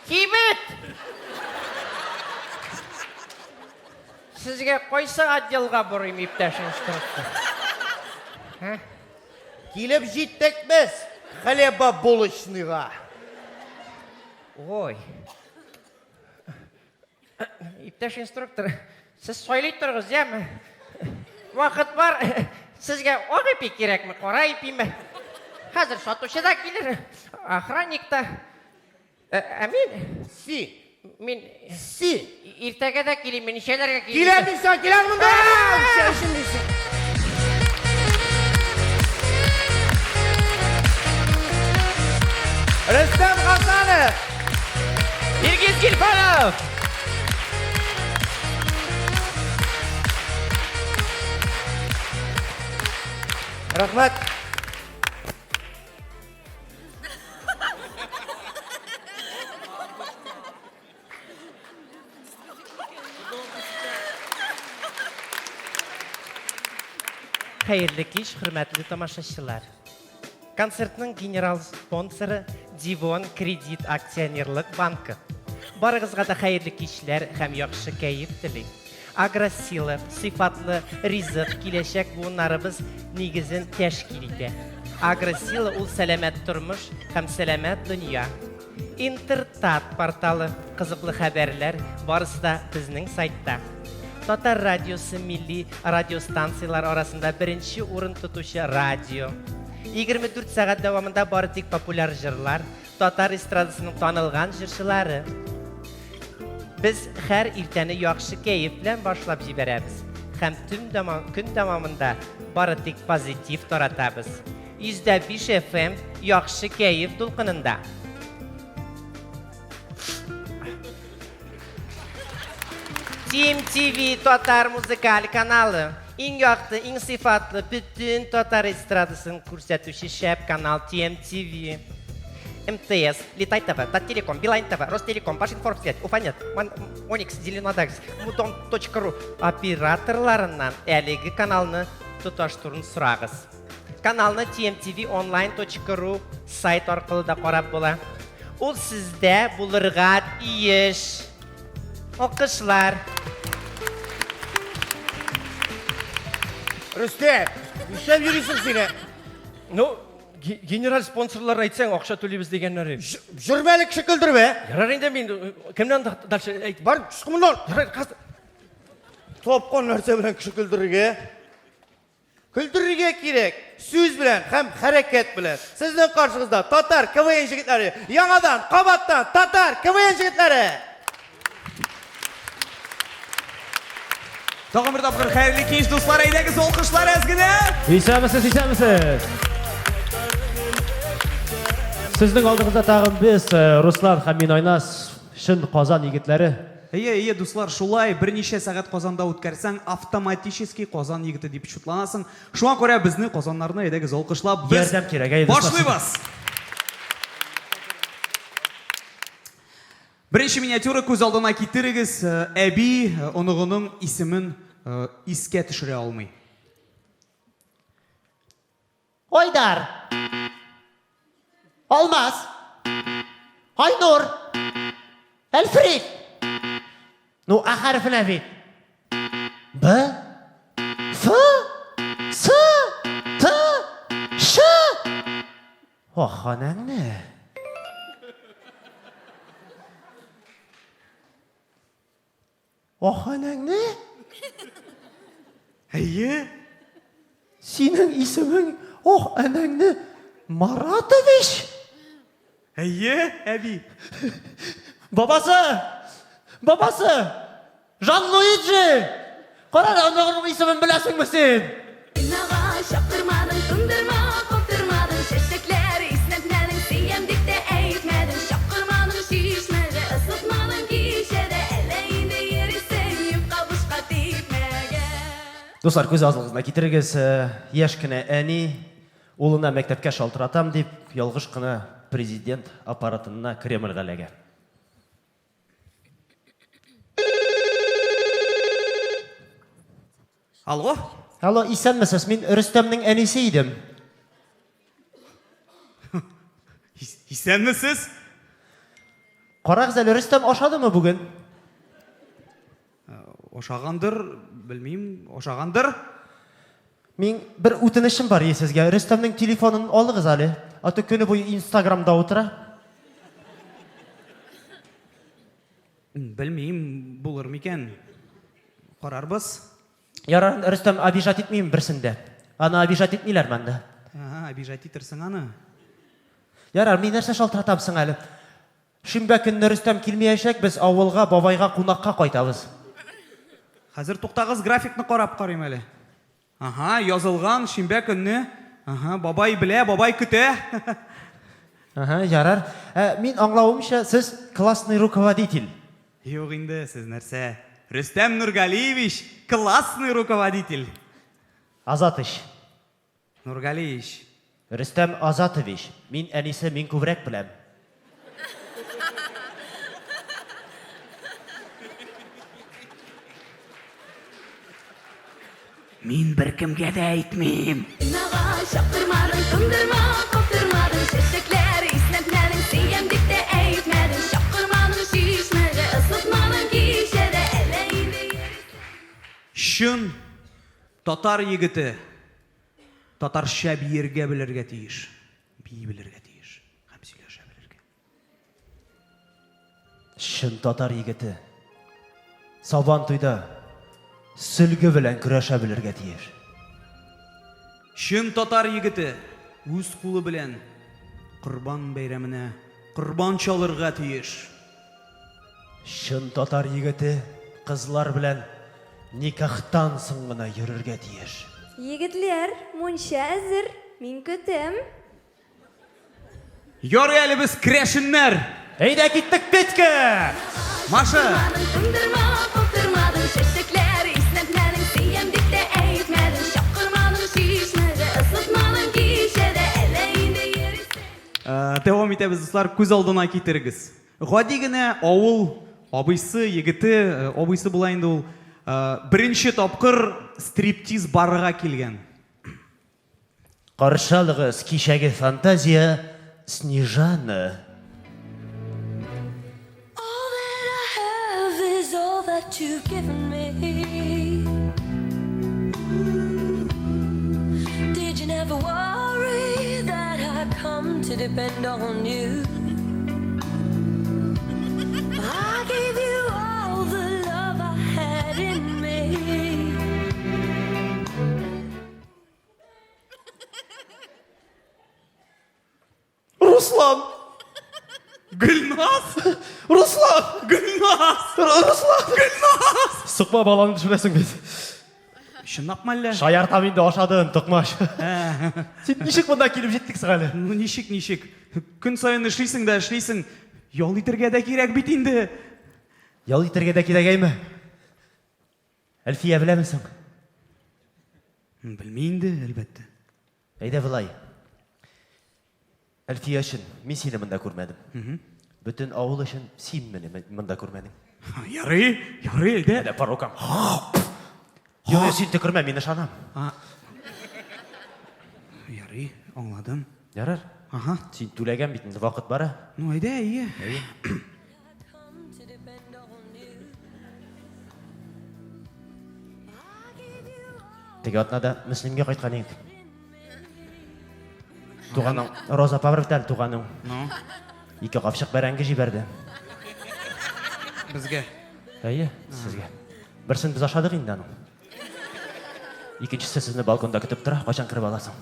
Кибет! Сезгә кайсы отделга бурыйм, иптәш инструктор? Килеп җиттек без. хлебобулочныйга. Ой. Иптәш инструктор, сіз сөйлей тұрғыз, яме? Вақыт бар, сізге оқ ипи керекме, қора ипи ме? Қазір сатушы да келер, охранник та. Әмин? Мен... Иртәгә дә келем, мен нишеләргә келем. Келемейсің, келем мұнда! Сәшін дейсің. Рүстем Хасанов! Иргиз Гилфанов! Рахмат. Xeyirli kеш, hürmetli tamaşaçılar. Konsertning general sponsori Divon Kredit Aksionerlik banki. Barıгызга да xeyirli keshlar ham yaxshi kayf tiling. Agressiya, sifatli rizq, kelajak buğunlarımız negizin təşkil etdi. Agressiya ul salamat turmuş ham salamat dünya. Intertat portalı qiziqli xabarlar barisi da bizning saytda. Tatar radiosu milli radio stansiyalar arasında birinchi o'rin tutuvchi radio. 24 saat davomida bari tek populyar jırlar, Tatar estradasının tanılgan jırchilari. Biz her ertani yaxshi kayf bilan boshlab jiberamiz. Ham kun davomida bari tek pozitiv taratamiz. %5 FM yaxshi kayf to'lqinida. TMTV Tatar muzikal kanalı. Eng yoqdi, eng sifatli bütün Tatar estradasini ko'rsatuvchi shab kanal TMTV. МТС, Литай ТВ, Таттелеком, Билайн ТВ, Ростелеком, Башинформсвет, Уфанет, Оникс, Зеленодекс, Мутон.ру операторларынан әлеге каналны тоташтырын сұрағыз. Каналны tmtvonline.ru сайт арқылы да қарап бола. Ол сізде бұлырға иеш. Оқышлар. Рүстем, нишем жүресің сені? Генерал спонсорлар айтсаң, ақша төлейбіз дегенлері. Жүрмәлік шекілдір бе? Ярар енді мен кімнен дальше айт. Бар, шықымын ол. Топқан нәрсе білен күшікілдірге. Күлдірге керек. Сөз білен, һәм харекет білен. Сіздің қаршыңызда Татар КВН жігітлері. Яңадан, қабаттан Татар КВН жігітлері. Тағын бір тапқыр қайырлы кеш достар, әйдегі солқышлар әзгіні. Исәмісіз. Сіздің алдыңызда тағын біз Руслан һәм мен Айнас шын Қазан егетлері. Ие, достар, шулай бірнеше сағат Қазанда өткәрсәң, автоматически Қазан егеті деп шутланасың. Шуңа көрә бізді Қазанларны әйдегі солқышлап, біз башлайбыз. Бірінші миниатюра көз алдына кетірігіз, әби онығының исімін иске түшіре алмай. Ойдар. Olmaz. Aynur. Elfrid. No, A harfine vid. B. F. S. T. Ş. Oxanan ne? Oxanan ne? Әйе? Senin ismin Oxanan'ı Maratovich. Әйе, әби. Babası. Jean-Luigi. Qarara, onun ismini biləsin misin? Nağa şaptırmadın, tındırma, koptırmadın. Şeşekler isnetmedin, siyemdikte eğitmedin. Şaptırmadın, şişmedi, ısıtmadın kişede. Eleyinde yeri sevip kavuşqa tepmege. Достар, көз азылығызына кетіріңіз, ешкіні әні ұлына мектепке шалтыратам деп, ялғыш қына президент аппаратына Кремльға ләге. Алло? Алло, исәнмісіз, мен Рүстемнің әнесі едім. Исәнмісіз? Қарағыз әлі, Рүстем ашады ма бүгін? Ошағандыр, білмеймін, ошағандыр. Мен бір өтінішім бар есізге, Рүстемнің телефонын алыңыз әлі. Аты көне бойы Инстаграмда отыра. Білмеймін, болыр мекен. Қарарбыз. Ярар, Рөстәм обижать етмеймін бірсінде. Аны обижать етмейлер мәнді. Обижать етерсің аны. Ярар, мен нәрсе шалтыратамсың әлі. Шимбә күнне Рөстәм килмәячәк, біз авылға, бабайға қунаққа қайтабыз. Хәзер туктагыз, графикны карап карыйм әле. Язылган шимбә көнне. Бабай белә, бабай көтә. Ярар. Мин аңлавымча, сез классный руководитель. Юк инде, сез нәрсә? Рөстәм Нургалиевич, классный руководитель. Азатыч. Нургалиевич. Рөстәм Азатович. Мин әнисе, мин күбрәк беләм. Мин беркемгә дә әйтмим. Наға шаптырмадың, тындырма, қоптырмадың, шешеклер иснәтмәдің, сүйем дип те әйтмәдің, шапқырмадың, шишмәді, ысытмадың, кишәді, әлі инде. Шын татар егеті татарша биергә белергә тиеш. Бии белергә тиеш. Һәм сөйләшә белергә. Шын татар егеті. Сабан туйда сүлгі белән көрәшә белергә тиеш. Шын татар егеті үз кулы белән Корбан бәйрәменә корбан чалырга тиеш. Шын татар егеті кызлар белән никахтан соң гына йөрергә тиеш. Егетләр, мунча әзер, мин көтәм. Ярый әле без крәшеннәр. Әйдә киттек, Петька! Маша! Тындырма, қоптырмадың, шешеклер иснәтмәдің, сүйем дип те әйтмәдің, шапқырмадың, шишмәді, ысытмадың, кишәді, әлі инде йөрисең. Дәвам итәбез, дуслар, күз алдына китерегез. Гади генә авыл абыйсы, егете, абыйсы була инде ул беренче тапкыр стриптиз барырга килгән. Каршылыгыз кичәге фантазия Снежана. All that I have is all that you've given me. Did you never worry that I come to depend on you? I gave you all the love I had in me. Руслан! Гүлназ! Руслан! Гүлназ! Руслан! Гүлназ! Сықма баланы düşürәсең бит. Шынақмы әллә? Шаяртам инде ашадым, тоқмаш. Сен ничек монда килеп җиттең әле? Ничек? Көн сайын эшлисең дә эшлисең. Ял итәргә дә кирәк бит инде. Ял итәргә дә кирәгәйме? Әлфия беләмесең? Белми инде, әлбәттә. Әйдә болай. Әлфия өчен мин сине монда күрмәдем. Бөтен авыл өчен син мине монда күрмәдең. Ярый, әйдә. Әйдә парокам. Юк, син төкермә, мин ышанам. Ярый, аңладым. Ярар. Син түләгән бит инде, вакыт бара. Ну, әйдә, әйе. Теге атнада Мөслимгә кайткан идек. Туганың Роза Павровтан туганың. Ике капчык бәрәңге җибәрде. Безгә. Әйе, сезгә. Берсен без ашадык инде аның. Икенчесе сезне балконда көтеп тора, качан кирип аласың?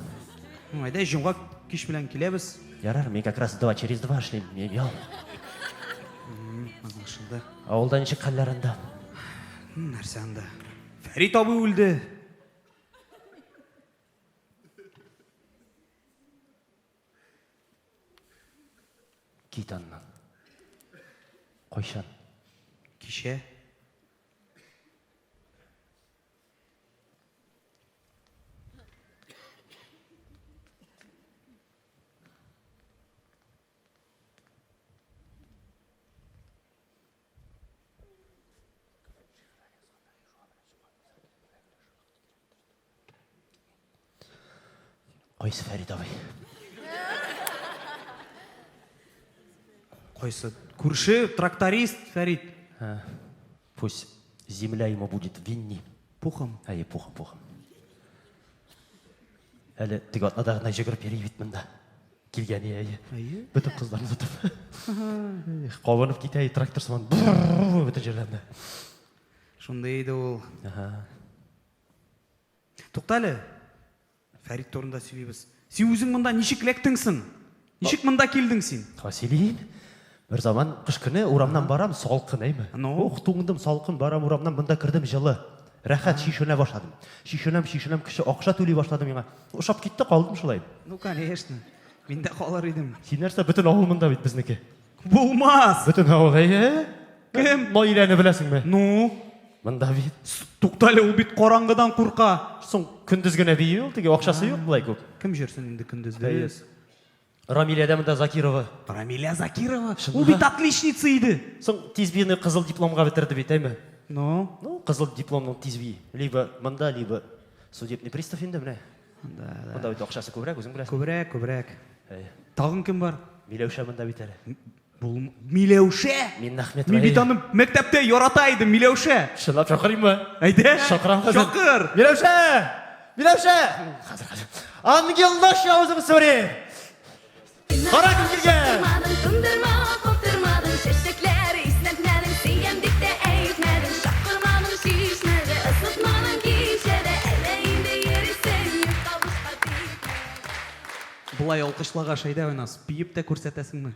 Әйдә, җомга кич белән киләбез. Ярар, мин как раз 2 через 2 эшлим. Ял. Аңлашылды. Авылда ничек хәлләрендә? Нәрсә анда? Фәрит абый үлде. Кит аннан. Кайчан? Кичә. Кайсы Фәрит абый? Кайсы? Күрше, тракторист Фәрит. Пусть земля ему будет винни. Пухом. Әйе, пухом. Әле теге атнада гына җигереп йөри бит монда. келген бүтін қыздарын ұтып қабынып кетей трактор сыман бүтін жерлеріне. Шундай еді ол. Тоқталі, Фәрит торында сөйлейбіз. Сен өзің мұнда нешік лектіңсің? Нешік мұнда келдің сен? Қасилейін. Бір заман қыш күні урамнан барам, салқын әймі. Туыңдым салқын барам урамнан, мұнда кірдім жылы. Рәхат шишөне башладым. Шишөнем кіші ақша төлей башладым еңа. Ұшап кетті, қалдым шылайым. Ну, конечно. Мен де қалар едім. Сен нәрсе бүтін ауыл мұнда бейт біздікі. Болмас. Бүтін ауыл, Кім? Нойләні білесің бе? Ну? Мұнда бейт. Тоқталі, ол бейт қораңғыдан қорқа. Соң күндізгіне бейі ол, теге ақшасы жоқ бұлай көп. Кім жүрсін енді күндізді? Рамилия Дәмінда Закирова. Рамилия Закирова? Ол бейт отличница еді. Соң тезбені қызыл дипломға бітірді бейт, әймі? Ну? Қызыл дипломның тезбей. Либо мұнда, либо судебный пристав енді міне. Мұнда бейт ақшасы көбірек, өзің білесің. Көбірек. Тағын кім бар? Милеуша мұнда бейт әлі. Милеуше? Мен Ахмет Мен бейт аны мектепте yorataydı Милеуше. Шылап шақырайым ба? Әйде? Шақырам қазір. Шақыр. Милеуше! Қазір. Ангелдаш яузым сөре! Қара кім келген? Tındırma, koptırmadın şişlikleri İsnetmedin, siyemdikte eğitmedin Şakkırmadın şişmedi, ısıtmadın kişede Eleğinde yeri sevip kavuşma bitmedi Бұлай алқышлаға шайда ойнас, бейіп те көрсетесің ме?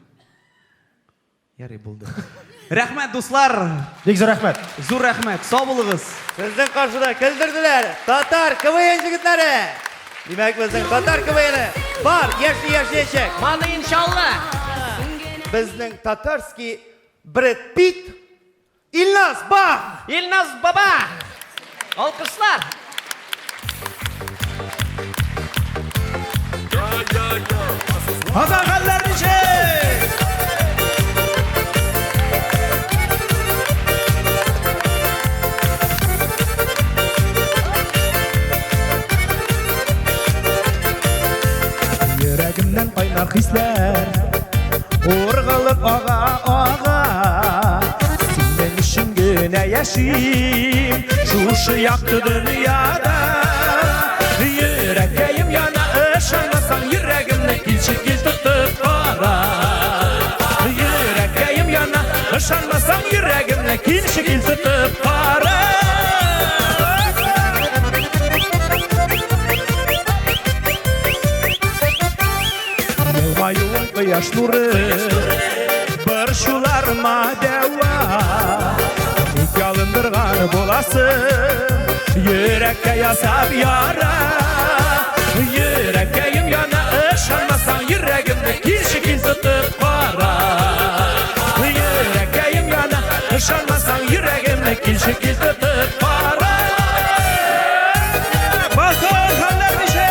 Ярай болды. Рәхмет, достар! Бек зор рәхмет. Зор рәхмет, сау болыңыз. Біздің қаршыда келдірділер татар КВН жігіттері. Демек біздің татар КВНі бар, еші-ешек. Маны иншалла. Біздің татарский Брэд Питт, Илназ Бах. Илназ Баба. Алқышлар. Azağalar nice. Yüreğimden kaynar hisler Urgalıp ağa Senin için güne yaşayayım Şuşu yaktı dünyada Yüreğim yana ışanmasan Yüreğimle kilçikil tutup kara Yüreğim yana ışanmasan Yüreğimle kilçikil tutup kara Yılmayın kıyaş nuru Bir şularıma deva Yalındırgan bolasın Yürekte yasap yara Yüreğim yana ışanmasan Yüreğimde kil şekil tutup kara Yüreğim yana ışanmasan Yüreğimde kil şekil tutup kara Bakın haller bir şey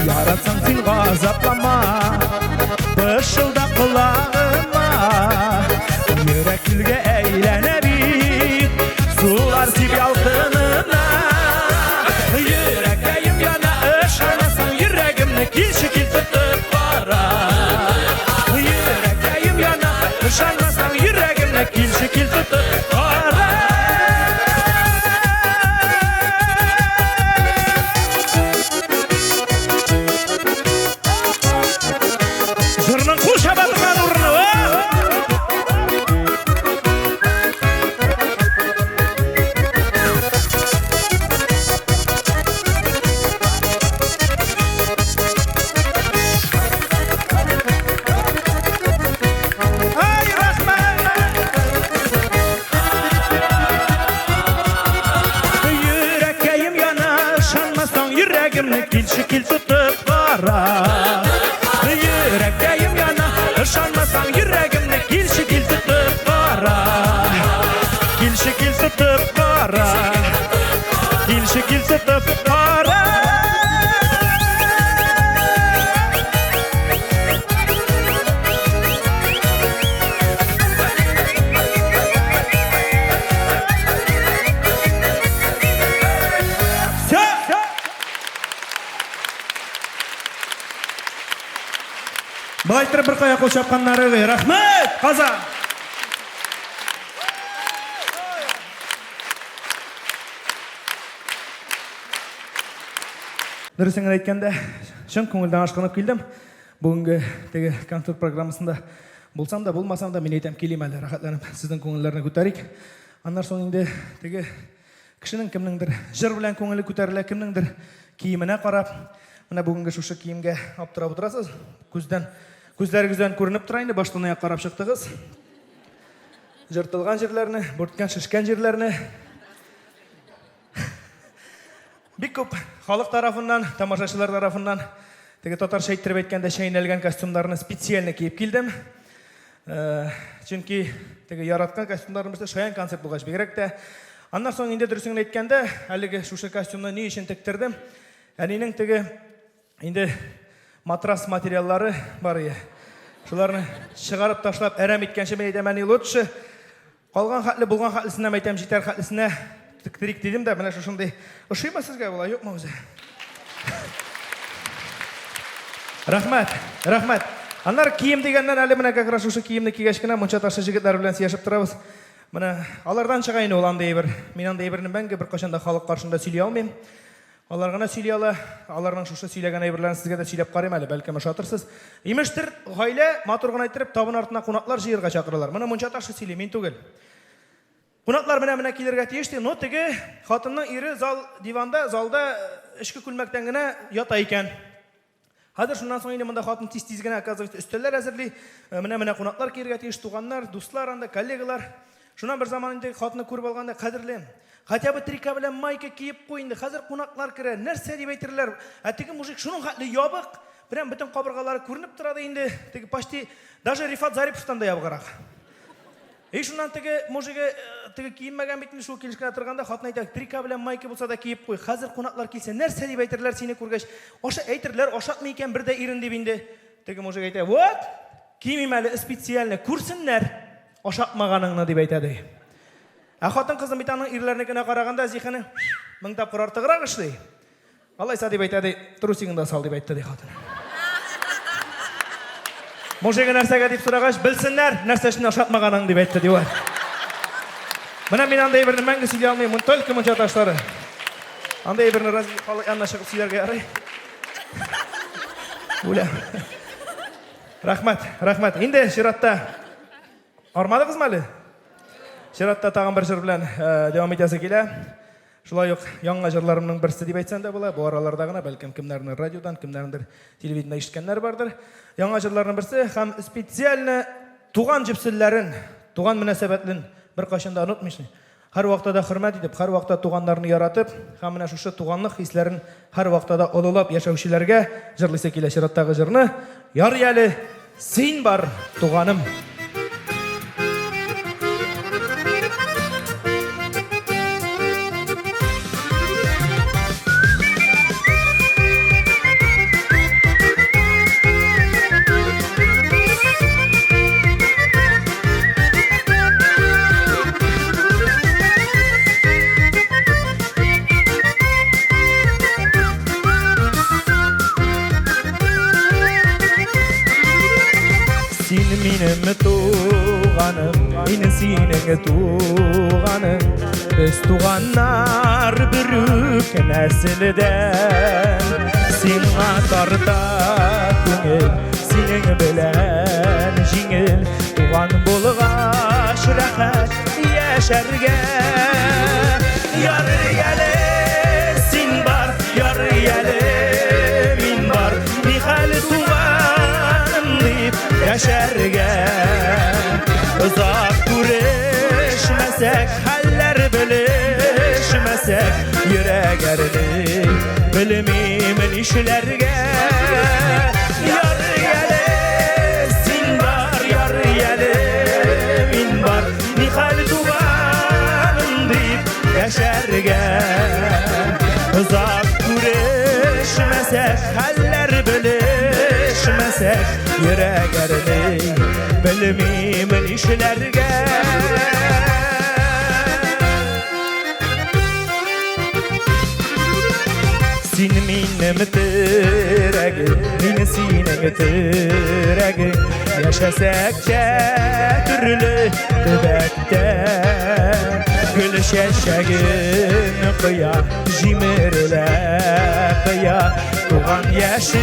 Yaratsan fil gazaplama Pışılda kulağıma Yürek gülge eğlene bir Sular sip yalkınına Yüreğim yana ışanasan Yüreğimle kil şekil tutup kara Yüreğim yana ışanasan Yüreğimle kil şekil tutup kara Жырның қу шабатыған ұрыны Ай, рахмет! Yüreğim yana şanmasan Yüreğimle kil şekil tutup kara Yüreğim yana ışanmasan Yüreğimle kil şekil tutup kara Kil şekil tutup kara Kil şekil tutup kara Байтыр бір қая қол шапқанлары рахмет, қаза! Дұрысын айтканда, шын көңілден ашқанып келдім. Бүгінгі теге концерт программасында болсам да, болмасам да, мен айтам келейм әлі рахатланып, сіздің көңілдеріне көтерейік. Аннан соң енді теге кішінің кімніңдір жыр білән көңілі көтеріле, кімніңдір киіміне қарап, мына бүгінгі шушы киімге алып тұрап отырасыз. Көздеріңізден көрініп тұрайын, баштан аяқ қарап шықтыңыз. Жыртылған жерлеріне, бөрткен шішкен жерлеріне. Бик көп халық тарафынан, тамашашылар тарафынан теге татарша айттырып әйткәндә шәйнәлгән костюмнарны специально киеп килдем. Чөнки теге яраткан костюмнарны бездә шаян концерт булгач бигрәк тә. Аннан соң инде дөресен әйткәндә, әлеге шушы костюмны ни өчен тектердем? Әнинең теге инде матрас материаллары бар иде. Шуларны чыгарып ташлап әрәм иткәнче мен әйтәм, әни лучше калган хәтле булган хәтлесенә әйтәм, җитәр хәтлесенә тектерик дидем дә, менә шушындый. Ошыймы сезгә була, юкмы үзе? Рахмәт, рахмәт. Аннар кием дигәннән әле менә как раз шушы киемне кигәч кенә Монча ташы җегетләр белән сөйләшеп торабыз. Менә алардан чыгайны ул андый бер. Мин андый берне мәңге бер кашанда халык каршында сөйли алмыйм. Алар гына сөйли ала, аларның шушы сөйләгән әйберләрен сезгә дә сөйләп карыйм әле, бәлкем ошатырсыз. Имештер, гаилә матур гына әйттереп табын артына кунаклар җыярга чакыралар. Менә Монча ташы сөйли, мин түгел. Кунаклар менә килергә тиеш ди. Ну теге хатынның ире диванда, залда эчке күлмәктән генә ята икән. Хәзер шуннан соң инде монда хатын тиз-тиз генә оказывается өстәлләр әзерли. Менә кунаклар килергә тиеш, туганнар, дуслар, анда коллегалар. Шуннан бер заман инде хатны күреп алганда кадерлем. Хотя бы трика белән майка киеп куй инде. Хәзер кунаклар керә. Нәрсә дип әйтерләр? Теге мужик шуның хәтле ябык, прям бөтен кабыргалары күренеп тора да инде. Теге почти даже Рифат Зариповтан да ябыграк. Шуннан теге мужиге теге киенмәгән бит инде шул килешкә торганда хатын әйтә, трика белән майка булса да киеп куй. Хәзер кунаклар килсә, нәрсә дип әйтерләр сине күргәч? Аша әйтерләр, ашатмый икән бер дә ирен дип инде. Теге мужик әйтә, "Вот, киемим әле специально, күрсеннәр, ашатмаганыңны" дип әйтә ди. Хатын кызым бит аның ирләренекенә караганда зихәне 1000 тапкыр артыграк эшли. Алайса дип әйтә ди, "Трусигыңда сал" дип әйтте ди хатын. Мужиге нәрсәгә дип сорагач, "Белсеннәр, нәрсә өчен ашатмаганың" дип әйтте ди ул. Менә мин андай берне мәңге сөйли алмыйм, только Монча ташлары. Андай берне раз халык янына чыгып сөйләргә ярый. Уля. Рахмәт, рахмәт. Инде чиратта армадыгызмы әле? Чиратта тагын бер җыр белән дәвам итәсе килә. Шулай ук яңа җырларымның берсе дип әйтсәм дә була. Бу араларда гына бәлкем кемнәрнең радиодан, кемнәрнеңдер телевидениедә ишеткәннәр бардыр. Яңа җырларның берсе һәм специально туган җепселләрен, туган мөнәсәбәтләрен бер кашында онытмыйш. Һәр вакытта да хөрмәт итеп, һәр вакытта туганнарны яратып, һәм менә шушы туганлык хисләрен һәр вакытта да олылап яшәүчеләргә җырлыйсы килә чираттагы җырны. Ярый әле, син бар, туганым. Минем туганым, минем синең туганым. Без туганнар бер үк нәселдән. Сиңа тарта күңел, синең белән җиңел. Туган булгач рәхәт яшәргә. Ярый әле, син бар, ярый әле, мин бар. Нихәл туганым дип яшәргә. Узак күрешмәсәк, хәлләр белешмәсәк, йөрәк әрли, белмим нишләргә. Ярый әле, син бар, ярый әле, мин бар. Нихәл туганым дип яшәргә. Узак күрешмәсәк, хәлләр белешмәсәк, йөрәк әрли, белмим нишләргә. Син минем терәгем, мин синең терәгем. Яшәсәк тә төрле төбәктә. Gül şeşegin kıya Jimirle kıya Tuğan yaşı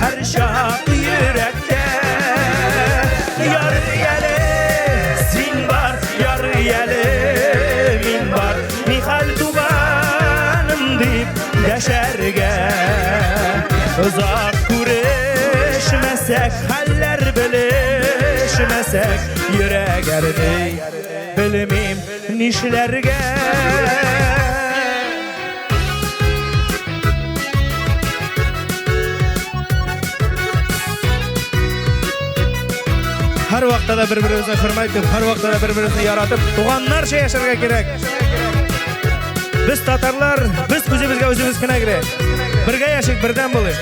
her şak yürekte Yar yele sin var Yar yele min var Mihal tuğanım deyip deşerge Uzak kureşmesek haller bilişmesek Yürek erdi bilmeyim nişlerge Her vaqtda da bir-birimizni hurmat etib, har vaqtda da bir-birimizni yaratib, tuğanlarcha yasharga kerak. Biz tatarlar, biz o'zimizga o'zimiz kerak. Birga yashaylik, birdan bo'laylik.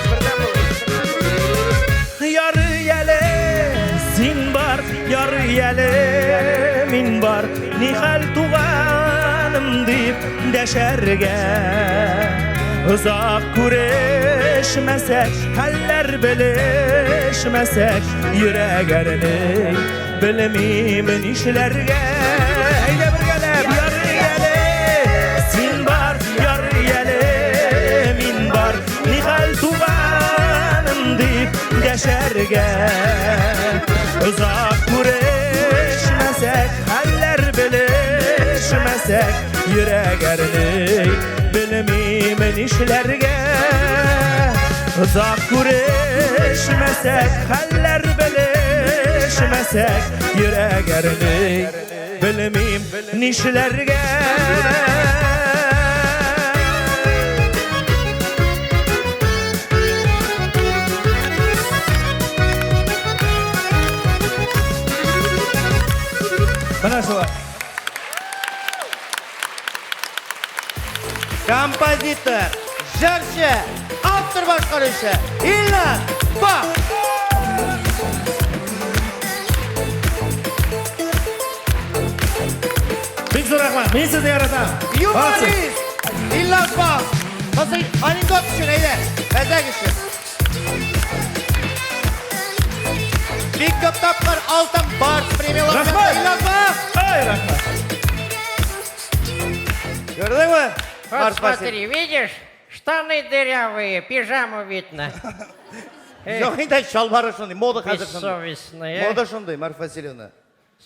Yar yele sin bar, yar yele min bar, nihal tuğanım deyip deşerge. Uzak kureşmesek, haller bilişmesek, yürek erdi bilmeyim işlerge. Haydi bir gelip yar yele, sin bar, yar yele min bar, nihal tuğanım deyip deşerge. Uzak kureşmesek, haller bilişmesek, yürek erdi bilmeyim işlerge. Uzak kureşmesek, haller bilişmesek, yürek erdi bilmeyim nişlerge. Bana şular. Композитор, жыршы, автор басқарушы, Илнар Бақ. Bek zo'r rahmat. Men sizni yaratам. Юморист, Илнар Бақ. Hozir anekdot uchun ayda, mazak uchun. Bek ko'p topqir oltin bars premiyalar. Rahmat. Ilnor Baq. Ay rahmat. Gördingmi? Вот смотри, видишь, штаны дырявые, пижаму видно. Yo'qingda shalbari shunday, moda hozir shunday. Бессовестные. Moda shunday, Marfa Vasilyevna.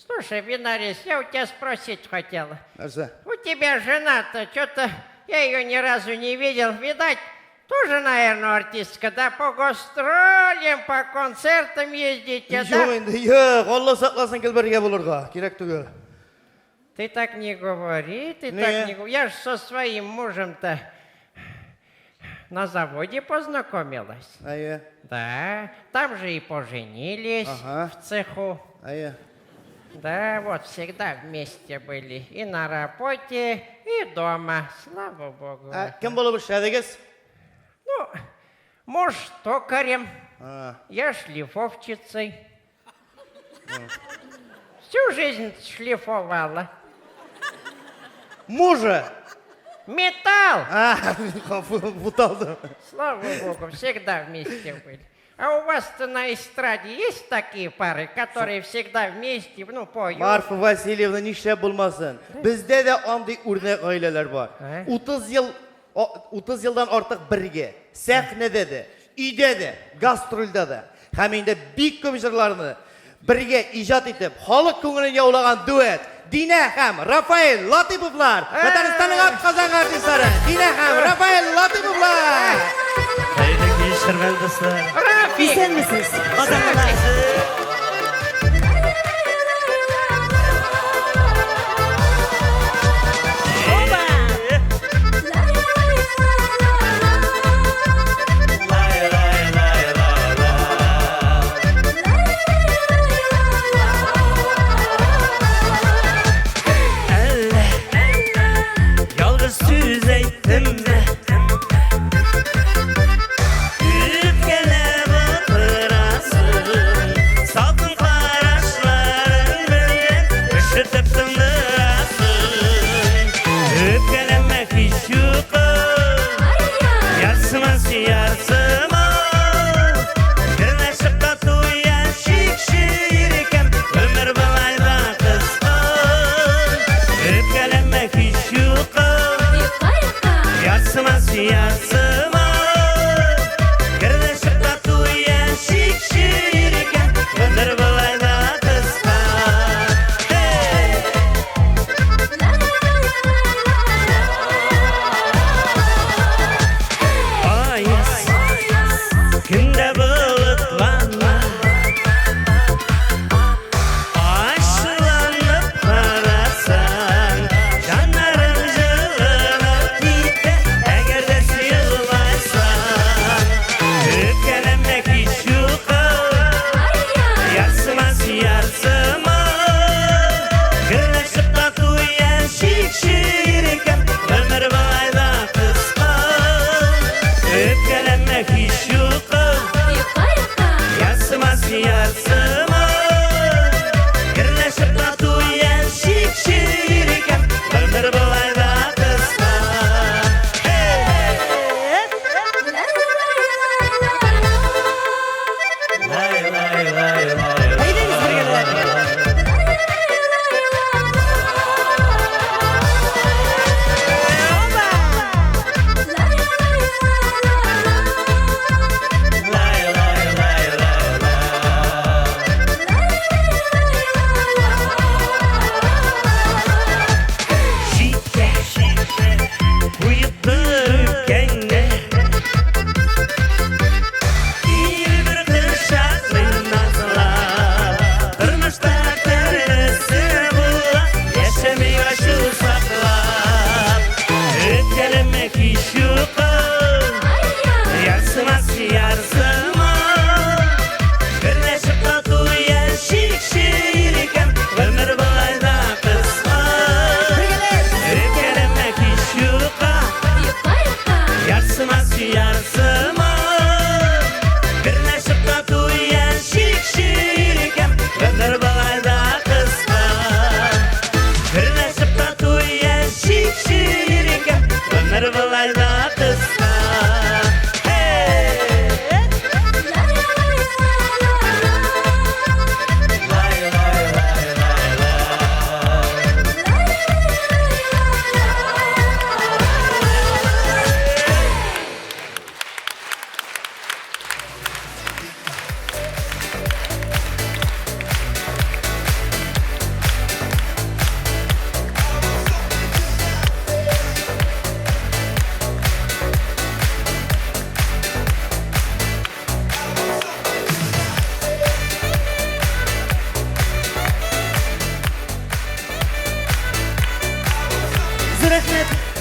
Слушай, Винарис, я у тебя спросить хотела. Narsa? У тебя жена-то, что-то я ее ни разу не видел. Видать, тоже, наверное, артистка, да? По гастролям, по концертам ездите, да? Yo'q endi, yo'q, Alloh saqlasin kel birga bo'lurga, kerak tugul. Ты так не говори, ты Не. так не говори. Я же со своим мужем-то на заводе познакомилась. А я? Да, там же и поженились в цеху. А я? Да, вот всегда вместе были. И на работе, и дома. Слава Богу. Kim bo'lib ishladingiz? Ну, муж токарем, я шлифовщицей. Всю жизнь шлифовала. Мужа? Металл! Буталды. Слава Богу, всегда вместе были. А у вас-то на эстраде есть такие пары, которые всегда вместе, ну, поют? Marfa Vasilyevna nishlab bo'lmasin. Bizda da onday o'rnak oilalar bor. 30 yildan ortiq birga, sahnada da, uyda da, gastrolda da, hamda bek ko'mishlarni birga ijod etib, xalq ko'nglini yovlagan duet. Dina ham, Rafael Latipovlar, Tataristonning qozon artistlari. Dina ham, Rafael Latipovlar. Hayırlı işler dostlar. Rafik! Sen misiniz? Kazanlar. Yalnız söz ettim de Üp gele batırasın сиярсыма Гірлешіп тату яшик ширикем Өмір бұлай да қысқа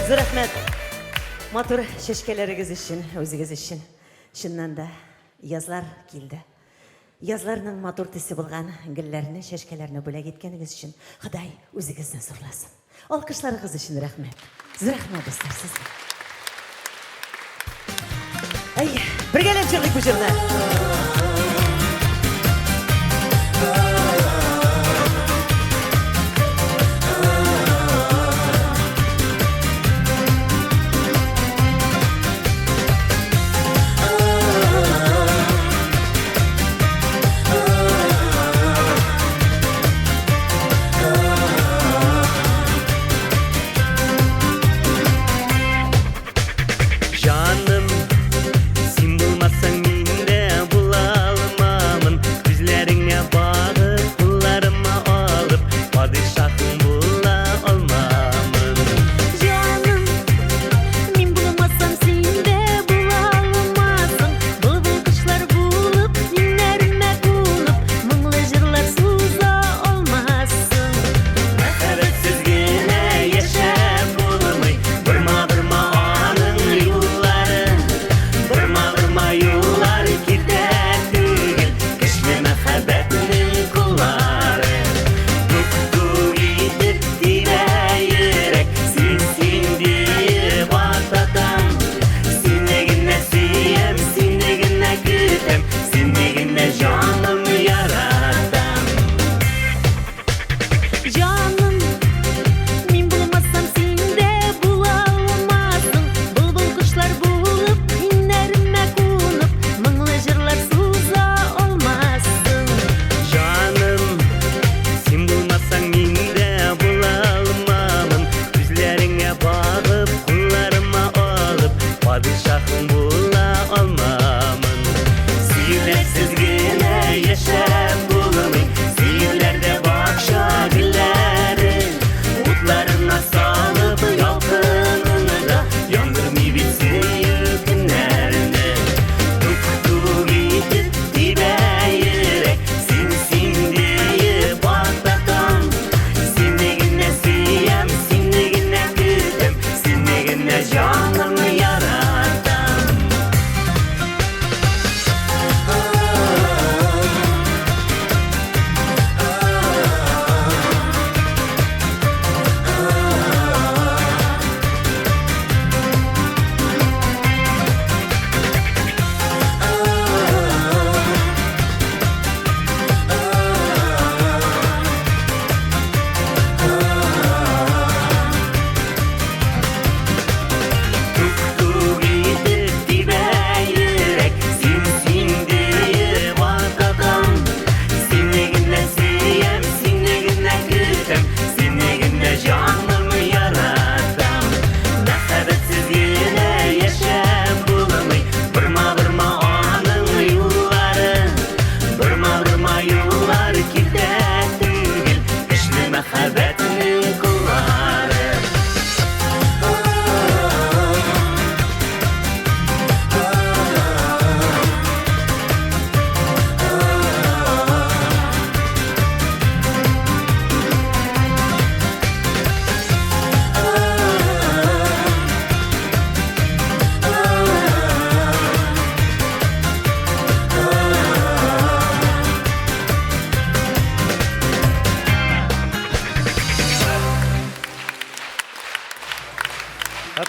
Рәхмәт. Матур шешкелерегез өчен, үзегез өчен. Чыннан да язлар килде. Язларның матур төсе булган гөлләрне, шешкеләрне бүләк иткәнегез өчен Ходай үзегезне зурласын. Алкышларыгыз өчен рәхмәт. Рәхмәт достар сезгә. Ай, бергәләп җырлыйк бу җырны. Жаным, сен болмасаң менде бұлар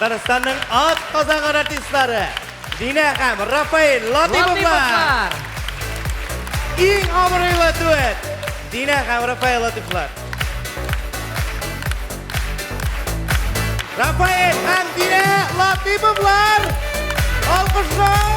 Татарстанның ат казанган артистлары Динә һәм Рафаэль Латиповлар. Иң абруйлы дуэт Динә һәм Рафаэль Латиповлар. Рафаэль һәм Динә Латиповлар. Алкышлар.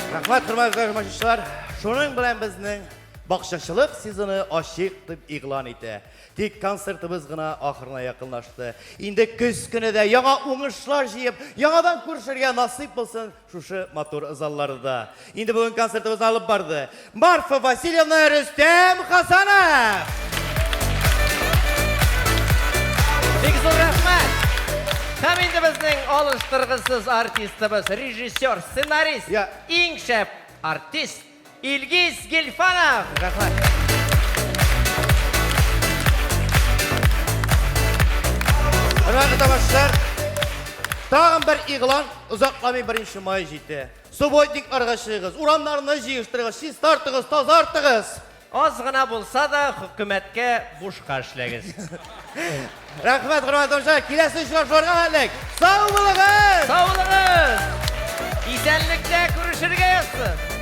Рахмат, хөрмәтле тәмашачылар. Шуның белән безнең бакчачылык сезоны ачык дип игълан итә. Тик концертыбыз гына ахырына якынлашты. Инде көз көне дә яңа уңышлар җыеп, яңадан күрешергә насыйп булсын шушы матур залларда. Инде бүген концертыбызны алып барды Марфа Васильевна, Рөстәм Хасанов. Бик зур рәхмәт. Һәм инде безнең алыштыргысыз артистыбыз, режиссер, сценарист, иң шәп артист Илгиз Гелфанов. Рәхмәт. Хөрмәтле тамашачылар, тагын бер игълан узакламый 1 май җитә. Субботник аргачыгыз, урамнарны җыештырыгыз, чистартыгыз, тазартыгыз. Аз гына булса да хөкүмәткә бушка эшләгез. Рәхмәт, хөрмәтле тамашачылар, киләсе очрашуларга хәтлек. Сау булыгыз! Сау булыгыз! Исәнлектә күрешергә язсын.